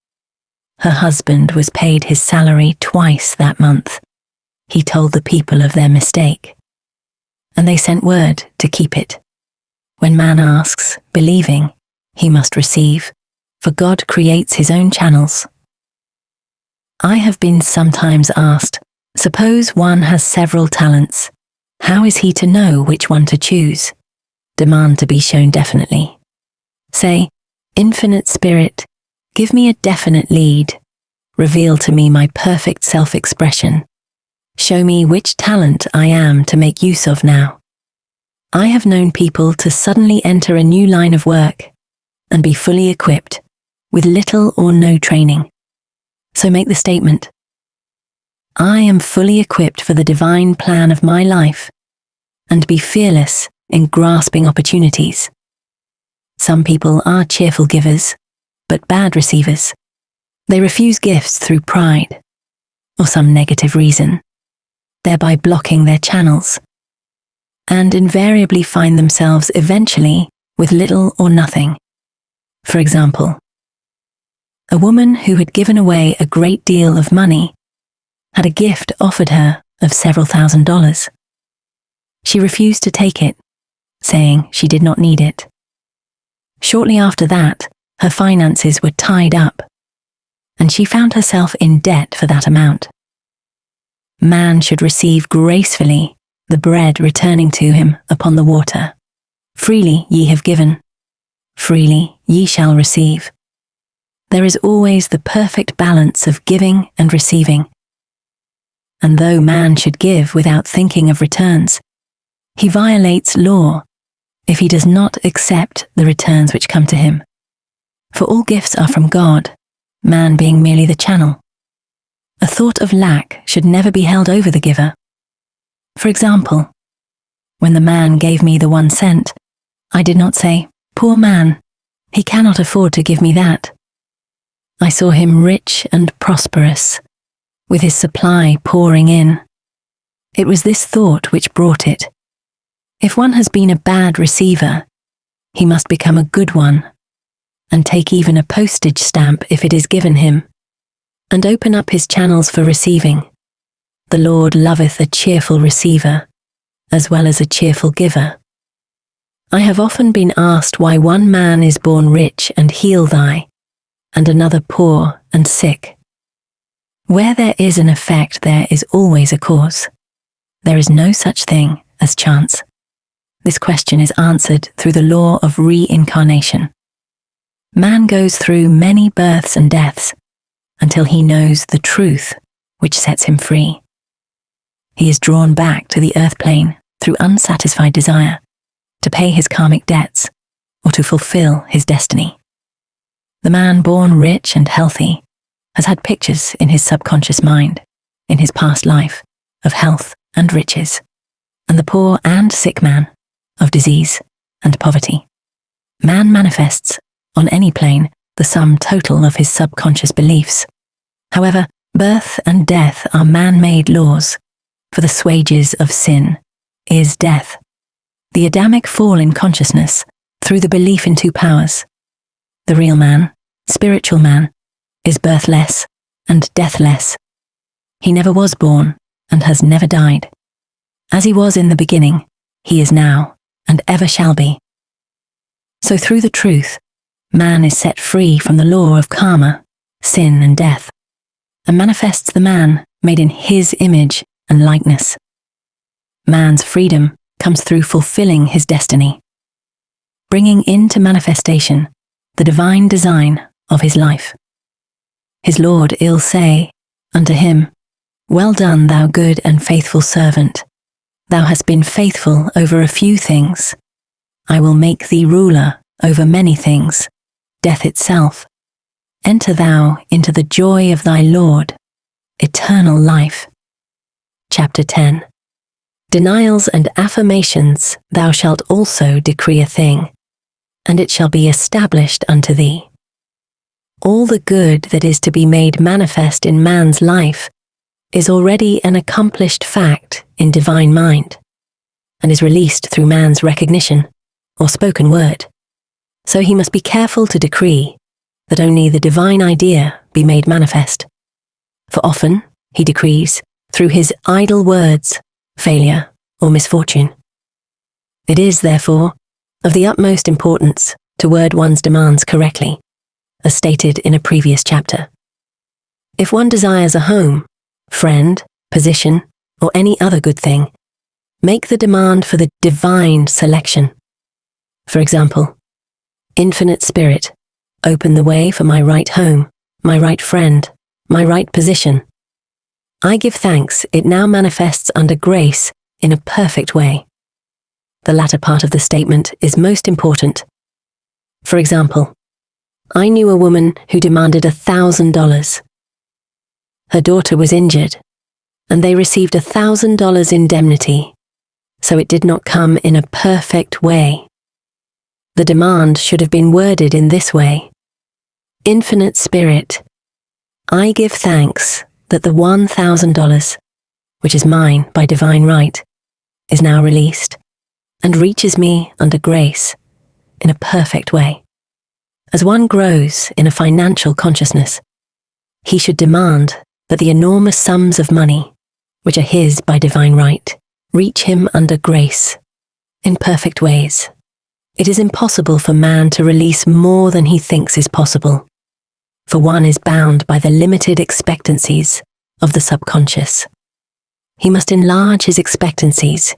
her husband was paid his salary twice that month. He told the people of their mistake, and they sent word to keep it. When man asks, believing, he must receive, for God creates his own channels. I have been sometimes asked, suppose one has several talents, how is he to know which one to choose? Demand to be shown definitely. Say, Infinite Spirit, give me a definite lead. Reveal to me my perfect self-expression. Show me which talent I am to make use of now. I have known people to suddenly enter a new line of work and be fully equipped with little or no training. So make the statement, I am fully equipped for the divine plan of my life, and be fearless in grasping opportunities. Some people are cheerful givers, but bad receivers. They refuse gifts through pride or some negative reason, thereby blocking their channels, and invariably find themselves eventually with little or nothing. For example, a woman who had given away a great deal of money had a gift offered her of several $1,000s. She refused to take it, saying she did not need it. Shortly after that, her finances were tied up, and she found herself in debt for that amount. Man should receive gracefully the bread returning to him upon the water. Freely ye have given, freely ye shall receive. There is always the perfect balance of giving and receiving. And though man should give without thinking of returns, he violates law if he does not accept the returns which come to him. For all gifts are from God, man being merely the channel. A thought of lack should never be held over the giver. For example, when the man gave me the 1 cent, I did not say, poor man, he cannot afford to give me that. I saw him rich and prosperous, with his supply pouring in. It was this thought which brought it. If one has been a bad receiver, he must become a good one, and take even a postage stamp if it is given him, and open up his channels for receiving. The Lord loveth a cheerful receiver, as well as a cheerful giver. I have often been asked why one man is born rich and heal thy, and another poor and sick. Where there is an effect, there is always a cause. There is no such thing as chance. This question is answered through the law of reincarnation. Man goes through many births and deaths until he knows the truth which sets him free. He is drawn back to the earth plane through unsatisfied desire to pay his karmic debts or to fulfill his destiny. The man born rich and healthy has had pictures in his subconscious mind, in his past life, of health and riches, and the poor and sick man of disease and poverty. Man manifests, on any plane, the sum total of his subconscious beliefs. However, birth and death are man-made laws, for the wages of sin is death. The Adamic fall in consciousness through the belief in 2 powers. The real man, spiritual man, is birthless and deathless. He never was born and has never died. As he was in the beginning, he is now and ever shall be. So through the truth, man is set free from the law of karma, sin and death, and manifests the man made in his image and likeness. Man's freedom comes through fulfilling his destiny, bringing into manifestation the divine design of his life. His Lord will say unto him, Well done, thou good and faithful servant. Thou hast been faithful over a few things. I will make thee ruler over many things, death itself. Enter thou into the joy of thy Lord, eternal life. Chapter 10. Denials and affirmations thou shalt also decree a thing, and it shall be established unto thee. All the good that is to be made manifest in man's life is already an accomplished fact in divine mind, and is released through man's recognition or spoken word. So he must be careful to decree that only the divine idea be made manifest. For often he decrees, through his idle words, failure or misfortune. It is, therefore, of the utmost importance to word one's demands correctly, as stated in a previous chapter. If one desires a home, friend, position, or any other good thing, make the demand for the divine selection. For example, Infinite Spirit, open the way for my right home, my right friend, my right position. I give thanks it now manifests under grace in a perfect way. The latter part of the statement is most important. For example, I knew a woman who demanded $1,000. Her daughter was injured, and they received $1,000 indemnity, so it did not come in a perfect way. The demand should have been worded in this way: Infinite Spirit, I give thanks that the $1,000, which is mine by divine right, is now released and reaches me under grace in a perfect way. As one grows in a financial consciousness, he should demand that the enormous sums of money, which are his by divine right, reach him under grace in perfect ways. It is impossible for man to release more than he thinks is possible, for one is bound by the limited expectancies of the subconscious. He must enlarge his expectancies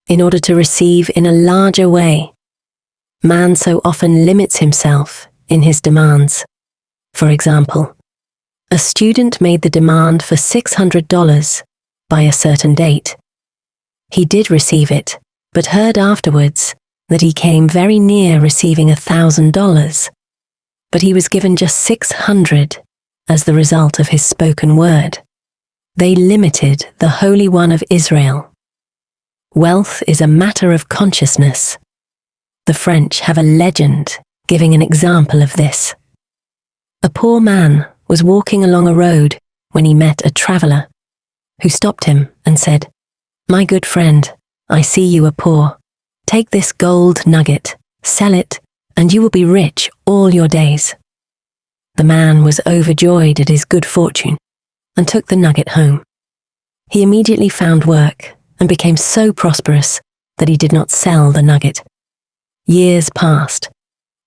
in order to receive in a larger way. Man so often limits himself in his demands. For example, a student made the demand for $600 by a certain date. He did receive it, but heard afterwards that he came very near receiving $1,000, but he was given just $600 as the result of his spoken word. They limited the Holy One of Israel. Wealth is a matter of consciousness. The French have a legend giving an example of this. A poor man was walking along a road when he met a traveller, who stopped him and said, "My good friend, I see you are poor. Take this gold nugget, sell it, and you will be rich all your days." The man was overjoyed at his good fortune and took the nugget home. He immediately found work and became so prosperous that he did not sell the nugget. Years passed,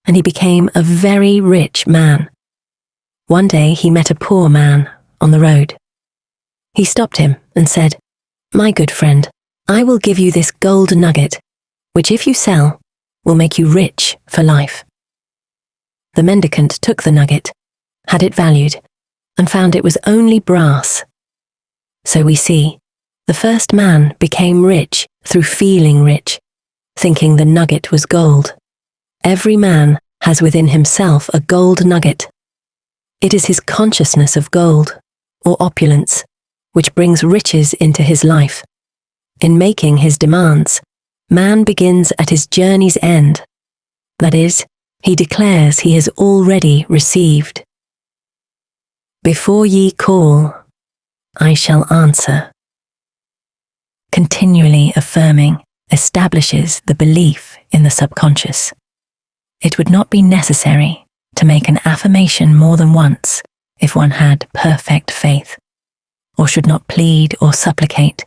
and he became a very rich man. One day he met a poor man on the road. He stopped him and said, "My good friend, I will give you this gold nugget, which if you sell, will make you rich for life." The mendicant took the nugget, had it valued, and found it was only brass. So we see, the first man became rich through feeling rich, thinking the nugget was gold. Every man has within himself a gold nugget. It is his consciousness of gold, or opulence, which brings riches into his life. In making his demands, man begins at his journey's end. That is, he declares he has already received. Before ye call, I shall answer. Continually affirming establishes the belief in the subconscious. It would not be necessary to make an affirmation more than once if one had perfect faith, or should not plead or supplicate,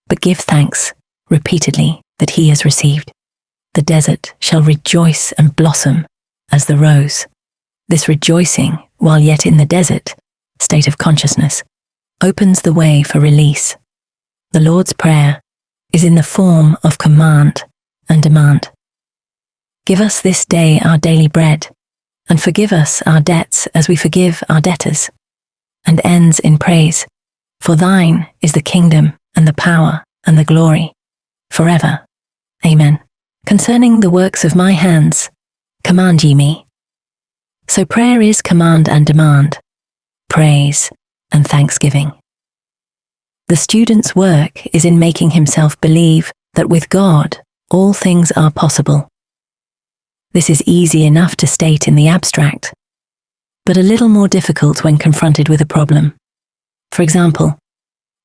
but give thanks repeatedly that he has received. The desert shall rejoice and blossom as the rose. This rejoicing, while yet in the desert state of consciousness, opens the way for release. The Lord's Prayer is in the form of command and demand. Give us this day our daily bread, and forgive us our debts as we forgive our debtors, and ends in praise. For thine is the kingdom and the power and the glory, forever. Amen. Concerning the works of my hands, command ye me. So prayer is command and demand, praise and thanksgiving. The student's work is in making himself believe that with God all things are possible. This is easy enough to state in the abstract, but a little more difficult when confronted with a problem. For example,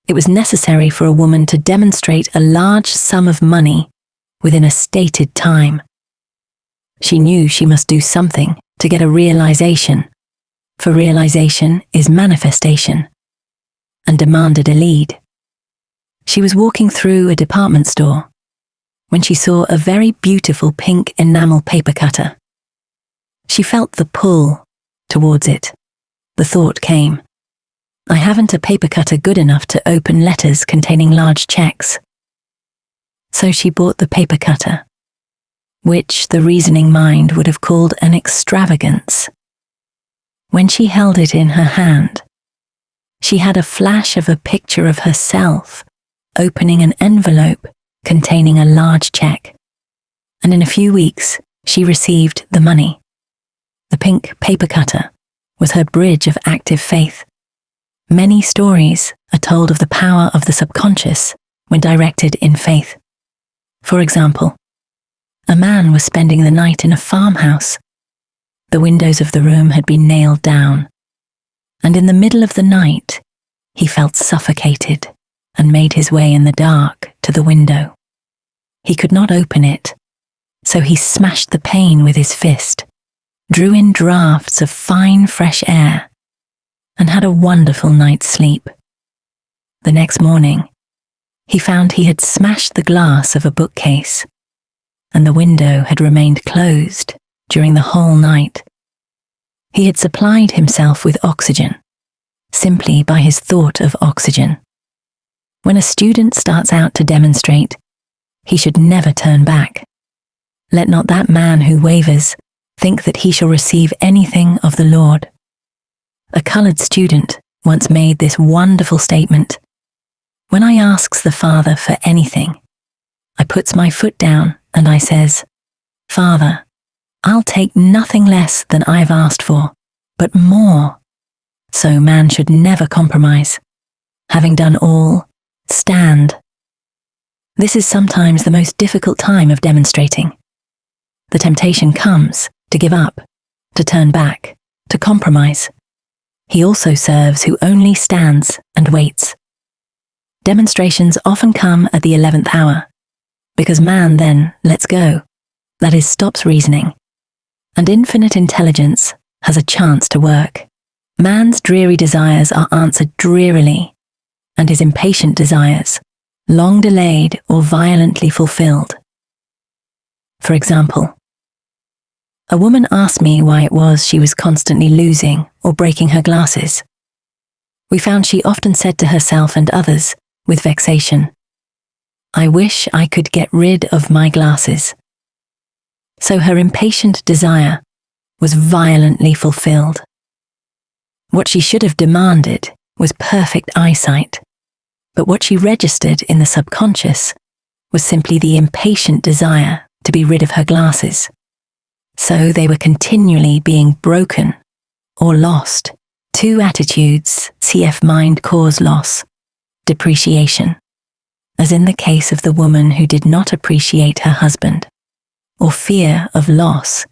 it was necessary for a woman to demonstrate a large sum of money within a stated time. She knew she must do something to get a realization for realization is manifestation, and demanded a lead. She was walking through a department store when she saw a very beautiful pink enamel paper cutter. She felt the pull towards it. The thought came, I haven't a paper cutter good enough to open letters containing large checks. So she bought the paper cutter, which the reasoning mind would have called an extravagance. When she held it in her hand, she had a flash of a picture of herself opening an envelope containing a large check, and in a few weeks she received the money. The pink paper cutter was her bridge of active faith. Many stories are told of the power of the subconscious when directed in faith. For example, a man was spending the night in a farmhouse. The windows of the room had been nailed down, and in the middle of the night, he felt suffocated and made his way in the dark to the window. He could not open it, so he smashed the pane with his fist, drew in draughts of fine fresh air, and had a wonderful night's sleep. The next morning, he found he had smashed the glass of a bookcase, and the window had remained closed during the whole night. He had supplied himself with oxygen, simply by his thought of oxygen. When a student starts out to demonstrate, he should never turn back. Let not that man who wavers think that he shall receive anything of the Lord. A colored student once made this wonderful statement, when I asks the Father for anything, I puts my foot down and I says, Father, I'll take nothing less than I've asked for, but more. So man should never compromise. Having done all, stand. This is sometimes the most difficult time of demonstrating. The temptation comes to give up, to turn back, to compromise. He also serves who only stands and waits. Demonstrations often come at the 11th hour, because man then lets go, that is, stops reasoning, and infinite intelligence has a chance to work. Man's dreary desires are answered drearily, and his impatient desires, long delayed or violently fulfilled. For example, a woman asked me why it was she was constantly losing or breaking her glasses. We found she often said to herself and others, with vexation, I wish I could get rid of my glasses. So her impatient desire was violently fulfilled. What she should have demanded was perfect eyesight, but what she registered in the subconscious was simply the impatient desire to be rid of her glasses. So they were continually being broken or lost. Two attitudes, CF mind cause loss, depreciation, as in the case of the woman who did not appreciate her husband, or fear of loss,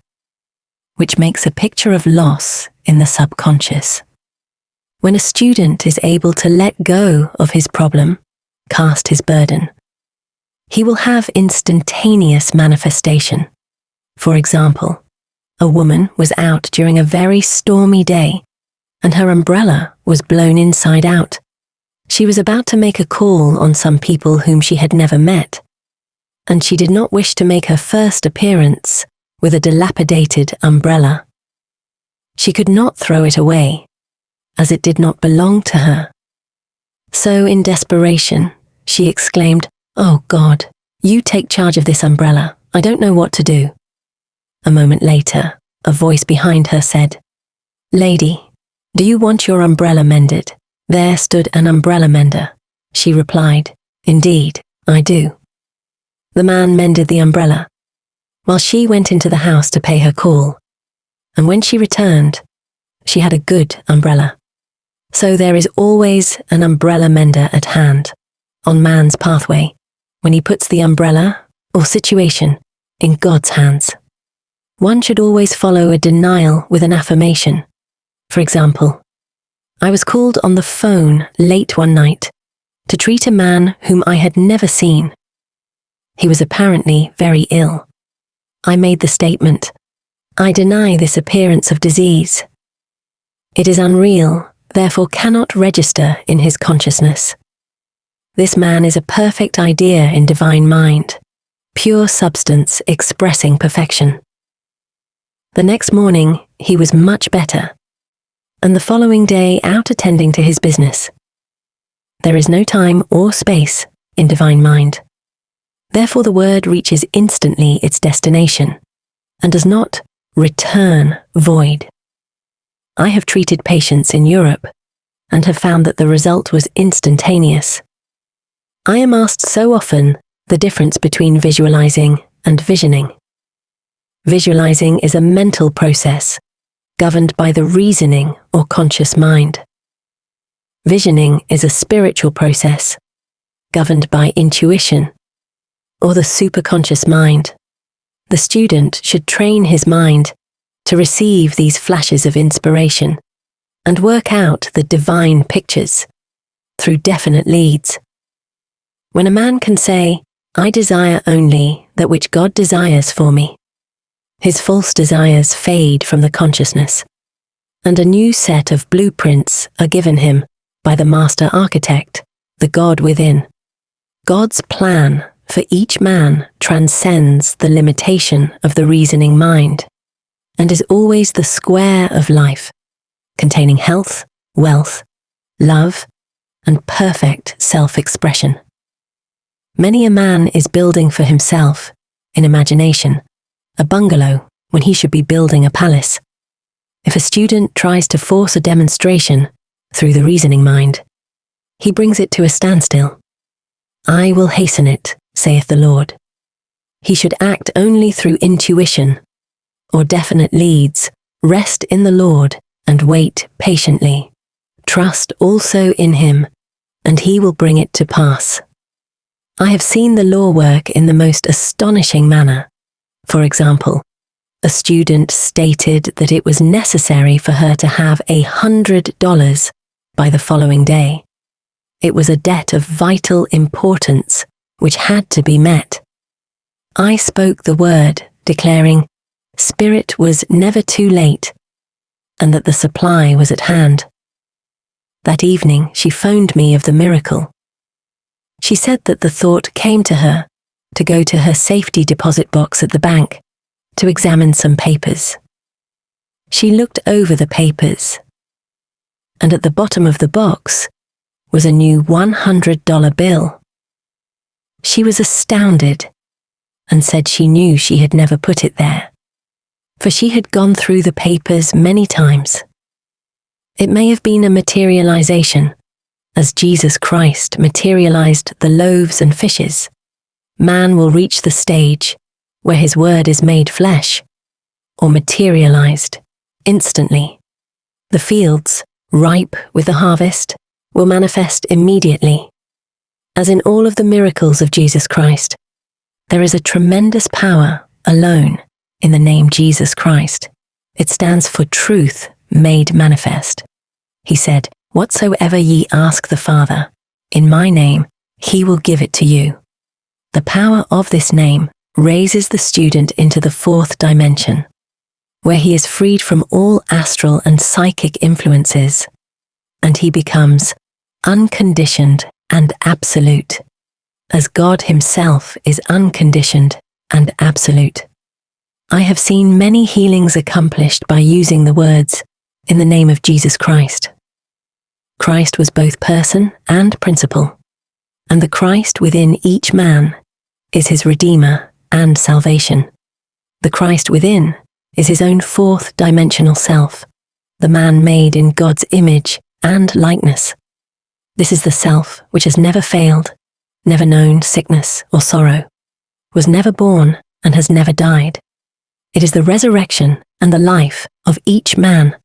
which makes a picture of loss in the subconscious. When a student is able to let go of his problem, cast his burden, he will have instantaneous manifestation. For example, a woman was out during a very stormy day, and her umbrella was blown inside out. She was about to make a call on some people whom she had never met, and she did not wish to make her first appearance with a dilapidated umbrella. She could not throw it away, as it did not belong to her. So in desperation, she exclaimed, "Oh God, you take charge of this umbrella. I don't know what to do." A moment later, a voice behind her said, "Lady, do you want your umbrella mended?" There stood an umbrella mender. She replied, "Indeed, I do." The man mended the umbrella, while she went into the house to pay her call, and when she returned, she had a good umbrella. So there is always an umbrella mender at hand, on man's pathway, when he puts the umbrella or situation in God's hands. One should always follow a denial with an affirmation. For example, I was called on the phone late one night to treat a man whom I had never seen. He was apparently very ill. I made the statement, "I deny this appearance of disease." It is unreal, therefore cannot register in his consciousness. This man is a perfect idea in divine mind, pure substance expressing perfection. The next morning he was much better, and the following day out attending to his business. There is no time or space in divine mind. Therefore the word reaches instantly its destination, and does not return void. I have treated patients in Europe, and have found that the result was instantaneous. I am asked so often the difference between visualizing and visioning. Visualizing is a mental process, governed by the reasoning or conscious mind. Visioning is a spiritual process, governed by intuition, or the superconscious mind. The student should train his mind to receive these flashes of inspiration and work out the divine pictures through definite leads. When a man can say, "I desire only that which God desires for me," his false desires fade from the consciousness, and a new set of blueprints are given him by the master architect, the God within. God's plan for each man transcends the limitation of the reasoning mind, and is always the square of life, containing health, wealth, love, and perfect self-expression. Many a man is building for himself, in imagination, a bungalow when he should be building a palace. If a student tries to force a demonstration through the reasoning mind, he brings it to a standstill. "I will hasten it," saith the Lord. He should act only through intuition or definite leads, rest in the Lord and wait patiently. Trust also in him, and he will bring it to pass. I have seen the law work in the most astonishing manner. For example, a student stated that it was necessary for her to have $100 by the following day. It was a debt of vital importance which had to be met. I spoke the word, declaring, Spirit was never too late, and that the supply was at hand. That evening she phoned me of the miracle. She said that the thought came to her to go to her safety deposit box at the bank to examine some papers. She looked over the papers, and at the bottom of the box was a new $100 bill. She was astounded and said she knew she had never put it there, for she had gone through the papers many times. It may have been a materialization, as Jesus Christ materialized the loaves and fishes. Man will reach the stage where his word is made flesh, or materialized, instantly. The fields, ripe with the harvest, will manifest immediately. As in all of the miracles of Jesus Christ, there is a tremendous power alone in the name Jesus Christ. It stands for truth made manifest. He said, "Whatsoever ye ask the Father, in my name, he will give it to you." The power of this name raises the student into the fourth dimension, where he is freed from all astral and psychic influences, and he becomes unconditioned and absolute, as God himself is unconditioned and absolute. I have seen many healings accomplished by using the words, "in the name of Jesus Christ." Christ was both person and principle, and the Christ within each man is his Redeemer and salvation. The Christ within is his own fourth dimensional self, the man made in God's image and likeness. This is the self which has never failed, never known sickness or sorrow, was never born and has never died. It is the resurrection and the life of each man.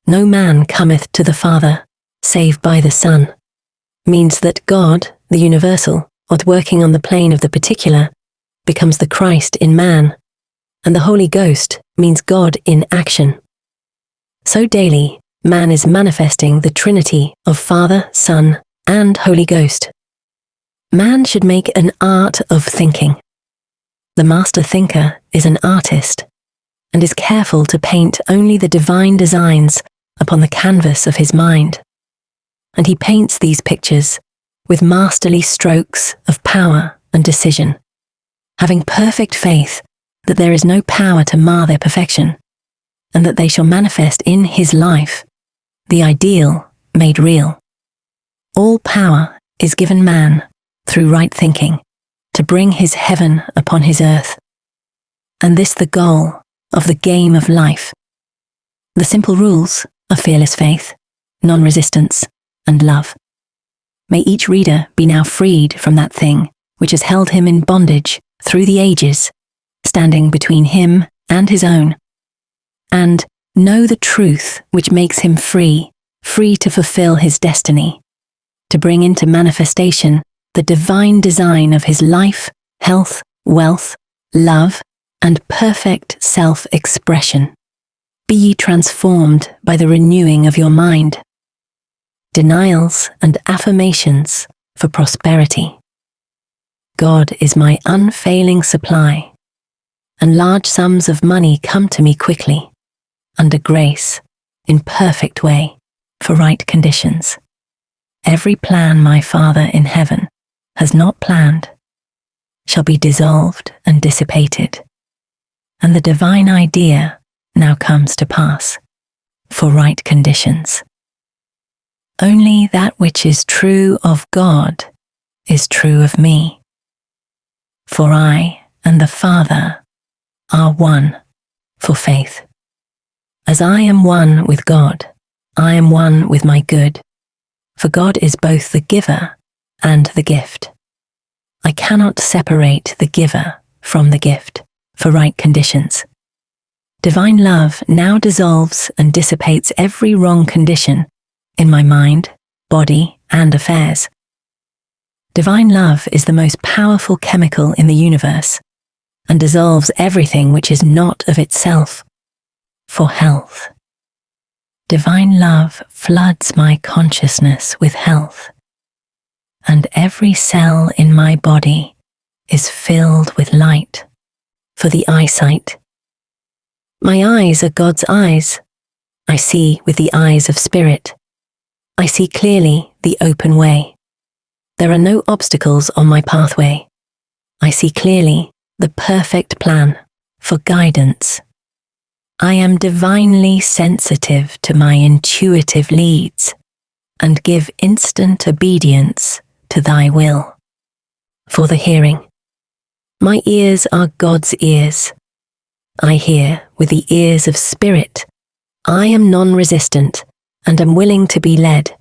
No man cometh to the Father, save by the Son, means that God, the universal, or working on the plane of the particular, becomes the Christ in man, and the Holy Ghost means God in action. So daily, man is manifesting the Trinity of Father, Son, and Holy Ghost. Man should make an art of thinking. The master thinker is an artist, and is careful to paint only the divine designs upon the canvas of his mind, and he paints these pictures with masterly strokes of power and decision, having perfect faith that there is no power to mar their perfection, and that they shall manifest in his life the ideal made real. All power is given man through right thinking to bring his heaven upon his earth, and this the goal of the game of life. The simple rules of fearless faith, non-resistance, and love. May each reader be now freed from that thing which has held him in bondage through the ages, standing between him and his own, and know the truth which makes him free to fulfill his destiny, to bring into manifestation the divine design of his life, health, wealth, love, and perfect self-expression. Be ye transformed by the renewing of your mind. Denials and affirmations for prosperity. God is my unfailing supply, and large sums of money come to me quickly, under grace, in perfect way, for right conditions. Every plan my Father in heaven has not planned shall be dissolved and dissipated, and the divine idea now comes to pass, for right conditions. Only that which is true of God is true of me, for I and the Father are one for faith. As I am one with God, I am one with my good, for God is both the giver and the gift. I cannot separate the giver from the gift for right conditions. Divine love now dissolves and dissipates every wrong condition in my mind, body, and affairs. Divine love is the most powerful chemical in the universe and dissolves everything which is not of itself for health. Divine love floods my consciousness with health, and every cell in my body is filled with light for the eyesight. My eyes are God's eyes. I see with the eyes of spirit. I see clearly the open way. There are no obstacles on my pathway. I see clearly the perfect plan for guidance. I am divinely sensitive to my intuitive leads and give instant obedience to thy will. For the hearing. My ears are God's ears. I hear with the ears of spirit. I am non-resistant and am willing to be led.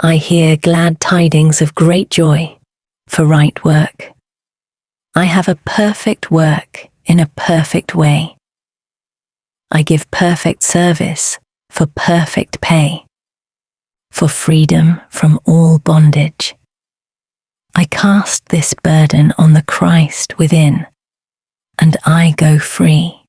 I hear glad tidings of great joy for right work. I have a perfect work in a perfect way. I give perfect service for perfect pay, for freedom from all bondage. I cast this burden on the Christ within, and I go free.